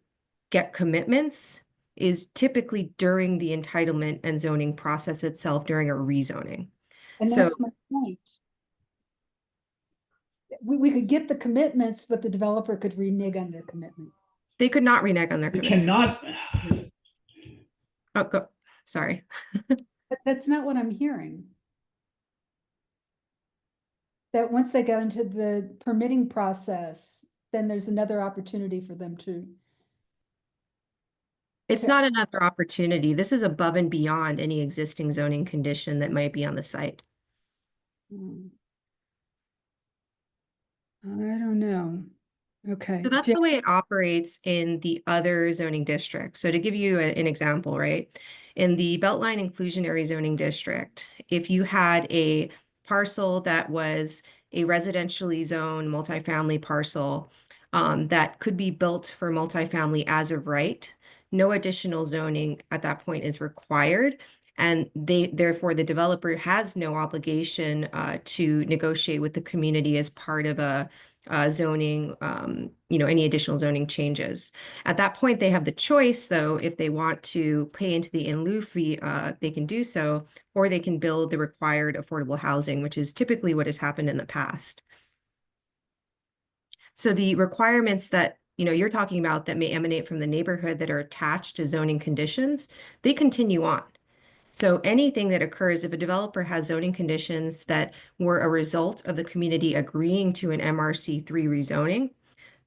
get commitments is typically during the entitlement and zoning process itself during a rezoning. And So that's my point. We could get the commitments, but the developer could renege on their commitment. they could not renege on their You commitment. cannot, Oh, go. Sorry. But that's not what I'm hearing. That once they get into the permitting process, then there's another opportunity for them to. It's not another opportunity. This is above and beyond any existing zoning condition that might be on the site. I don't know. Okay. So that's the way it operates in the other zoning districts. So to give you an example, right? In the Beltline Inclusionary Zoning District, if you had a parcel that was a residentially zoned multifamily parcel that could be built for multifamily as of right, no additional zoning at that point is required. And therefore the developer has no obligation to negotiate with the community as part of a zoning, any additional zoning changes. At that point, they have the choice, though, if they want to pay into the in lieu fee, they can do so, or they can build the required affordable housing, which is typically what has happened in the past. So the requirements that you're talking about that may emanate from the neighborhood that are attached to zoning conditions, they continue on. So anything that occurs, if a developer has zoning conditions that were a result of the community agreeing to an MRC3 rezoning,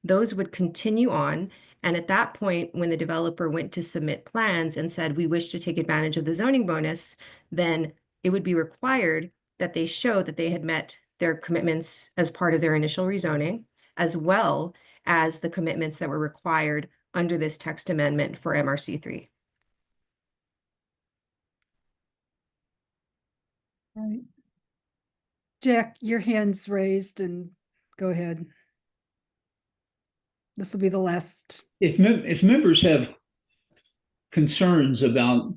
those would continue on. And at that point, when the developer went to submit plans and said, we wish to take advantage of the zoning bonus, then it would be required that they show that they had met their commitments as part of their initial rezoning, as well as the commitments that were required under this text amendment for MRC3. Right. Jack, your hand's raised and go ahead. This will be the last. if members have concerns about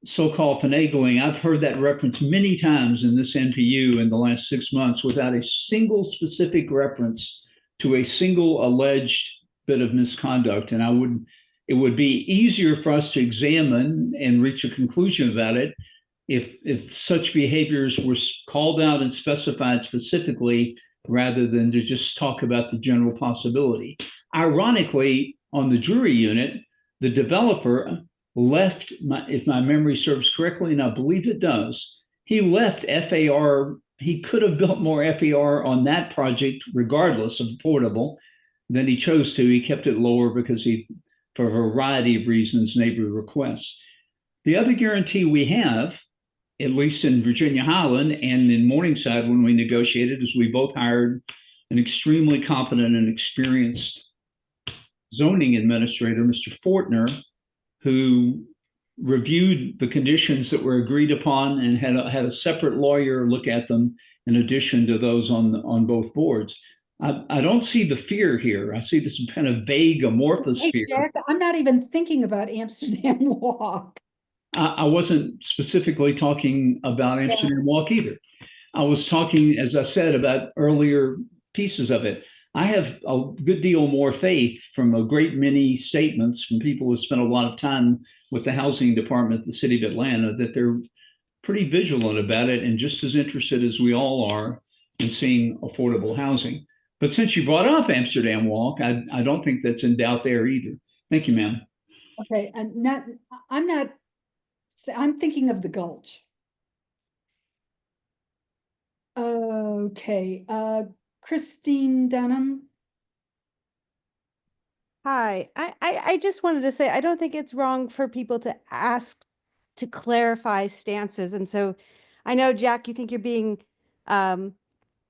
so-called finagling, I've heard that reference many times in this NPU in the last 6 months without a single specific reference to a single alleged bit of misconduct. And it would be easier for us to examine and reach a conclusion about it if such behaviors were called out and specified specifically rather than to just talk about the general possibility. Ironically, on the jury unit, the developer left, if my memory serves correctly, and I believe it does, he left FAR. He could have built more FAR on that project regardless of affordable than he chose to. He kept it lower because for a variety of reasons, neighbor requests. The other guarantee we have, at least in Virginia Highland and in Morningside when we negotiated, is we both hired an extremely competent and experienced zoning administrator, Mr. Fortner, who reviewed the conditions that were agreed upon and had a separate lawyer look at them in addition to those on both boards. I don't see the fear here. I see this kind of vague, amorphous fear. Jack, I'm not even thinking about Amsterdam Walk. I wasn't specifically talking about Amsterdam Walk either. I was talking, as I said, about earlier pieces of it. I have a good deal more faith from a great many statements from people who spent a lot of time with the housing department of the city of Atlanta that they're pretty vigilant about it and just as interested as we all are in seeing affordable housing. But since you brought up Amsterdam Walk, I don't think that's in doubt there either. Thank you, ma'am. Okay, and I'm thinking of the Gulch. Okay, Christine Dunham. Hi, I just wanted to say, I don't think it's wrong for people to ask to clarify stances. And so I know, Jack, you think you're being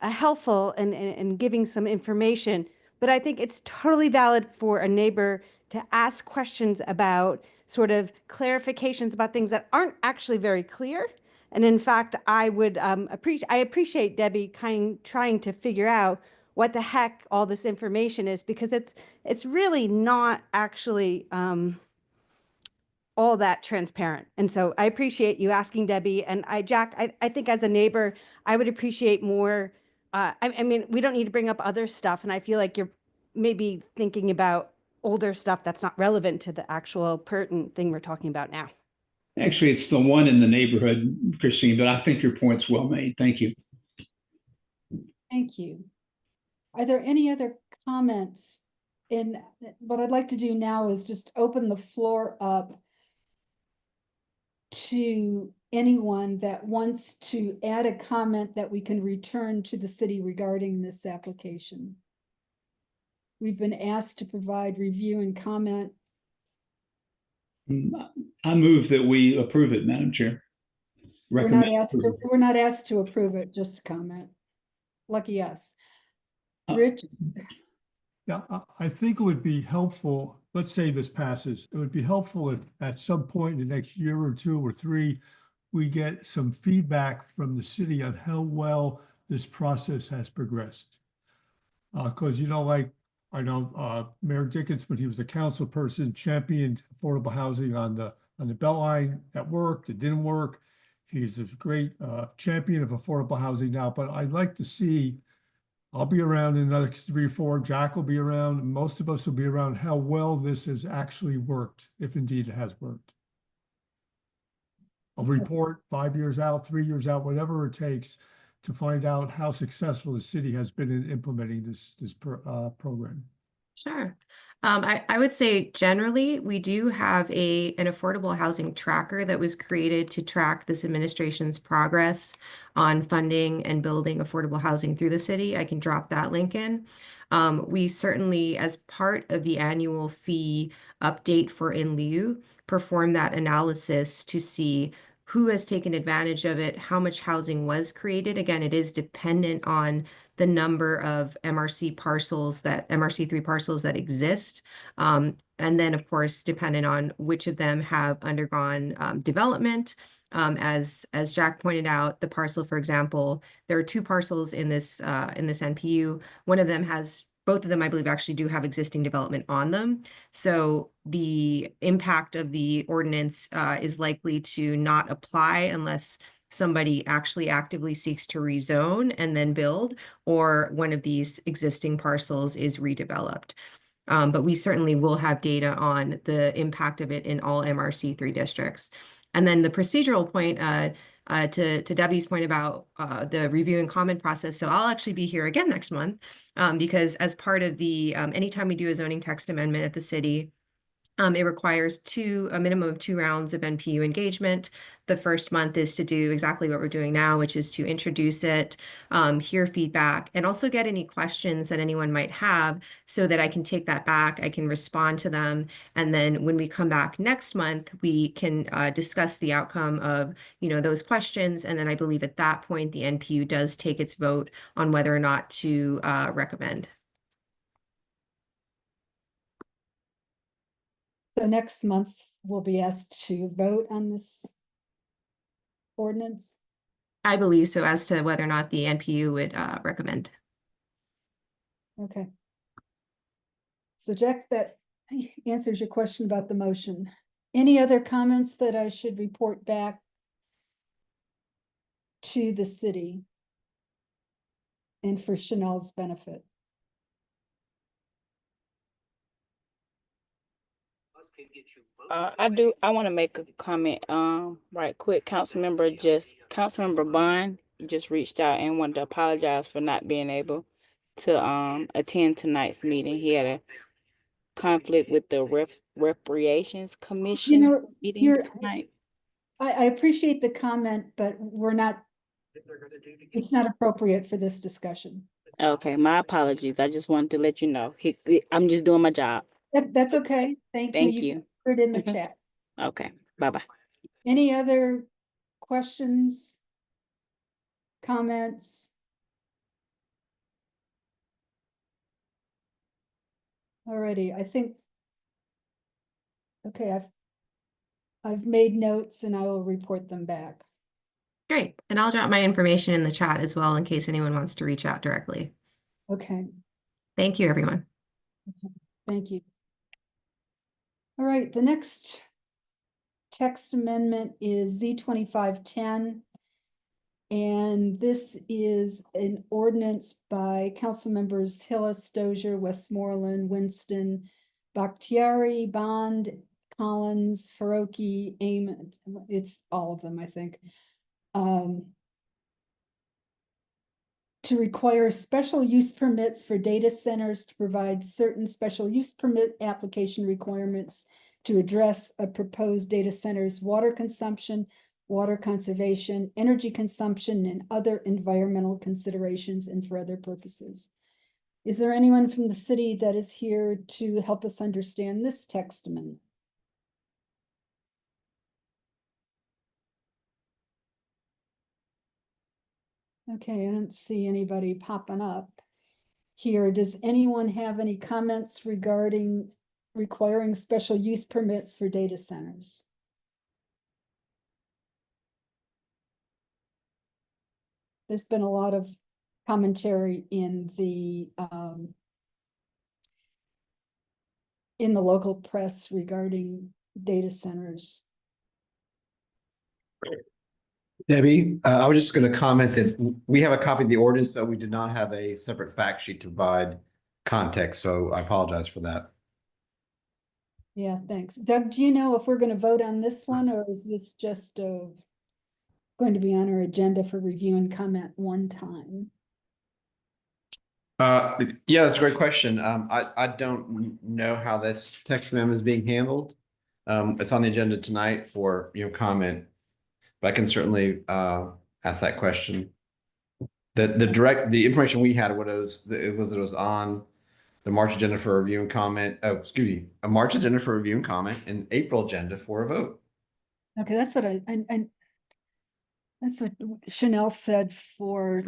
helpful and giving some information, but I think it's totally valid for a neighbor to ask questions about sort of clarifications about things that aren't actually very clear. And in fact, I would appreciate Debbie trying to figure out what the heck all this information is, because it's really not actually all that transparent. And so I appreciate you asking, Debbie. And Jack, I think as a neighbor, I would appreciate more. I mean, we don't need to bring up other stuff. And I feel like you're maybe thinking about older stuff that's not relevant to the actual pertinent thing we're talking about now. Actually, it's the one in the neighborhood, Christine, but I think your point's well made. Thank you. Thank you. Are there any other comments? And what I'd like to do now is just open the floor up to anyone that wants to add a comment that we can return to the city regarding this application. We've been asked to provide review and comment. I move that we approve it, Madam Chair. We're not asked to approve it, just a comment. Lucky us. Rich? Yeah, I think it would be helpful, let's say this passes, it would be helpful if at some point in the next year or two or three, we get some feedback from the city on how well this process has progressed. Because, you know, like, I know Mayor Dickens, when he was a council person, championed affordable housing on the Beltline. That worked, it didn't work. He's a great champion of affordable housing now, but I'd like to see, I'll be around in another 3 or 4, Jack will be around, most of us will be around, how well this has actually worked, if indeed it has worked. A report 5 years out, 3 years out, whatever it takes to find out how successful the city has been in implementing this program. Sure. I would say generally we do have an affordable housing tracker that was created to track this administration's progress on funding and building affordable housing through the city. I can drop that link in. We certainly, as part of the annual fee update for in lieu, perform that analysis to see who has taken advantage of it, how much housing was created. Again, it is dependent on the number of MRC3 parcels that exist. And then, of course, dependent on which of them have undergone development. As Jack pointed out, the parcel, for example, there are 2 parcels in this NPU. One of them has, both of them, I believe, actually do have existing development on them. So the impact of the ordinance is likely to not apply unless somebody actually actively seeks to rezone and then build, or one of these existing parcels is redeveloped. But we certainly will have data on the impact of it in all MRC3 districts. And then the procedural point, to Debbie's point about the review and comment process. So I'll actually be here again next month because as part of the, anytime we do a zoning text amendment at the city, it requires a minimum of 2 rounds of NPU engagement. The first month is to do exactly what we're doing now, which is to introduce it, hear feedback, and also get any questions that anyone might have so that I can take that back, I can respond to them. And then when we come back next month, we can discuss the outcome of, those questions. And then I believe at that point, the NPU does take its vote on whether or not to recommend. So next month, we'll be asked to vote on this ordinance? I believe so, as to whether or not the NPU would recommend. Okay. So Jack, that answers your question about the motion. Any other comments that I should report back to the city and for Chanel's benefit? I want to make a comment right quick. Councilmember Bond just reached out and wanted to apologize for not being able to attend tonight's meeting. He had a conflict with the Reparations Commission meeting tonight. I appreciate the comment, but we're not It's not appropriate for this discussion. Okay, my apologies. I just wanted to let you know. I'm just doing my job. That's okay. Thank you. Thank You you. put it in the chat. Okay, bye-bye. Any other questions? Comments? Alrighty, I think. Okay, I've made notes and I will report them back. Great. And I'll drop my information in the chat as well in case anyone wants to reach out directly. Okay, Thank you, everyone. thank you. All right, the next text amendment is Z2510. And this is an ordinance by council members Hillis, Dozier, Westmoreland, Winston, Bakhtiari, Bond, Collins, Faroki, Aim. It's all of them, I think. To require special use permits for data centers to provide certain special use permit application requirements to address a proposed data center's water consumption, water conservation, energy consumption, and other environmental considerations and for other purposes. Is there anyone from the city that is here to help us understand this text amendment? Okay, I don't see anybody popping up here. Does anyone have any comments regarding requiring special use permits for data centers? There's been a lot of commentary in the local press regarding data centers. Debbie, I was just going to comment that we have a copy of the ordinance, but we did not have a separate fact sheet to provide context, so I apologize for that. Yeah, thanks. Doug, do you know if we're going to vote on this one, or is this just going to be on our agenda for review and comment one time? Yeah, that's a great question. I don't know how this text amendment is being handled. It's on the agenda tonight for comment, but I can certainly ask that question. The information we had it was on the March agenda for review and comment. Oh, excuse me, a March agenda for review and comment, and April agenda for a vote. Okay, that's what that's what Chanel said for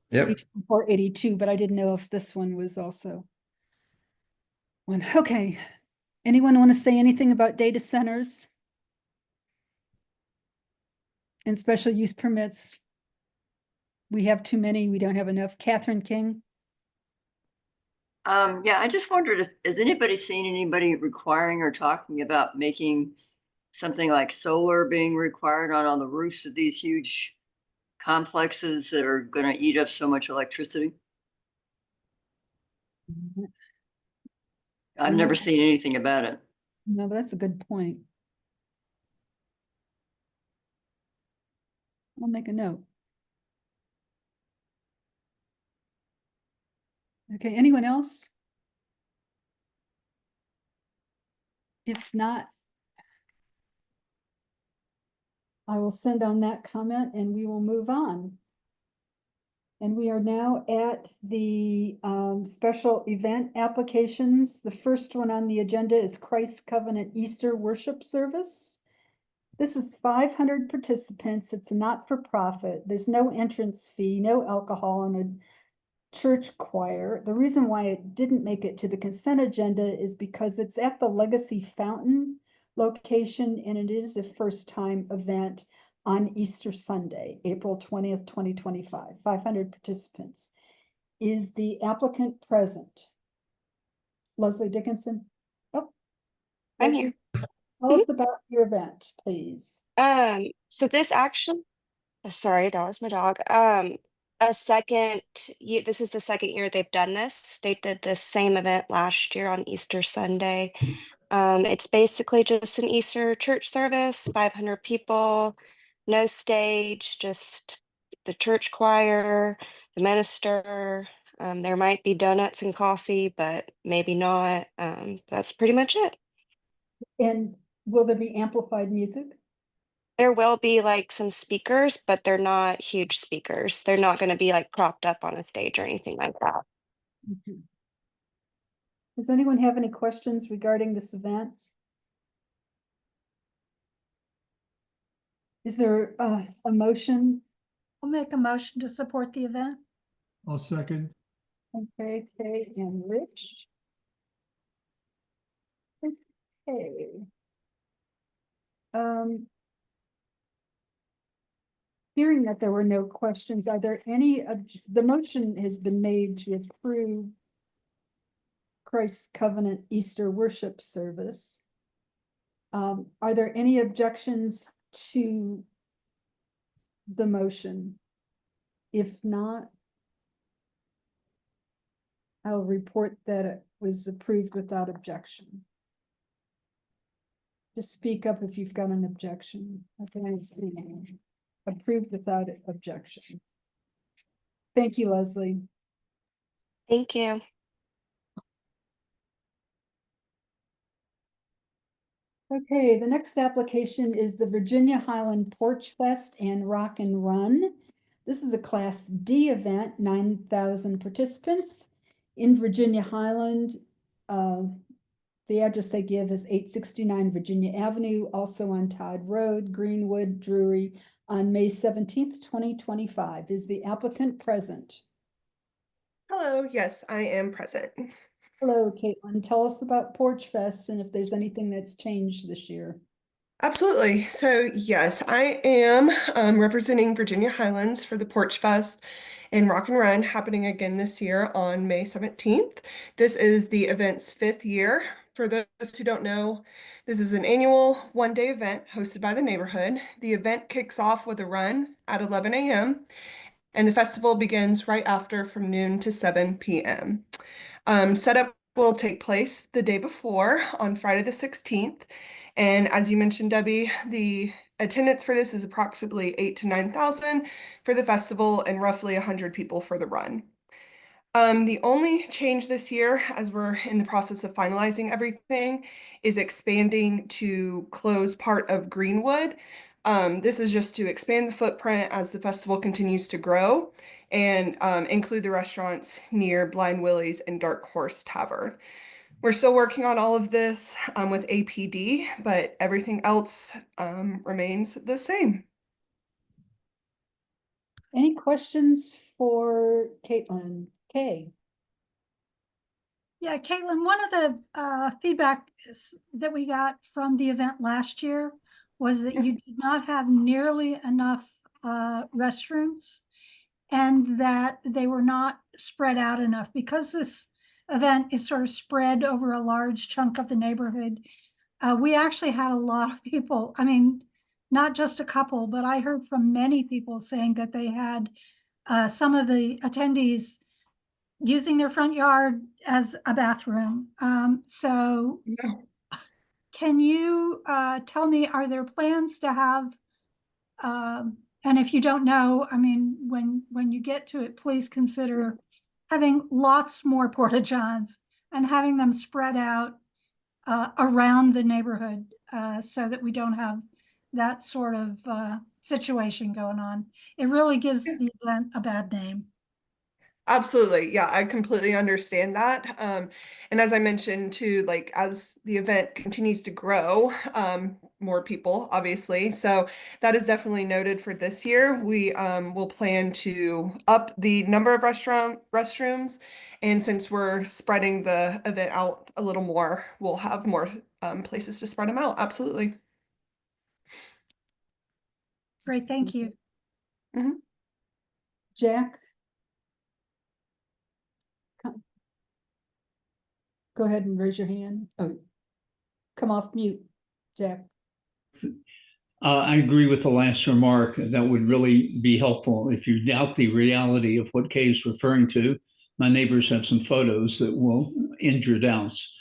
Yep. 482, but I didn't know if this one was also one. Okay, anyone want to say anything about data centers and special use permits? We have too many, we don't have enough. Catherine King? Yeah, I just wondered if, has anybody seen anybody requiring or talking about making something like solar being required on the roofs of these huge complexes that are going to eat up so much electricity? I've never seen anything about it. No, but that's a good point. I'll make a note. Okay, anyone else? If not, I will send on that comment and we will move on. And we are now at the special event applications. The first one on the agenda is Christ Covenant Easter Worship Service. This is 500 participants. It's a not-for-profit. There's no entrance fee, no alcohol, and a church choir. The reason why it didn't make it to the consent agenda is because it's at the Legacy Fountain location, and it is a first-time event on Easter Sunday, April 20th, 2025, 500 participants. Is the applicant present? Leslie Dickinson? Oh, I'm here. Tell us about your event, please. So this actually, sorry, that was my dog. This is the second year they've done this. They did the same event last year on Easter Sunday. It's basically just an Easter church service, 500 people, no stage, just the church choir, the minister. There might be donuts and coffee, but maybe not. That's pretty much it. And will there be amplified music? There will be like some speakers, but they're not huge speakers. They're not going to be like propped up on a stage or anything like that. Mhm. Does anyone have any questions regarding this event? Is there a motion? I'll make a motion to support the event. I'll second. Okay, Kate and Rich. Okay. Hearing that there were no questions, are there any, the motion has been made to approve Christ's Covenant Easter worship service. Are there any objections to the motion? If not, I'll report that it was approved without objection. Just speak up if you've got an objection. Okay, see. Approved without objection. Thank you, Leslie. Thank you. Okay, the next application is the Virginia Highland Porch Fest and Rock and Run. This is a Class D event, 9,000 participants in Virginia Highland. The address they give is 869 Virginia Avenue, also on Todd Road, Greenwood, Drury, on May 17th, 2025. Is the applicant present? Hello, yes, I am present. Hello, Caitlin. Tell us about Porch Fest and if there's anything that's changed this year. Absolutely. So yes, I am representing Virginia Highlands for the Porch Fest and Rock and Run happening again this year on May 17th. This is the event's 5th year. For those who don't know, this is an annual one-day event hosted by the neighborhood. The event kicks off with a run at 11 a.m. and the festival begins right after from noon to 7 p.m. Setup will take place the day before on Friday the 16th. And as you mentioned, Debbie, the attendance for this is approximately 8,000 to 9,000 for the festival and roughly 100 people for the run. The only change this year, as we're in the process of finalizing everything, is expanding to close part of Greenwood. This is just to expand the footprint as the festival continues to grow and include the restaurants near Blind Willie's and Dark Horse Tavern. We're still working on all of this with APD, but everything else remains the same. Any questions for Caitlin? Kay? Yeah, Caitlin, one of the feedback that we got from the event last year was that you did not have nearly enough restrooms and that they were not spread out enough. Because this event is sort of spread over a large chunk of the neighborhood, we actually had a lot of people, I mean, not just a couple, but I heard from many people saying that they had some of the attendees using their front yard as a bathroom. So can you tell me, are there plans to have, and if you don't know, I mean, when you get to it, please consider having lots more porta johns and having them spread out around the neighborhood so that we don't have that sort of situation going on. It really gives the event a bad name. Absolutely. Yeah, I completely understand that. And as I mentioned too, like as the event continues to grow, more people, obviously. So that is definitely noted for this year. We will plan to up the number of restrooms. And since we're spreading the event out a little more, we'll have more places to spread them out. Absolutely. Great, thank you. Mhm. Jack? Go ahead and raise your hand. Oh, come off mute, Jack. I agree with the last remark. That would really be helpful. If you doubt the reality of what Kay is referring to, my neighbors have some photos that will end your doubts.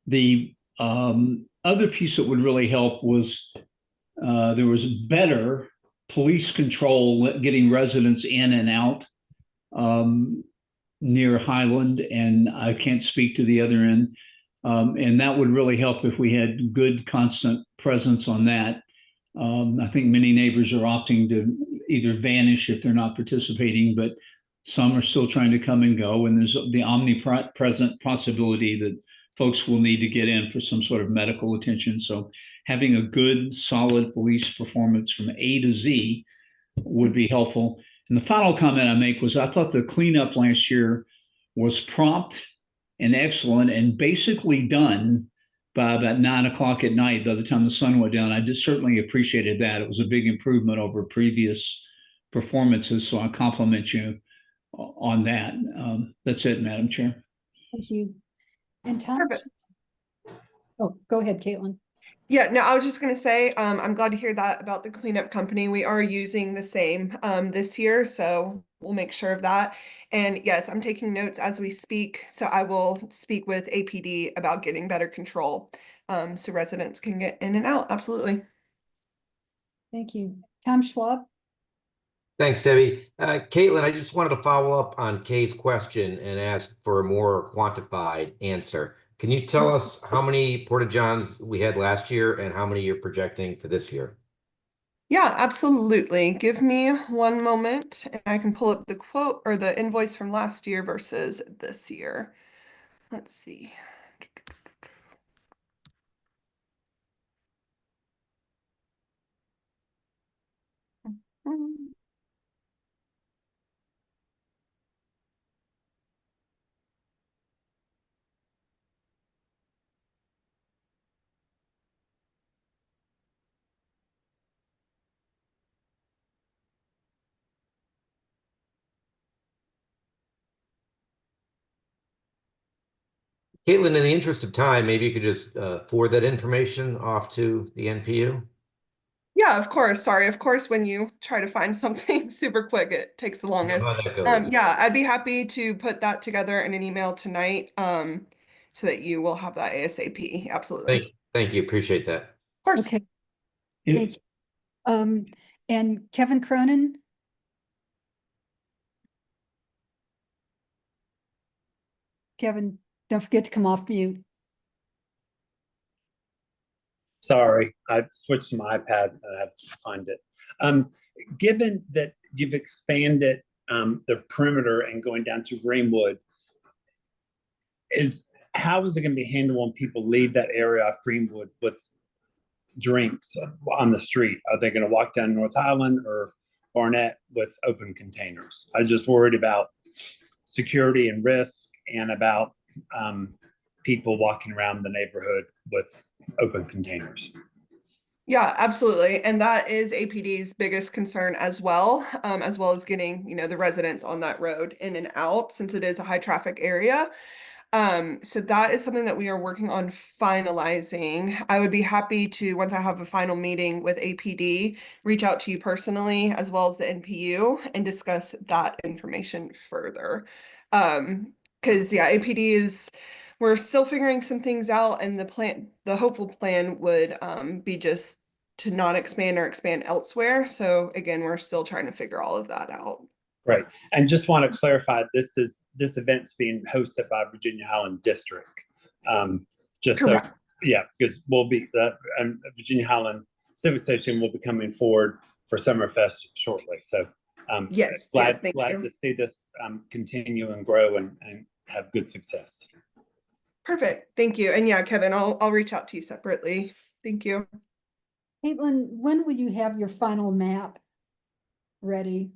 The other piece that would really help was there was better police control getting residents in and out near Highland, and I can't speak to the other end. And that would really help if we had good constant presence on that. I think many neighbors are opting to either vanish if they're not participating, but some are still trying to come and go. And there's the omnipresent possibility that folks will need to get in for some sort of medical attention. So having a good, solid police performance from A to Z would be helpful. And the final comment I make was I thought the cleanup last year was prompt and excellent and basically done by about 9 o'clock at night by the time the sun went down. I just certainly appreciated that. It was a big improvement over previous performances. So I compliment you on that. That's it, Madam Chair. Thank you. And Tom? Oh, go ahead, Caitlin. Yeah, no, I was just gonna say, I'm glad to hear that about the cleanup company. We are using the same this year, so we'll make sure of that. And yes, I'm taking notes as we speak, so I will speak with APD about getting better control, so residents can get in and out. Absolutely. Thank you. Tom Schwab? Thanks, Debbie. Caitlin, I just wanted to follow up on Kay's question and ask for a more quantified answer. Can you tell us how many Porta-Johns we had last year and how many you're projecting for this year? Yeah, absolutely. Give me one moment and I can pull up the quote or the invoice from last year versus this year. Let's see. Caitlin, in the interest of time, maybe you could just forward that information off to the NPU. Yeah, of course. Sorry. Of course, when you try to find something super quick, it takes the longest. How that goes. Yeah, I'd be happy to put that together in an email tonight, so that you will have that ASAP. Absolutely. Thank you. Appreciate that. Of course. Okay. Thank you. And Kevin Cronin? Kevin, don't forget to come off mute. Sorry, I switched to my iPad and I have to find it. Given that you've expanded the perimeter and going down to Greenwood, how is it going to be handled when people leave that area of Greenwood with drinks on the street? Are they going to walk down North Highland or Barnett with open containers? I'm just worried about security and risk and about people walking around the neighborhood with open containers. Yeah, absolutely. And that is APD's biggest concern as well as getting, the residents on that road in and out since it is a high traffic area. So that is something that we are working on finalizing. I would be happy to, once I have a final meeting with APD, reach out to you personally as well as the NPU and discuss that information further. Because APD we're still figuring some things out, and the hopeful plan would be just to not expand or expand elsewhere. So again, we're still trying to figure all of that out. Right. And just want to clarify, this event's being hosted by Virginia Highland District. Correct. Because we'll be Virginia Highland Civic Station will be coming forward for Summerfest shortly. So glad to see this continue and grow and have good success. Perfect. Thank you. And yeah, Kevin, I'll reach out to you separately. Thank you. Caitlin, when will you have your final map ready?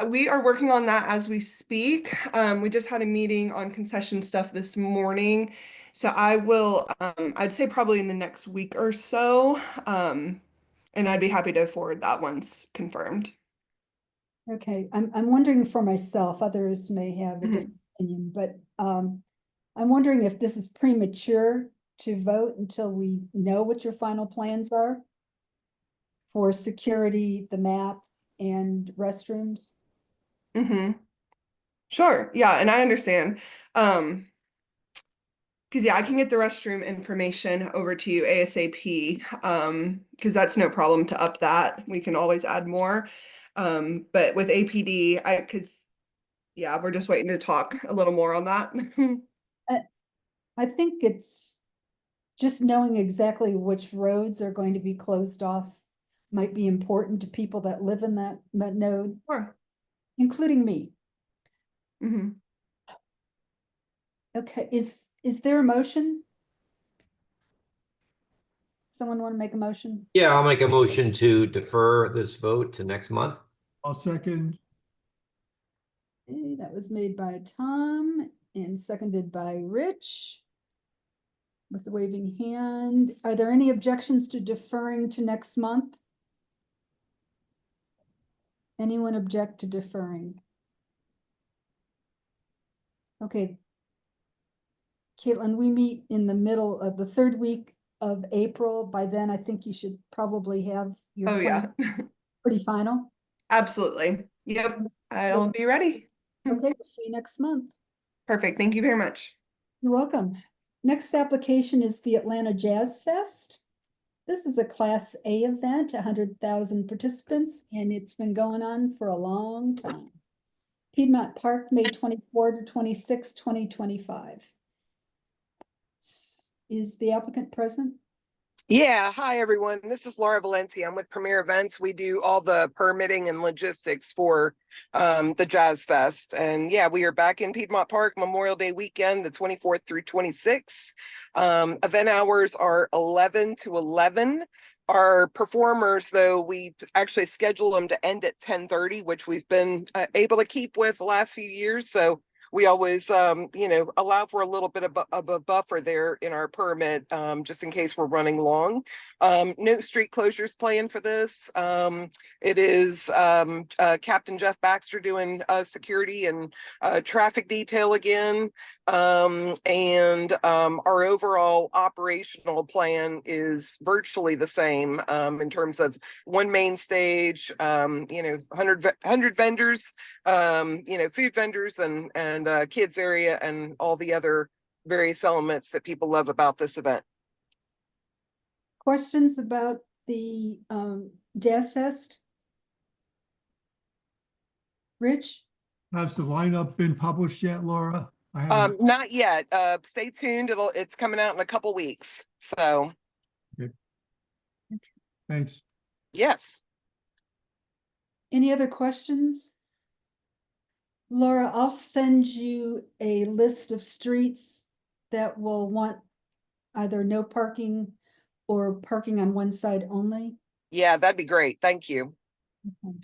We are working on that as we speak. We just had a meeting on concession stuff this morning. So I will, I'd say probably in the next week or so. And I'd be happy to forward that once confirmed. Okay, I'm wondering for myself, others may have a different opinion, but I'm wondering if this is premature to vote until we know what your final plans are for security, the map, and restrooms. Sure. Yeah, and I understand. Because I can get the restroom information over to you ASAP. Because that's no problem to up that. We can always add more. But with APD, we're just waiting to talk a little more on that. I think it's just knowing exactly which roads are going to be closed off might be important to people that live in that node, Sure. including me. Mm-hmm. Okay, is there a motion? Someone want to make a motion? Yeah, I'll make a motion to defer this vote to next month. I'll second. Okay, that was made by Tom and seconded by Rich. With the waving hand, are there any objections to deferring to next month? Anyone object to deferring? Okay. Caitlin, we meet in the middle of the third week of April. By then, I think you should probably have your Oh, yeah. plan pretty final. Absolutely. Yep. I'll be ready. Okay, we'll see you next month. Perfect. Thank you very much. You're welcome. Next application is the Atlanta Jazz Fest. This is a Class A event, 100,000 participants, and it's been going on for a long time. Piedmont Park, May 24 to 26, 2025. Is the applicant present? Yeah, hi everyone. This is Laura Valenti. I'm with Premier Events. We do all the permitting and logistics for the Jazz Fest. And yeah, we are back in Piedmont Park Memorial Day weekend, the 24th through 26th. Event hours are 11 to 11. Our performers, though, we actually schedule them to end at 10:30, which we've been able to keep with the last few years. So we always, allow for a little bit of a buffer there in our permit, just in case we're running long. No street closures planned for this. It is Captain Jeff Baxter doing security and traffic detail again. Our overall operational plan is virtually the same in terms of one main stage, 100 vendors, food vendors and kids area and all the other various elements that people love about this event. Questions about the Jazz Fest? Rich? Has the lineup been published yet, Laura? I haven't. Not yet. Stay tuned. It's coming out in a couple weeks. So. Okay. Thanks. Yes. Any other questions? Laura, I'll send you a list of streets that will want either no parking or parking on one side only. Yeah, that'd be great. Thank you. Okay.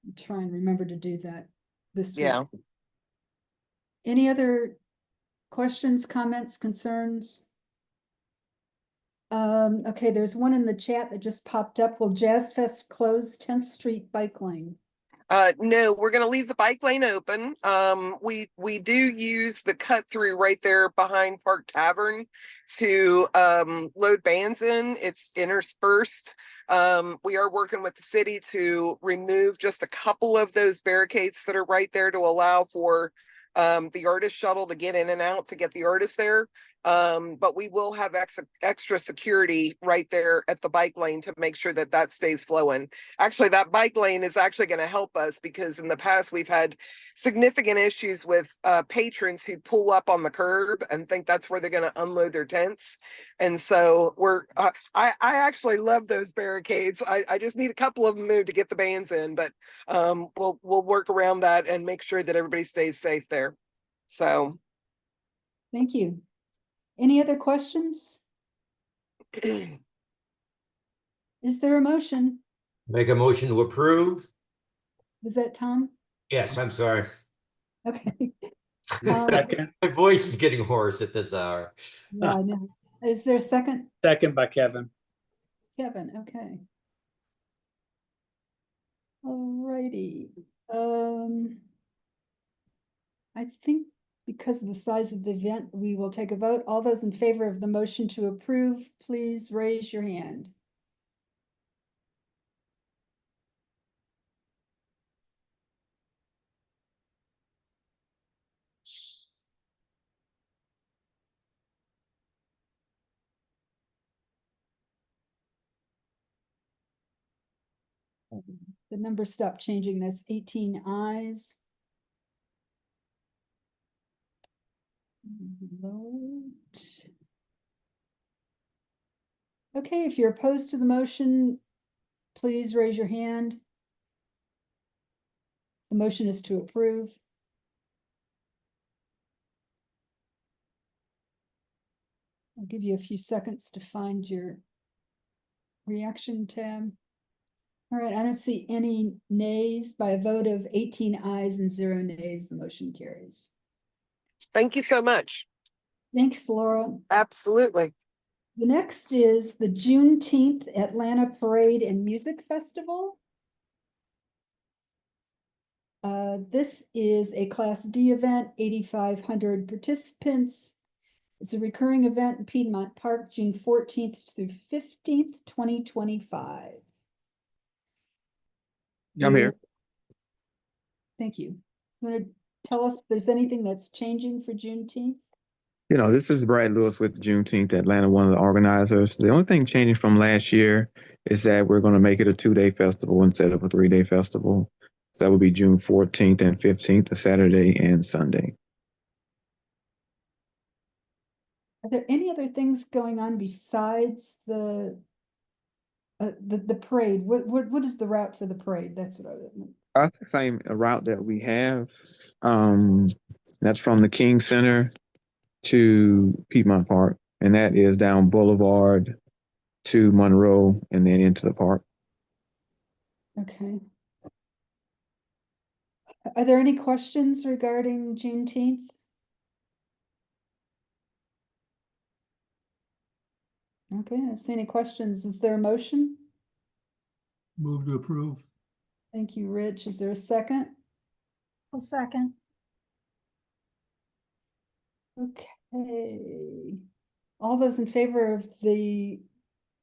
I'll try and remember to do that this week. Yeah. Any other questions, comments, concerns? Okay, there's one in the chat that just popped up. Will Jazz Fest close 10th Street bike lane? No, we're going to leave the bike lane open. We do use the cut through right there behind Park Tavern to load bands in. It's interspersed. We are working with the city to remove just a couple of those barricades that are right there to allow for the artist shuttle to get in and out to get the artists there. But we will have extra security right there at the bike lane to make sure that that stays flowing. Actually, that bike lane is actually going to help us because in the past we've had significant issues with patrons who pull up on the curb and think that's where they're going to unload their tents. And so I actually love those barricades. I just need a couple of them moved to get the bands in, but we'll work around that and make sure that everybody stays safe there. So. Thank you. Any other questions? Is there a motion? Make a motion to approve. Is that Tom? Yes, I'm sorry. Okay. Second. My voice is getting hoarse at this hour. Yeah, I know. Is there a second? Second by Kevin. Kevin, okay. Alrighty. I think because of the size of the event, we will take a vote. All those in favor of the motion to approve, please raise your hand. The number stopped changing. That's 18 ayes. Load. Okay, if you're opposed to the motion, please raise your hand. The motion is to approve. I'll give you a few seconds to find your reaction tab. All right, I don't see any nays. By a vote of 18 ayes and 0 nays, the motion carries. Thank you so much. Thanks, Laura. Absolutely. The next is the Juneteenth Atlanta Parade and Music Festival. This is a Class D event, 8,500 participants. It's a recurring event in Piedmont Park, June 14th through 15th, 2025. I'm here. Thank you. You want to tell us if there's anything that's changing for Juneteenth? This is Brad Lewis with Juneteenth Atlanta, one of the organizers. The only thing changing from last year is that we're going to make it a 2-day festival instead of a 3-day festival. So that would be June 14th and 15th, a Saturday and Sunday. Are there any other things going on besides the parade? What is the route for the parade? That's what I meant. That's the same route that we have. That's from the King Center to Piedmont Park, and that is down Boulevard to Monroe and then into the park. Okay. Are there any questions regarding Juneteenth? Okay, I don't see any questions. Is there a motion? Move to approve. Thank you, Rich. Is there a second? A second. Okay. All those in favor of the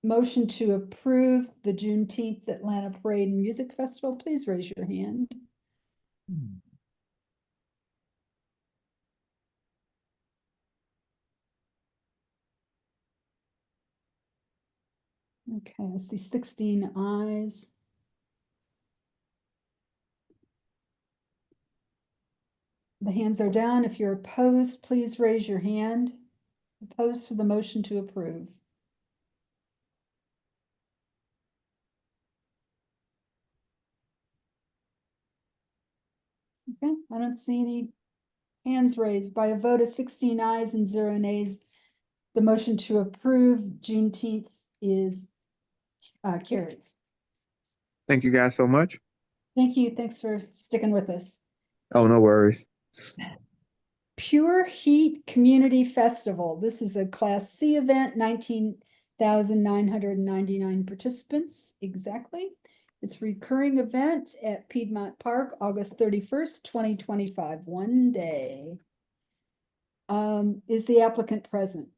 motion to approve the Juneteenth Atlanta Parade and Music Festival, please raise your hand. Okay, I see 16 ayes. The hands are down. If you're opposed, please raise your hand. Opposed to the motion to approve. Okay, I don't see any hands raised. By a vote of 16 ayes and 0 nays, the motion to approve Juneteenth is carries. Thank you guys so much. Thank you. Thanks for sticking with us. Oh, no worries. Pure Heat Community Festival. This is a Class C event, 19,999 participants exactly. It's a recurring event at Piedmont Park, August 31st, 2025, one day. Is the applicant present?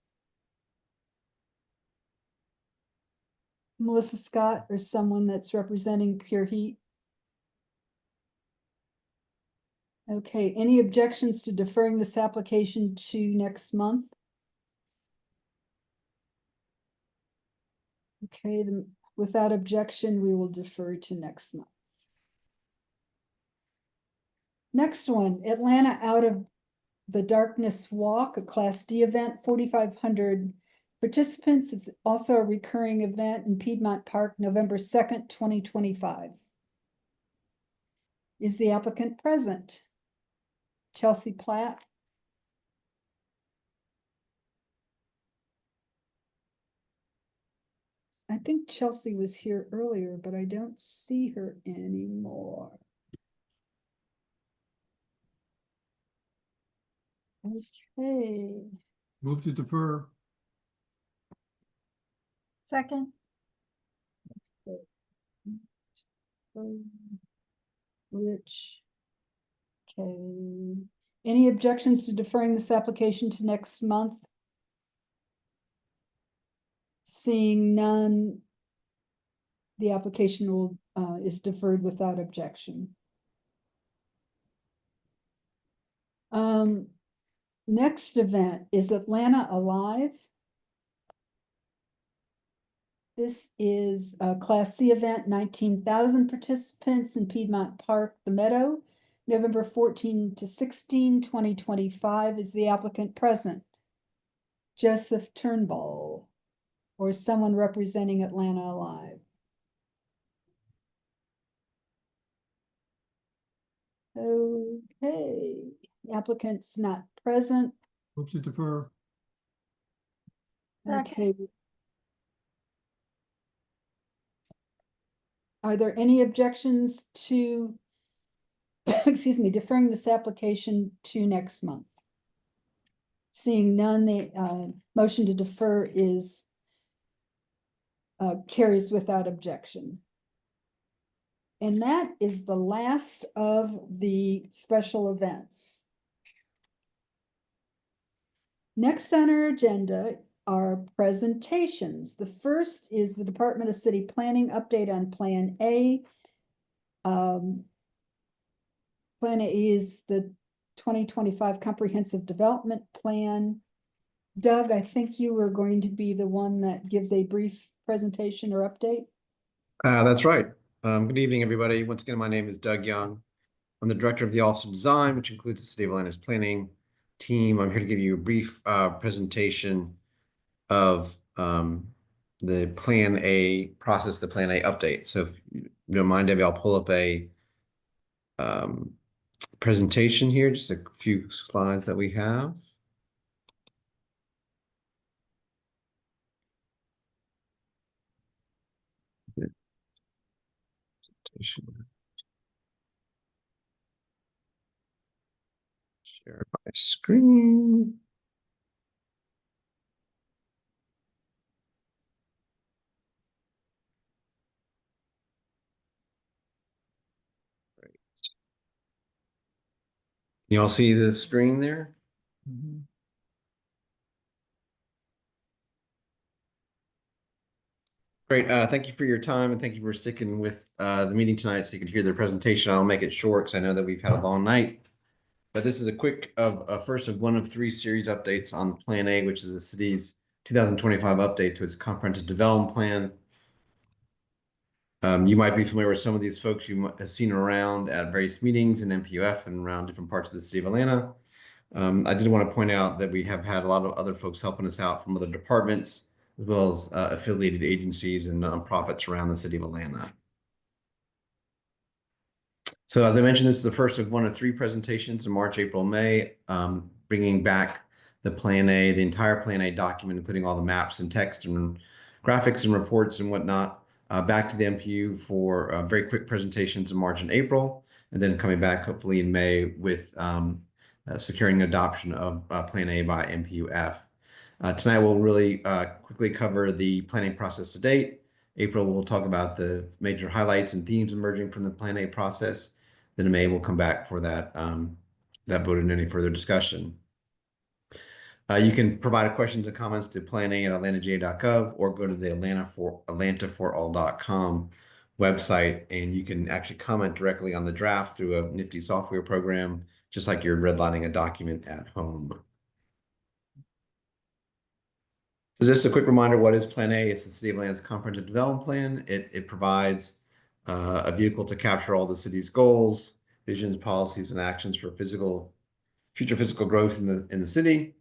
Melissa Scott or someone that's representing Pure Heat? Okay, any objections to deferring this application to next month? Okay, then without objection, we will defer to next month. Next one, Atlanta Out of the Darkness Walk, a Class D event, 4,500 participants. It's also a recurring event in Piedmont Park, November 2nd, 2025. Is the applicant present? Chelsea Platt? I think Chelsea was here earlier, but I don't see her anymore. Okay. Move to defer. Second. Rich. Okay. Any objections to deferring this application to next month? Seeing none, the application will is deferred without objection. Next event is Atlanta Alive. This is a Class C event, 19,000 participants in Piedmont Park, The Meadow, November 14 to 16, 2025. Is the applicant present? Joseph Turnbull. or someone representing Atlanta Alive? Okay, applicant's not present. Move to defer. Okay. Are there any objections to, excuse me, deferring this application to next month? Seeing none, the motion to defer is carries without objection. And that is the last of the special events. Next on our agenda are presentations. The first is the Department of City Planning update on Plan A. Plan A is the 2025 Comprehensive Development Plan. Doug, I think you were going to be the one that gives a brief presentation or update. That's right. Good evening, everybody. Once again, my name is Doug Young. I'm the Director of the Office of Design, which includes the City of Atlanta's planning team. I'm here to give you a brief presentation of the Plan A process, the Plan A update. So if you don't mind, Debbie, I'll pull up a presentation here, just a few slides that we have. Share my screen. Great. You all see the screen there? Mhm. Great. Thank you for your time and thank you for sticking with the meeting tonight so you could hear the presentation. I'll make it short because I know that we've had a long night. But this is a quick first of one of three series updates on Plan A, which is the city's 2025 update to its comprehensive development plan. You might be familiar with some of these folks you might have seen around at various meetings in NPU-F and around different parts of the city of Atlanta. I did want to point out that we have had a lot of other folks helping us out from other departments, as well as affiliated agencies and nonprofits around the city of Atlanta. So as I mentioned, this is the first of one of three presentations in March, April, May, bringing back the Plan A, the entire Plan A document, including all the maps and text and graphics and reports and whatnot, back to the NPU for very quick presentations in March and April, and then coming back hopefully in May with securing adoption of Plan A by NPU-F. Tonight we'll really quickly cover the planning process to date. April, we'll talk about the major highlights and themes emerging from the Plan A process. Then in May, we'll come back for that vote and any further discussion. You can provide questions and comments to plana@atlantaj.gov or go to the atlantaforall.com website, and you can actually comment directly on the draft through a nifty software program, just like you're redlining a document at home. So just a quick reminder, what is Plan A? It's the City of Atlanta's Comprehensive Development Plan. It provides a vehicle to capture all the city's goals, visions, policies, and actions for future physical growth in the city.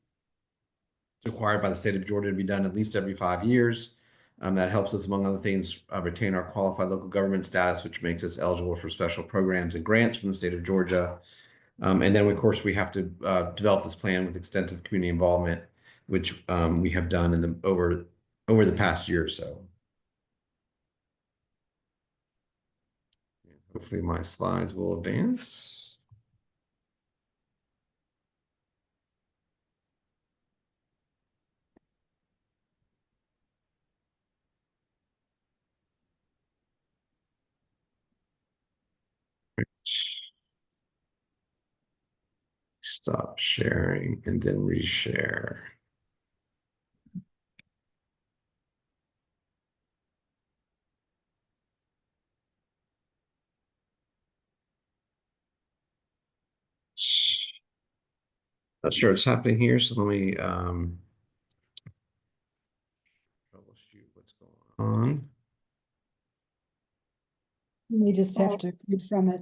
It's required by the state of Georgia to be done at least every 5 years. That helps us, among other things, retain our qualified local government status, which makes us eligible for special programs and grants from the state of Georgia. And then, of course, we have to develop this plan with extensive community involvement, which we have done over the past year or so. Hopefully my slides will advance. Stop sharing and then reshare. Not sure what's happening here, so let me troubleshoot what's going on. We just have to read from it.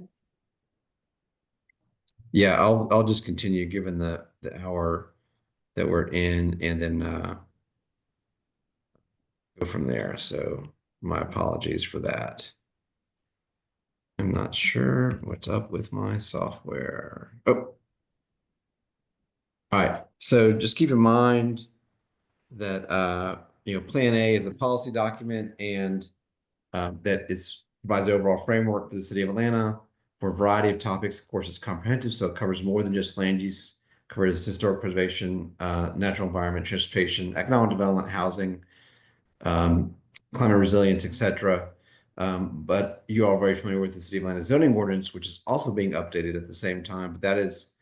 Yeah, I'll just continue given the hour that we're in, and then go from there. So my apologies for that. I'm not sure what's up with my software. Oh. All right. So just keep in mind that Plan A is a policy document and that provides the overall framework for the city of Atlanta for a variety of topics. Of course, it's comprehensive, so it covers more than just land use, covers historic preservation, natural environment, transportation, economic development, housing, climate resilience, etc. But you are very familiar with the City of Atlanta zoning ordinance, which is also being updated at the same time. But that is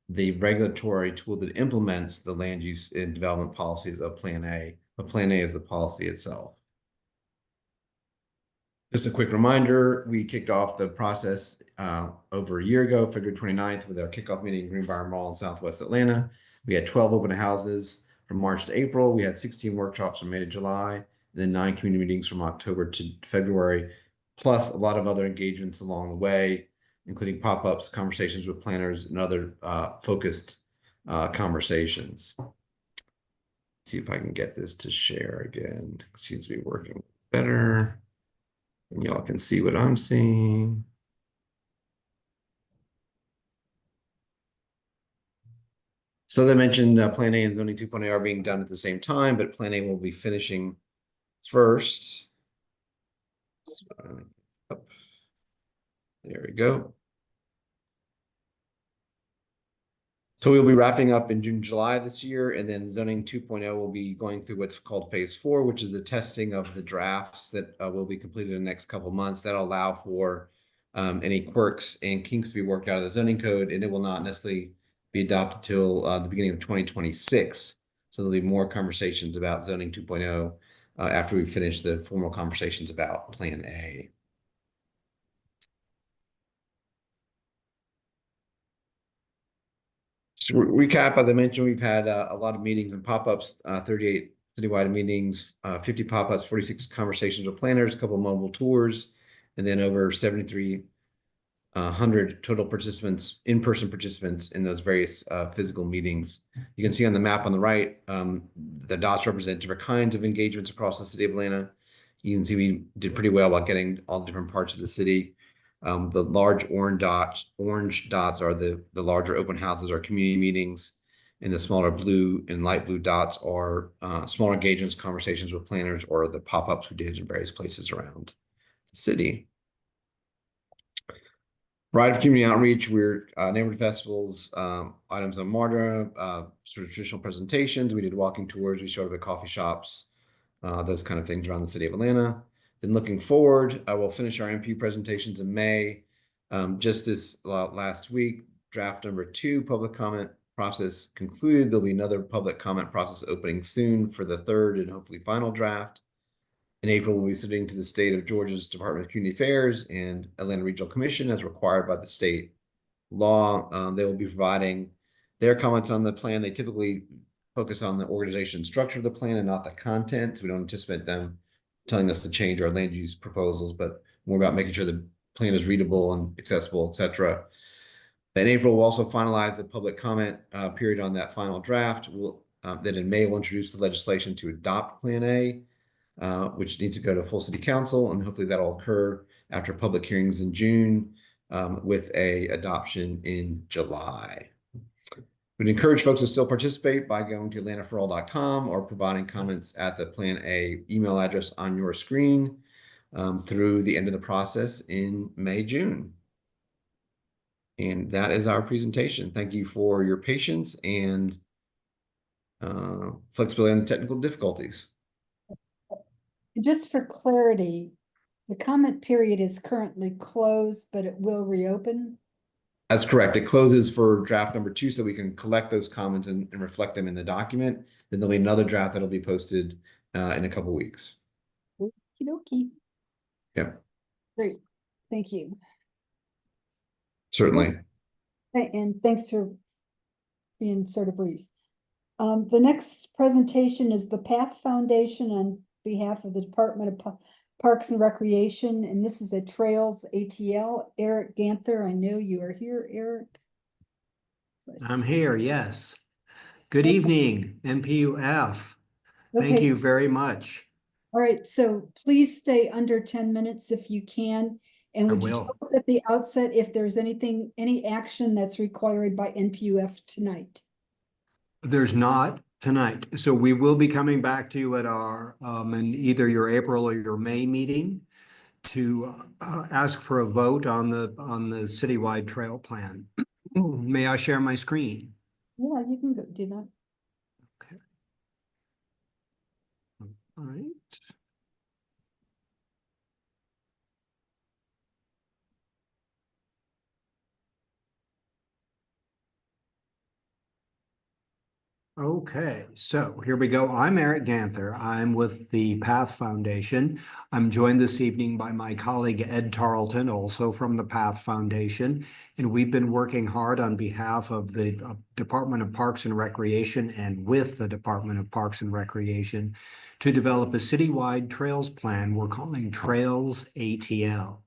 the regulatory tool that implements the land use and development policies of Plan A. But Plan A is the policy itself. Just a quick reminder, we kicked off the process over a year ago, February 29th, with our kickoff meeting in Greenbrier Mall in Southwest Atlanta. We had 12 open houses from March to April. We had 16 workshops from May to July, and then 9 community meetings from October to February, plus a lot of other engagements along the way, including pop-ups, conversations with planners, and other focused conversations. Let's see if I can get this to share again. It seems to be working better. And y'all can see what I'm seeing. So they mentioned Plan A and Zoning 2.0 are being done at the same time, but Plan A will be finishing first. There we go. So we'll be wrapping up in June, July this year, and then Zoning 2.0 will be going through what's called Phase 4, which is the testing of the drafts that will be completed in the next couple of months. That'll allow for any quirks and kinks to be worked out of the zoning code, and it will not necessarily be adopted till the beginning of 2026. So there'll be more conversations about Zoning 2.0 after we finish the formal conversations about Plan A. So recap, as I mentioned, we've had a lot of meetings and pop-ups, 38 citywide meetings, 50 pop-ups, 46 conversations with planners, a couple of mobile tours, and then over 7,300 total participants, in-person participants in those various physical meetings. You can see on the map on the right, the dots represent different kinds of engagements across the city of Atlanta. You can see we did pretty well about getting all the different parts of the city. The large orange dots are the larger open houses or community meetings, and the smaller blue and light blue dots are smaller engagements, conversations with planners, or the pop-ups we did in various places around the city. Variety of community outreach, we're neighborhood festivals, items on MARTA, sort of traditional presentations. We did walking tours. We showed up at coffee shops, those kind of things around the city of Atlanta. Then looking forward, I will finish our NPU presentations in May. Just this last week, draft number 2 public comment process concluded. There'll be another public comment process opening soon for the 3rd and hopefully final draft. In April, we'll be submitting to the state of Georgia's Department of Community Affairs and Atlanta Regional Commission as required by the state law. They will be providing their comments on the plan. They typically focus on the organization structure of the plan and not the content. So we don't anticipate them telling us to change our land use proposals, but more about making sure the plan is readable and accessible, et cetera. In April, we'll also finalize the public comment period on that final draft. Then in May, we'll introduce the legislation to adopt Plan A, which needs to go to full city council, and hopefully that'll occur after public hearings in June with a adoption in July. We'd encourage folks to still participate by going to atlantaforall.com or providing comments at the Plan A email address on your screen through the end of the process in May, June. And that is our presentation. Thank you for your patience and flexibility on the technical difficulties. Just for clarity, the comment period is currently closed, but it will reopen. That's correct. It closes for draft number 2, so we can collect those comments and reflect them in the document. Then there'll be another draft that'll be posted in a couple weeks. Okie dokie. Yeah. Great. Thank you. Certainly. And thanks for being sort of brief. The next presentation is the PATH Foundation on behalf of the Department of Parks and Recreation, and this is a Trails ATL. Eric Ganther, I know you are here, Eric. I'm here, yes. Good evening, NPU-F. Thank Okay. you very much. All right, so please stay under 10 minutes if you can. And I would you will. tell us at the outset if there's anything, any action that's required by NPU-F tonight? There's not tonight. So we will be coming back to you at our, in either your April or your May meeting to ask for a vote on the citywide trail plan. May I share my screen? Yeah, you can go do that. Okay. All right. Okay, so here we go. I'm Eric Ganther. I'm with the PATH Foundation. I'm joined this evening by my colleague Ed Tarleton, also from the PATH Foundation. And we've been working hard on behalf of the Department of Parks and Recreation and with the Department of Parks and Recreation to develop a citywide trails plan we're calling Trails ATL.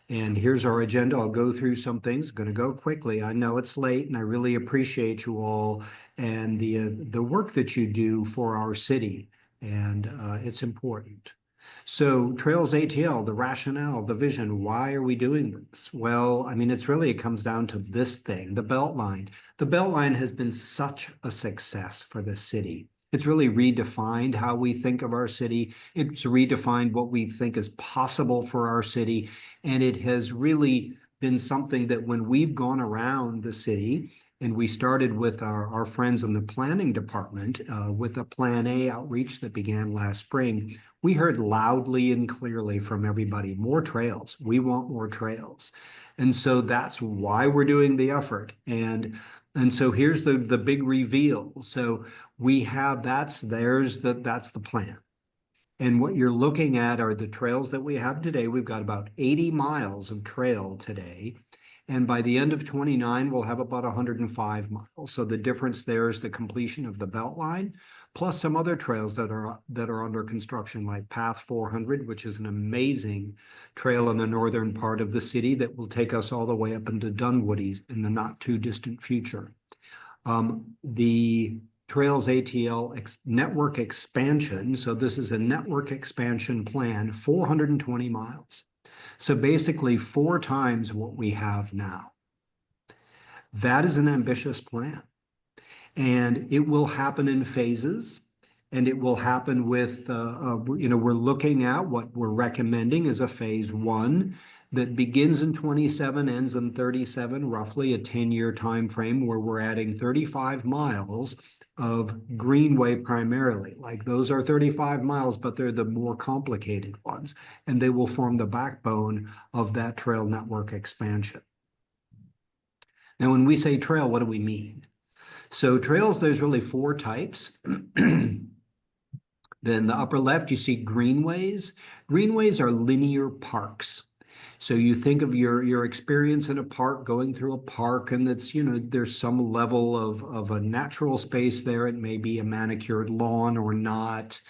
And here's our agenda. I'll go through some things. Going to go quickly. I know it's late, and I really appreciate you all and the work that you do for our city, and it's important. So Trails ATL, the rationale, the vision, why are we doing this? Well, I mean, it comes down to this thing, the Beltline. The Beltline has been such a success for the city. It's really redefined how we think of our city. It's redefined what we think is possible for our city. And it has really been something that when we've gone around the city, and we started with our friends in the planning department with a Plan A outreach that began last spring, we heard loudly and clearly from everybody, more trails. We want more trails. And so that's why we're doing the effort. And so here's the big reveal. So we have, that's the plan. And what you're looking at are the trails that we have today. We've got about 80 miles of trail today. And by the end of 29, we'll have about 105 miles. So the difference there is the completion of the Beltline, plus some other trails that are under construction, like Path 400, which is an amazing trail in the northern part of the city that will take us all the way up into Dunwoody in the not too distant future. The Trails ATL network expansion. So this is a network expansion plan, 420 miles. So basically 4 times what we have now. That is an ambitious plan. And it will happen in phases. And it will happen with, we're looking at what we're recommending is a phase 1 that begins in 27, ends in 37, roughly a 10-year time frame where we're adding 35 miles of greenway primarily. Like those are 35 miles, but they're the more complicated ones, and they will form the backbone of that trail network expansion. Now, when we say trail, what do we mean? So trails, there's really 4 types. Then the upper left, you see greenways. Greenways are linear parks. So you think of your experience in a park, going through a park, and that's, there's some level of a natural space there. It may be a manicured lawn or not,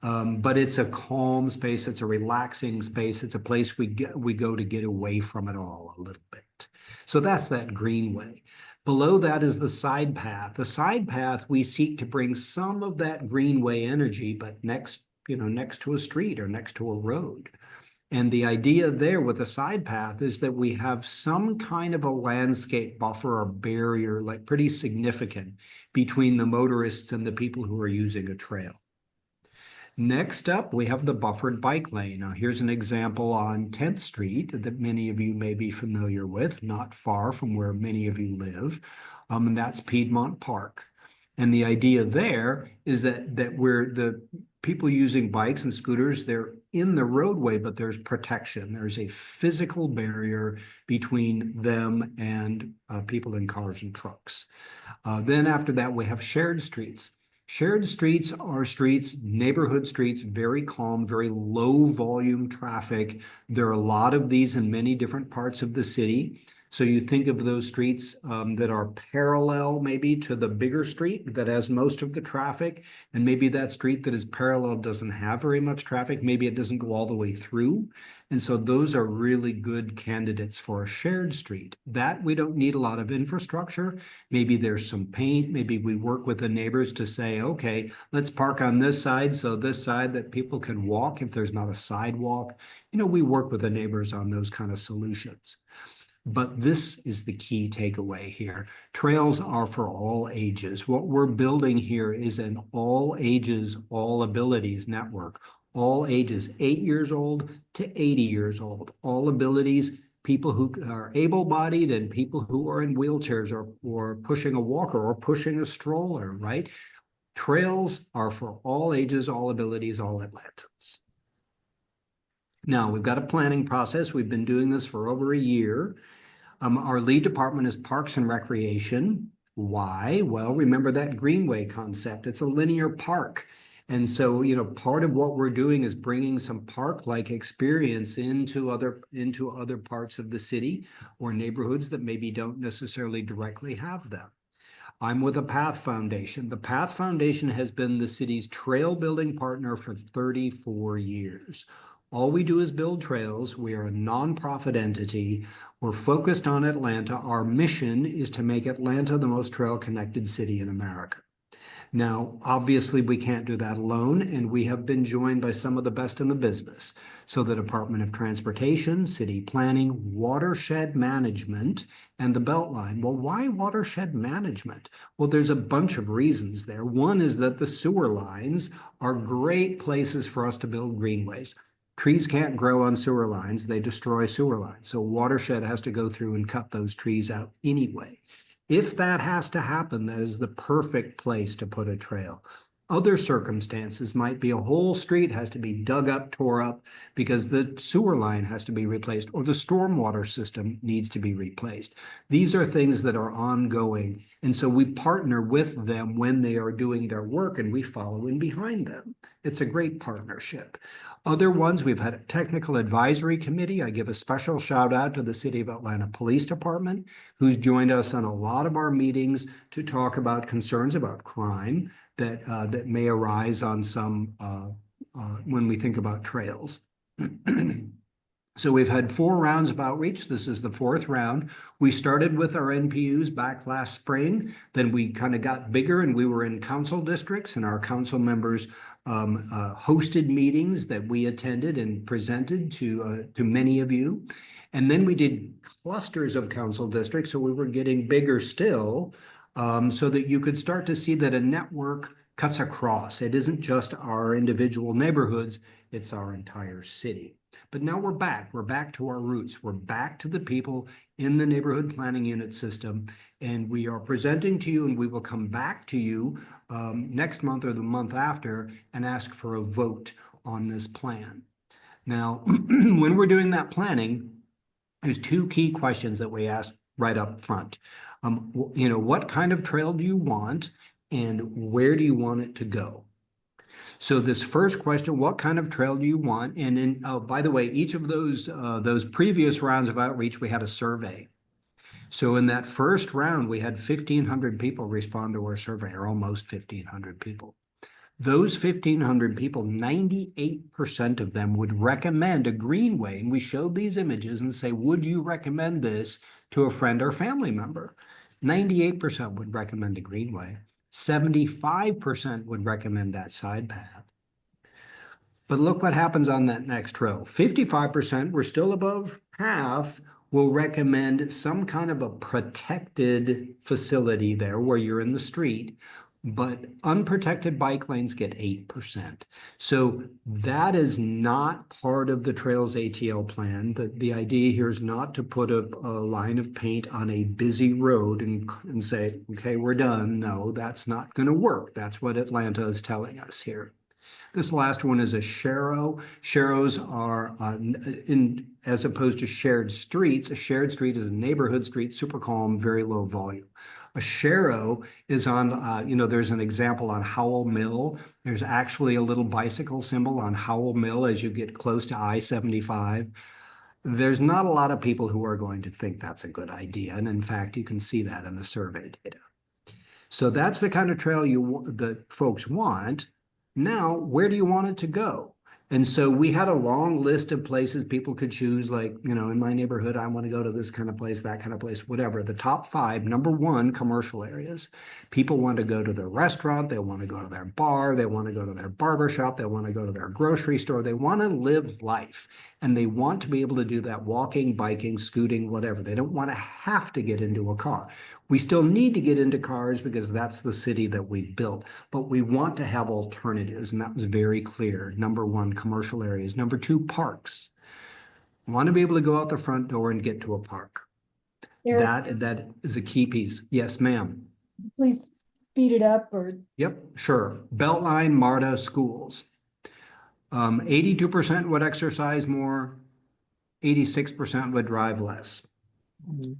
but it's a calm space. It's a relaxing space. It's a place we go to get away from it all a little bit. So that's that greenway. Below that is the side path. The side path, we seek to bring some of that greenway energy, but next to a street or next to a road. And the idea there with a side path is that we have some kind of a landscape buffer or barrier, like pretty significant, between the motorists and the people who are using a trail. Next up, we have the buffered bike lane. Now, here's an example on 10th Street that many of you may be familiar with, not far from where many of you live, and that's Piedmont Park. And the idea there is that we're the people using bikes and scooters, they're in the roadway, but there's protection. There's a physical barrier between them and people in cars and trucks. Then after that, we have shared streets. Shared streets are streets, neighborhood streets, very calm, very low volume traffic. There are a lot of these in many different parts of the city. So you think of those streets that are parallel maybe to the bigger street that has most of the traffic, and maybe that street that is parallel doesn't have very much traffic. Maybe it doesn't go all the way through. And so those are really good candidates for a shared street. That we don't need a lot of infrastructure. Maybe there's some paint. Maybe we work with the neighbors to say, okay, let's park on this side, so this side that people can walk if there's not a sidewalk. We work with the neighbors on those kind of solutions. But this is the key takeaway here. Trails are for all ages. What we're building here is an all ages, all abilities network. All ages, 8 years old to 80 years old. All abilities, people who are able-bodied and people who are in wheelchairs or pushing a walker or pushing a stroller, right? Trails are for all ages, all abilities, all Atlantans. Now, we've got a planning process. We've been doing this for over a year. Our lead department is Parks and Recreation. Why? Well, remember that greenway concept. It's a linear park. And so, part of what we're doing is bringing some park-like experience into other parts of the city or neighborhoods that maybe don't necessarily directly have them. I'm with the Path Foundation. The Path Foundation has been the city's trail building partner for 34 years. All we do is build trails. We are a nonprofit entity. We're focused on Atlanta. Our mission is to make Atlanta the most trail-connected city in America. Now, obviously, we can't do that alone, and we have been joined by some of the best in the business. So the Department of Transportation, City Planning, Watershed Management, and the Beltline. Well, why watershed management? Well, there's a bunch of reasons there. One is that the sewer lines are great places for us to build greenways. Trees can't grow on sewer lines. They destroy sewer lines. So watershed has to go through and cut those trees out anyway. If that has to happen, that is the perfect place to put a trail. Other circumstances might be a whole street has to be dug up, tore up, because the sewer line has to be replaced or the stormwater system needs to be replaced. These are things that are ongoing. And so we partner with them when they are doing their work and we follow in behind them. It's a great partnership. Other ones, we've had a technical advisory committee. I give a special shout out to the City of Atlanta Police Department, who's joined us on a lot of our meetings to talk about concerns about crime that may arise on some when we think about trails. So we've had 4 rounds of outreach. This is the 4th round. We started with our NPUs back last spring. Then we kind of got bigger and we were in council districts, and our council members hosted meetings that we attended and presented to many of you. And then we did clusters of council districts. So we were getting bigger still, so that you could start to see that a network cuts across. It isn't just our individual neighborhoods, it's our entire city. But now we're back. We're back to our roots. We're back to the people in the neighborhood planning unit system. And we are presenting to you, and we will come back to you next month or the month after and ask for a vote on this plan. Now, when we're doing that planning, there's 2 key questions that we ask right up front. What kind of trail do you want, and where do you want it to go? So this first question, what kind of trail do you want? And by the way, each of those previous rounds of outreach, we had a survey. So in that first round, we had 1,500 people respond to our survey, or almost 1,500 people. Those 1,500 people, 98% of them would recommend a greenway. And we showed these images and say, would you recommend this to a friend or family member? 98% would recommend a greenway. 75% would recommend that side path. But look what happens on that next row. 55%, we're still above half, will recommend some kind of a protected facility there where you're in the street, but unprotected bike lanes get 8%. So that is not part of the Trails ATL plan. The idea here is not to put a line of paint on a busy road and say, okay, we're done. No, that's not going to work. That's what Atlanta is telling us here. This last one is a sharrow. Sharrows are, as opposed to shared streets, a shared street is a neighborhood street, super calm, very low volume. A sharrow is on, there's an example on Howell Mill. There's actually a little bicycle symbol on Howell Mill as you get close to I-75. there's not a lot of people who are going to think that's a good idea. And in fact, you can see that in the survey data. So that's the kind of trail that folks want. Now, where do you want it to go? And so we had a long list of places people could choose, like, in my neighborhood, I want to go to this kind of place, that kind of place, whatever. The top 5, number 1, commercial areas. People want to go to their restaurant, they want to go to their bar, they want to go to their barber shop, they want to go to their grocery store, they want to live life. And they want to be able to do that walking, biking, scooting, whatever. They don't want to have to get into a car. We still need to get into cars because that's the city that we built, but we want to have alternatives, and that was very clear. Number 1, commercial areas. Number 2, parks. Want to be able to go out the front door and get to a park. Eric, That is a key piece. Yes, ma'am. please speed it up or. Yep, sure. Beltline, MARTA, schools. 82% would exercise more, 86% would drive less.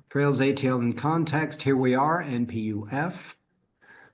Trails, ATL, in context, here we are, NPU-F.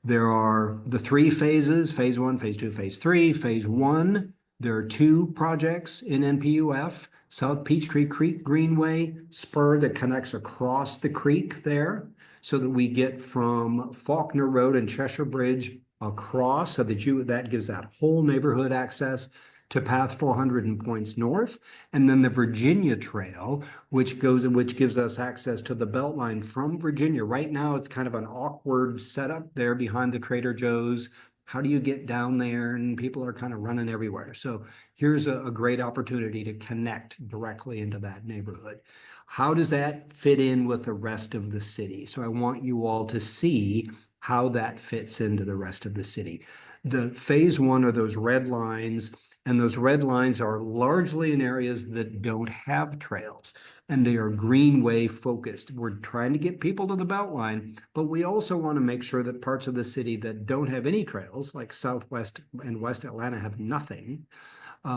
There are the 3 phases, phase 1, phase 2, phase 3. Phase 1, there are 2 projects in NPU-F, South Peachtree Creek Greenway spur that connects across the creek there so that we get from Faulkner Road and Cheshire Bridge across so that gives that whole neighborhood access to Path 400 and points north, and then the Virginia Trail, which gives us access to the Beltline from Virginia. Right now, it's kind of an awkward setup there behind the Trader Joe's. How do you get down there? And people are kind of running everywhere. So here's a great opportunity to connect directly into that neighborhood. How does that fit in with the rest of the city? So I want you all to see how that fits into the rest of the city. The phase 1 are those red lines. And those red lines are largely in areas that don't have trails, and they are greenway focused. We're trying to get people to the Beltline, but we also want to make sure that parts of the city that don't have any trails, like Southwest and West Atlanta have nothing,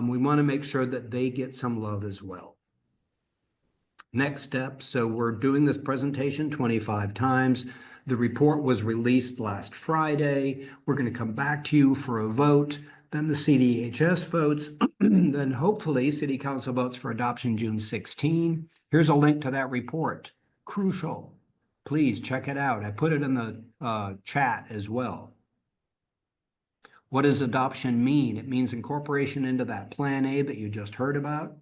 we want to make sure that they get some love as well. Next step, so we're doing this presentation 25 times. The report was released last Friday. We're going to come back to you for a vote. Then the CDHS votes, then hopefully City Council votes for adoption June 16. Here's a link to that report. Crucial. Please check it out. I put it in the chat as well. What does adoption mean? It means incorporation into that Plan A that you just heard about.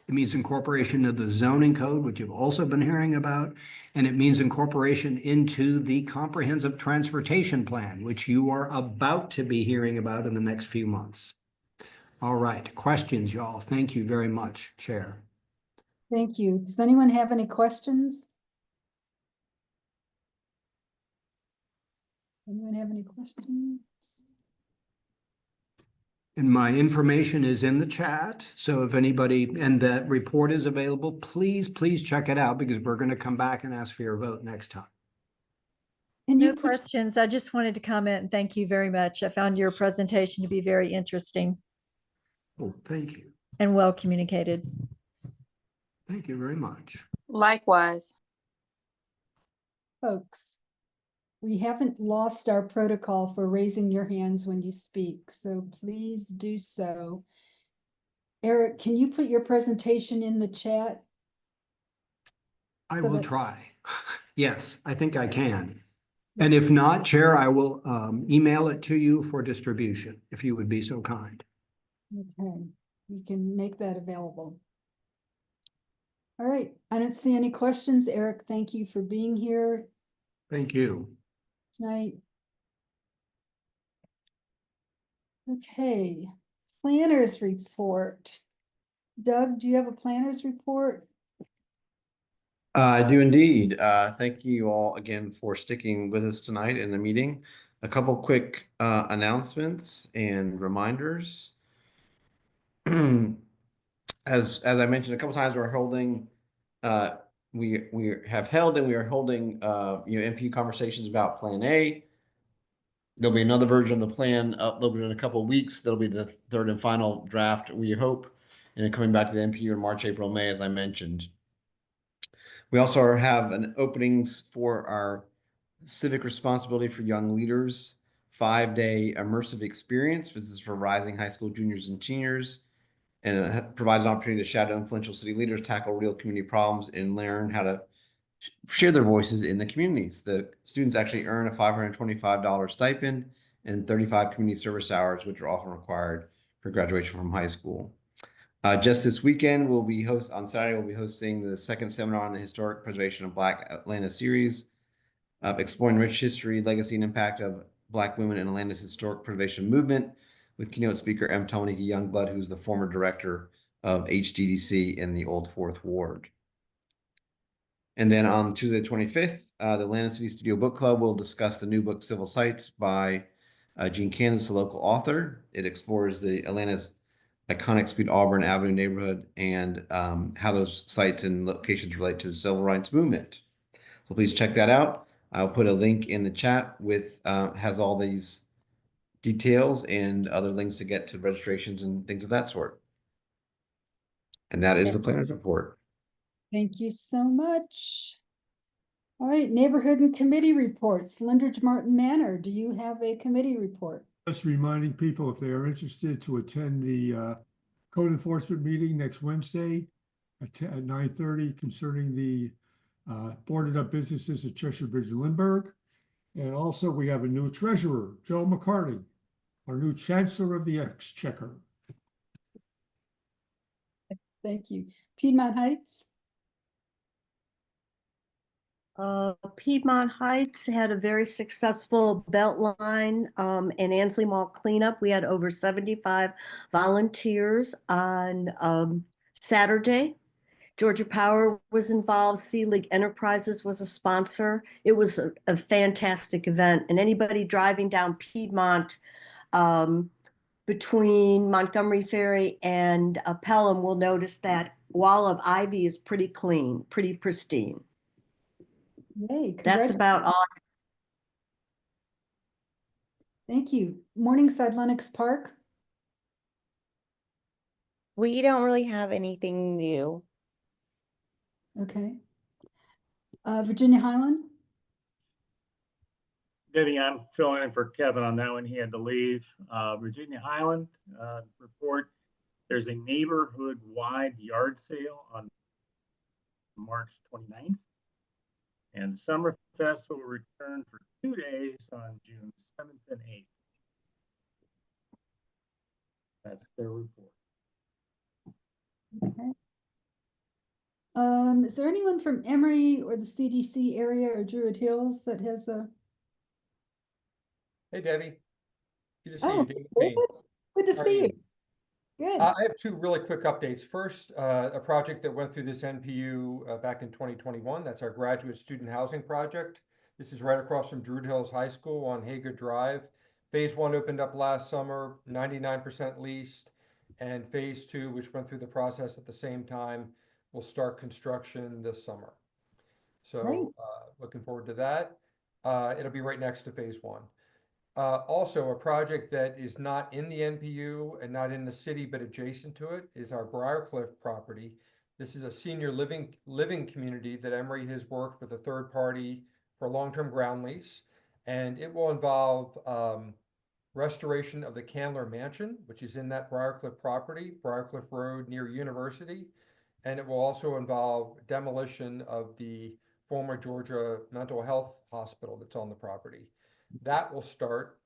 It means incorporation of the zoning code, which you've also been hearing about, and it means incorporation into the comprehensive transportation plan, which you are about to be hearing about in the next few months. All right, questions, y'all. Thank you very much, Chair. Thank you. Does anyone have any questions? Anyone have any questions? And my information is in the chat. So if anybody, and that report is available, please check it out because we're going to come back and ask for your vote next time. No questions. I just wanted to comment and thank you very much. I found your presentation to be very interesting. Oh, thank you. And well communicated. Thank you very much. Likewise. Folks, we haven't lost our protocol for raising your hands when you speak, so please do so. Eric, can you put your presentation in the chat? I will try. Yes, I think I can. And if not, Chair, I will email it to you for distribution, if you would be so kind. Okay, we can make that available. All right, I don't see any questions. Eric, thank you for being here Thank you. tonight. Okay, planners report. Doug, do you have a planners report? I do indeed. Thank you all again for sticking with us tonight in the meeting. A couple quick announcements and reminders. As I mentioned a couple times, we're holding we have held and we are holding NPU conversations about Plan A. There'll be another version of the plan uploaded in a couple of weeks. That'll be the 3rd and final draft, we hope, and then coming back to the NPU in March, April, May, as I mentioned. We also have an openings for our Civic Responsibility for Young Leaders 5-day immersive experience. This is for rising high school juniors and seniors. and it provides an opportunity to shadow influential city leaders, tackle real community problems, and learn how to share their voices in the communities. The students actually earn a $525 stipend and 35 community service hours, which are often required for graduation from high school. Just this weekend, on Saturday, we'll be hosting the second seminar on the Historic Preservation of Black Atlanta series, exploring rich history, legacy, and impact of Black women in Atlanta's historic preservation movement, with keynote speaker M. Tomanika Youngblood, who's the former director of HDDC in the Old Fourth Ward. And then on Tuesday, the 25th, the Atlanta City Studio Book Club will discuss the new book, Civil Sites, by Gene Kansas, a local author. It explores the Atlanta's iconic Sweet Auburn Avenue neighborhood and how those sites and locations relate to the civil rights movement. So please check that out. I'll put a link in the chat with has all these details and other links to get to registrations and things of that sort. And that is the planner's report. Thank you so much. All right, neighborhood and committee reports. Lindridge Martin Manor, do you have a committee report? Just reminding people, if they are interested, to attend the code enforcement meeting next Wednesday at 9:30 concerning the boarded up businesses at Cheshire Bridge and Lindbergh. And also we have a new treasurer, Joe McCarty, our new Chancellor of the Exchequer. Thank you. Piedmont Heights? Piedmont Heights had a very successful Beltline and Ansley Mall cleanup. We had over 75 volunteers on Saturday. Georgia Power was involved. Sea League Enterprises was a sponsor. It was a fantastic event. And anybody driving down Piedmont between Montgomery Ferry and Pelham will notice that wall of ivy is pretty clean, pretty pristine. Yay, That's about all. Thank you. Morningside Lenox Park? We don't really have anything new. Okay. Virginia Highland? Debbie, I'm filling in for Kevin on that one. He had to leave. Virginia Highland report. There's a neighborhood-wide yard sale on March 29th. And Summer Festival will return for 2 days on June 7th and 8th. That's their report. Okay. Is there anyone from Emory or the CDC area or Druid Hills that has a? Hey, Debbie. Good to see Oh, you. David Payne. good to How are see you. you? Good. I have two really quick updates. First, a project that went through this NPU back in 2021. That's our graduate student housing project. This is right across from Druid Hills High School on Hager Drive. Phase 1 opened up last summer, 99% leased, and phase 2, which went through the process at the same time, will start construction this summer. So looking forward to that. It'll be right next to phase 1. Also, a project that is not in the NPU and not in the city, but adjacent to it, is our Briarcliff property. This is a senior living community that Emory has worked with a third party for a long-term ground lease, and it will involve restoration of the Candler Mansion, which is in that Briarcliff property, Briarcliff Road near University, and it will also involve demolition of the former Georgia Mental Health Hospital that's on the property. That will start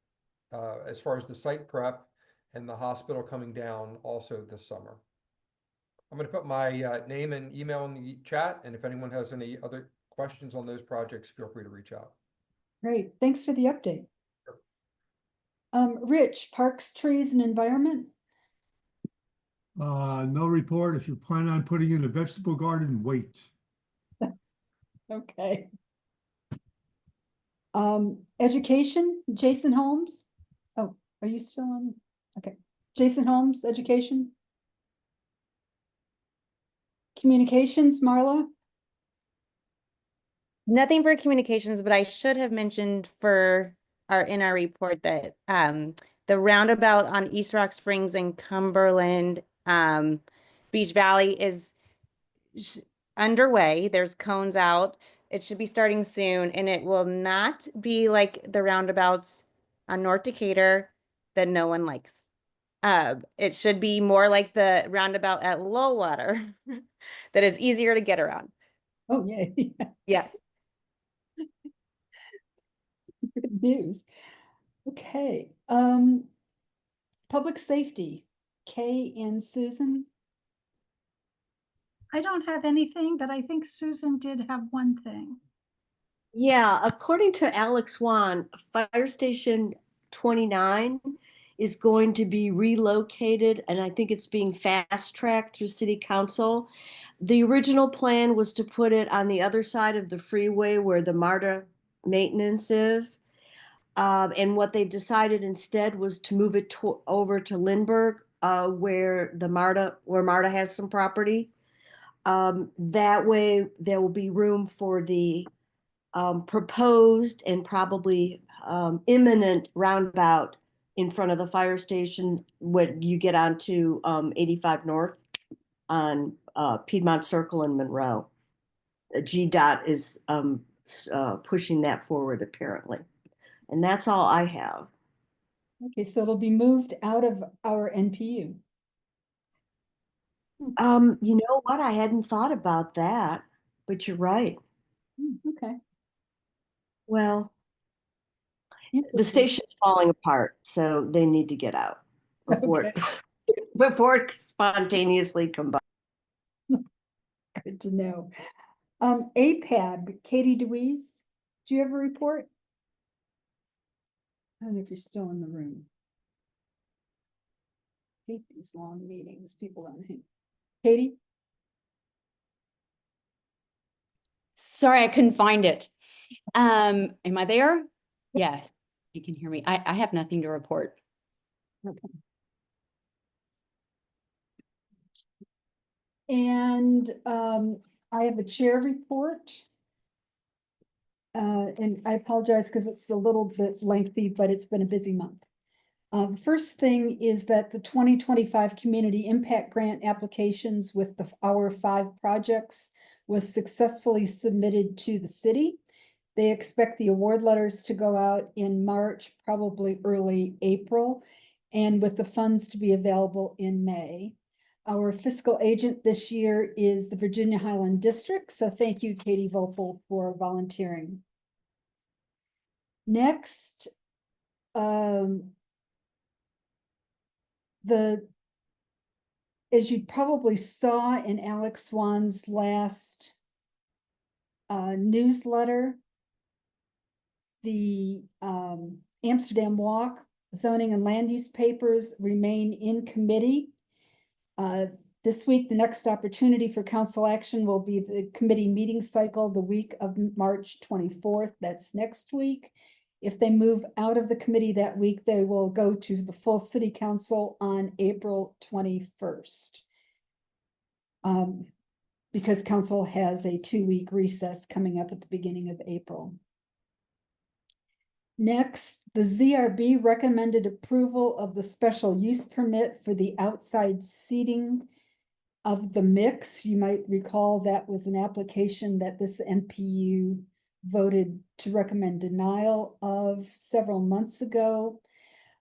as far as the site prep and the hospital coming down also this summer. I'm going to put my name and email in the chat, and if anyone has any other questions on those projects, feel free to reach out. Great. Thanks for the update. Rich, Parks, Trees, and Environment? No report. If you plan on putting in a vegetable garden, wait. Okay. Education, Jason Holmes? Oh, are you still on? Okay. Jason Holmes, Education? Communications, Marla? Nothing for communications, but I should have mentioned for in our report that the roundabout on East Rock Springs and Cumberland Beach Valley is underway. There's cones out. It should be starting soon, and it will not be like the roundabouts on North Decatur that no one likes. It should be more like the roundabout at low water that is easier to get around. Oh, yeah. Yes. Good news. Okay, public safety, Kay and Susan. I don't have anything, but I think Susan did have one thing. Yeah, according to Alex Wan, Fire Station 29 is going to be relocated, and I think it's being fast-tracked through City Council. The original plan was to put it on the other side of the freeway where the MARTA maintenance is. And what they've decided instead was to move it over to Lindbergh, where MARTA has some property. That way, there will be room for the proposed and probably imminent roundabout in front of the fire station when you get onto 85 North on Piedmont Circle in Monroe. GDOT is pushing that forward apparently. And that's all I have. Okay, so it'll be moved out of our NPU. You know what? I hadn't thought about that, but you're right. Okay. Well, the station's falling apart, so they need to get out before before it spontaneously combines. Good to know. APAB, Katie DeWeese, do you have a report? I don't know if you're still in the room. Hate these long meetings, people don't hate. Katie? Sorry, I couldn't find it. Am I there? Yes, you can hear me. I have nothing to report. Okay. And I have a chair report. And I apologize because it's a little bit lengthy, but it's been a busy month. The first thing is that the 2025 Community Impact Grant applications with our 5 projects was successfully submitted to the city. They expect the award letters to go out in March, probably early April, and with the funds to be available in May. Our fiscal agent this year is the Virginia Highland District, so thank you, Katie Vopel, for volunteering. Next, as you probably saw in Alex Swan's last newsletter, the Amsterdam Walk zoning and land use papers remain in committee. This week, the next opportunity for council action will be the committee meeting cycle the week of March 24th. That's next week. If they move out of the committee that week, they will go to the full city council on April 21st. Because council has a 2-week recess coming up at the beginning of April. Next, the ZRB recommended approval of the special use permit for the outside seating of the mix. You might recall that was an application that this NPU voted to recommend denial of several months ago.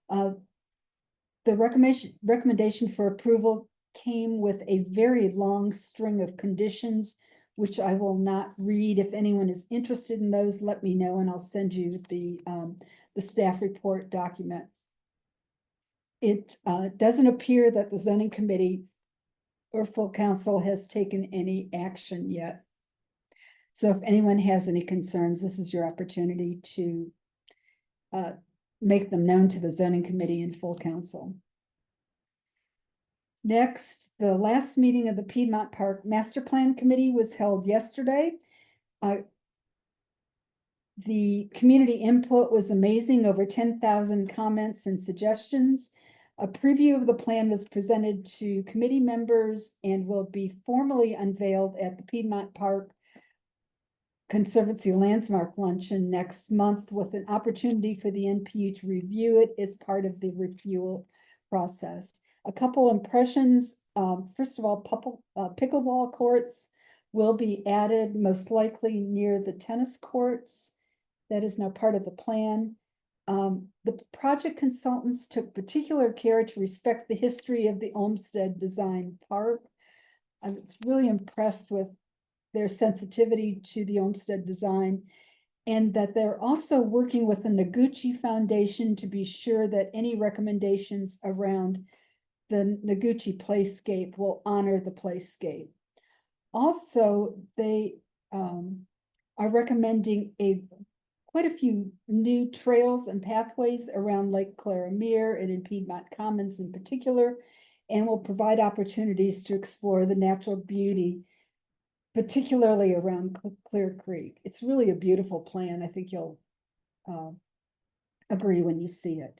The recommendation for approval came with a very long string of conditions, which I will not read. If anyone is interested in those, let me know and I'll send you the staff report document. It doesn't appear that the zoning committee or full council has taken any action yet. So if anyone has any concerns, this is your opportunity to make them known to the zoning committee and full council. Next, the last meeting of the Piedmont Park Master Plan Committee was held yesterday. The community input was amazing, over 10,000 comments and suggestions. A preview of the plan was presented to committee members and will be formally unveiled at the Piedmont Park Conservancy Landsmark Luncheon next month, with an opportunity for the NPU to review it as part of the review process. A couple impressions. First of all, pickleball courts will be added, most likely near the tennis courts. That is now part of the plan. The the project consultants took particular care to respect the history of the Olmsted Design Park. I was really impressed with their sensitivity to the Olmsted design, and that they're also working with the Noguchi Foundation to be sure that any recommendations around the Noguchi playscape will honor the playscape. Also, they are recommending quite a few new trails and pathways around Lake Claramere and in Piedmont Commons in particular, and will provide opportunities to explore the natural beauty, particularly around Clear Creek. It's really a beautiful plan. I think you'll agree when you see it.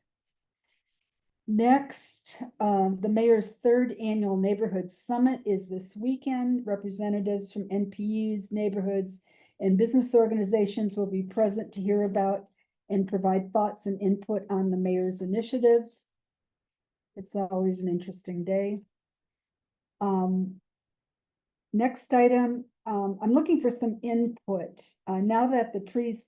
Next, the mayor's third annual neighborhood summit is this weekend. Representatives from NPUs, neighborhoods, and business organizations will be present to hear about and provide thoughts and input on the mayor's initiatives. It's always an interesting day. Next item, I'm looking for some input. Now that the trees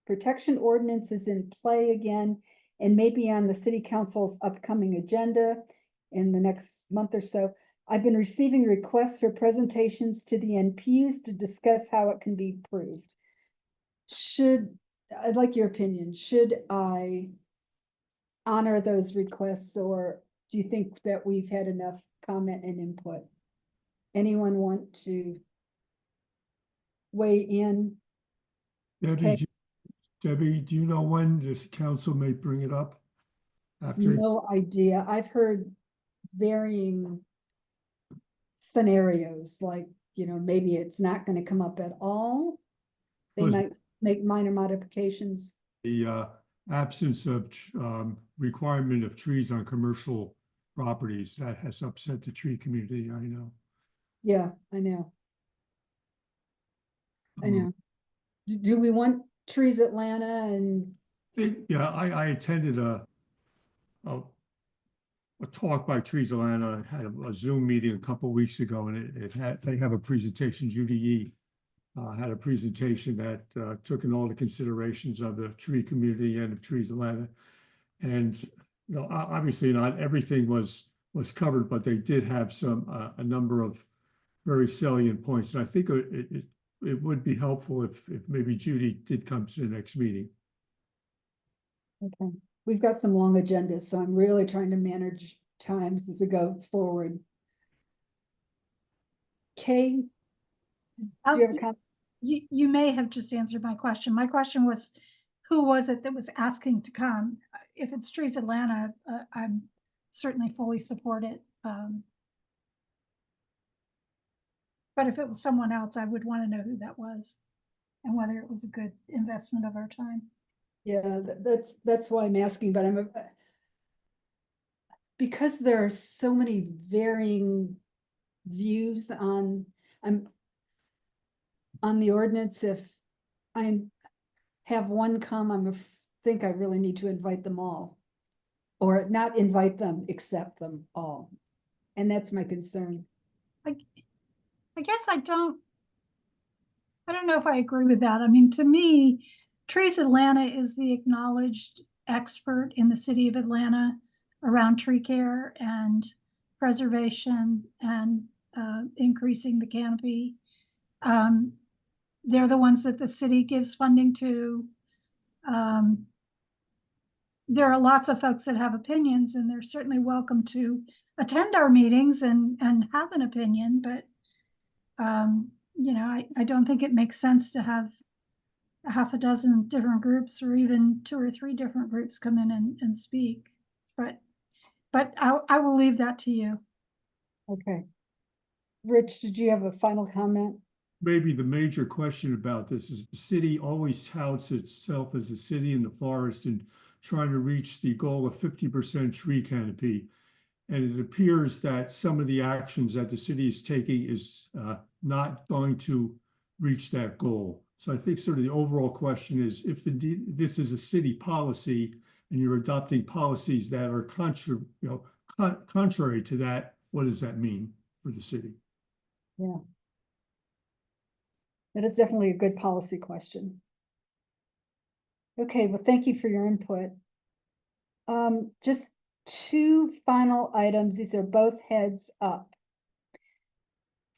protection ordinance is in play again and maybe on the city council's upcoming agenda in the next month or so, I've been receiving requests for presentations to the NPUs to discuss how it can be improved. I'd like your opinion. Should I honor those requests, or do you think that we've had enough comment and input? Anyone want to weigh in? Debbie, do you know when this council may bring it up? After No idea. I've heard varying scenarios, like, maybe it's not going to come up at all. They might make minor modifications. the absence of requirement of trees on commercial properties, that has upset the tree community, I know. Yeah, I know. I know. Do we want Trees Atlanta and Yeah, I attended a talk by Trees Atlanta, had a Zoom meeting a couple of weeks ago, and they have a presentation. Judy Yee had a presentation that took in all the considerations of the tree community and of Trees Atlanta. And obviously not everything was covered, but they did have a number of very salient points. And I think it would be helpful if maybe Judy did come to the next meeting. Okay, we've got some long agendas, so I'm really trying to manage times as we go forward. Kay, do you have a comment? You may have just answered my question. My question was, who was it that was asking to come? If it's Trees Atlanta, I'm certainly fully support it. But if it was someone else, I would want to know who that was and whether it was a good investment of our time. Yeah, that's why I'm asking, but because there are so many varying views on the ordinance. If I have one come, think I really need to invite them all, or not invite them, accept them all, and that's my concern. I guess I don't know if I agree with that. I mean, to me, Trees Atlanta is the acknowledged expert in the city of Atlanta around tree care and preservation and increasing the canopy. They're the ones that the city gives funding to. There are lots of folks that have opinions, and they're certainly welcome to attend our meetings and have an opinion, but I don't think it makes sense to have a half a dozen different groups or even 2 or 3 different groups come in and speak. But I will leave that to you. Okay. Rich, did you have a final comment? Maybe the major question about this is the city always touts itself as a city in the forest and trying to reach the goal of 50% tree canopy. And it appears that some of the actions that the city is taking is not going to reach that goal. So I think sort of the overall question is, if indeed this is a city policy and you're adopting policies that are contrary to that, what does that mean for the city? Yeah. That is definitely a good policy question. Okay, well, thank you for your input. Just two final items. These are both heads up.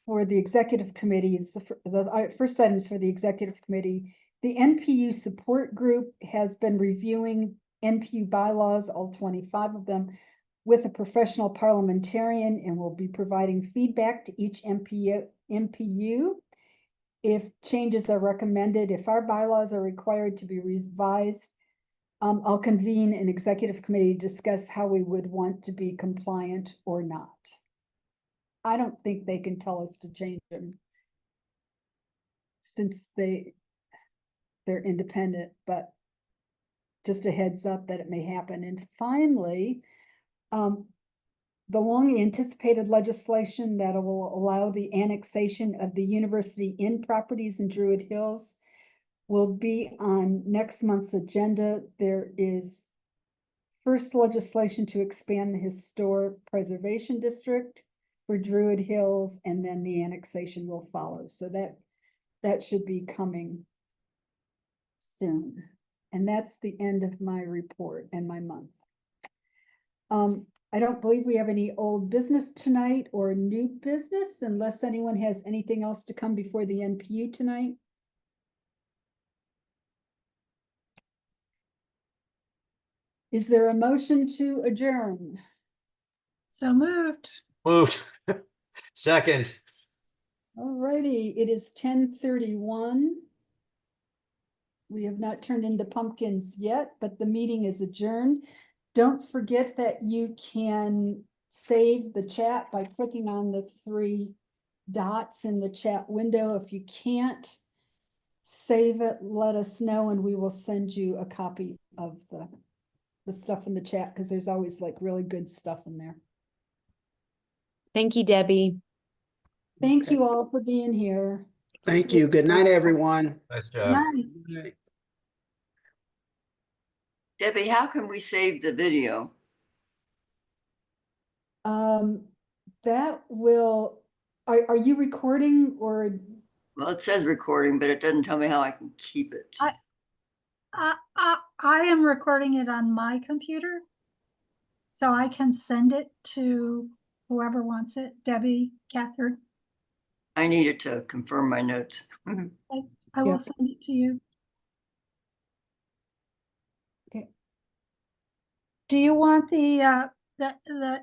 For the executive committees, the first item is for the executive committee. The NPU support group has been reviewing NPU bylaws, all 25 of them, with a professional parliamentarian, and will be providing feedback to each NPU. If changes are recommended, if our bylaws are required to be revised, I'll convene an executive committee to discuss how we would want to be compliant or not. I don't think they can tell us to change them since they're independent, but just a heads up that it may happen. And finally, the long anticipated legislation that will allow the annexation of the University Inn properties in Druid Hills will be on next month's agenda. There is first legislation to expand the historic preservation district for Druid Hills, and then the annexation will follow. So that should be coming soon. And that's the end of my report and my month. I don't believe we have any old business tonight or new business, unless anyone has anything else to come before the NPU tonight. Is there a motion to adjourn? So moved. Moved. Second. All righty, it is 10:31. We have not turned into pumpkins yet, but the meeting is adjourned. Don't forget that you can save the chat by clicking on the three dots in the chat window. If you can't save it, let us know and we will send you a copy of the stuff in the chat, because there's always like really good stuff in there. Thank you, Debbie. Thank you all for being here. Thank you. Good night, everyone. Nice Good job. night. Debbie, how can we save the video? That will, are you recording or? Well, it says recording, but it doesn't tell me how I can keep it. I am recording it on my computer, so I can send it to whoever wants it. Debbie, Catherine. I need it to confirm my notes. I will send it to you. Okay. Do you want the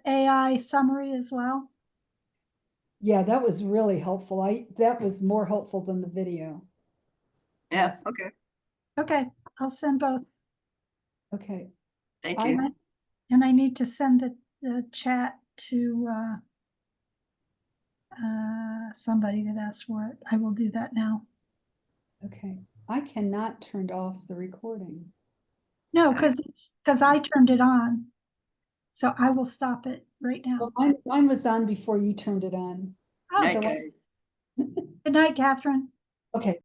AI summary as well? Yeah, that was really helpful. That was more helpful than the video. Yes. Okay. Okay, I'll send both. Okay. Thank you. And I need to send the chat to somebody that asked for it. I will do that now. Okay. I cannot turn off the recording. No, because I turned it on. So I will stop it right now. Well, mine was on before you turned it on. Oh, Night, guys. good night, Catherine. Okay.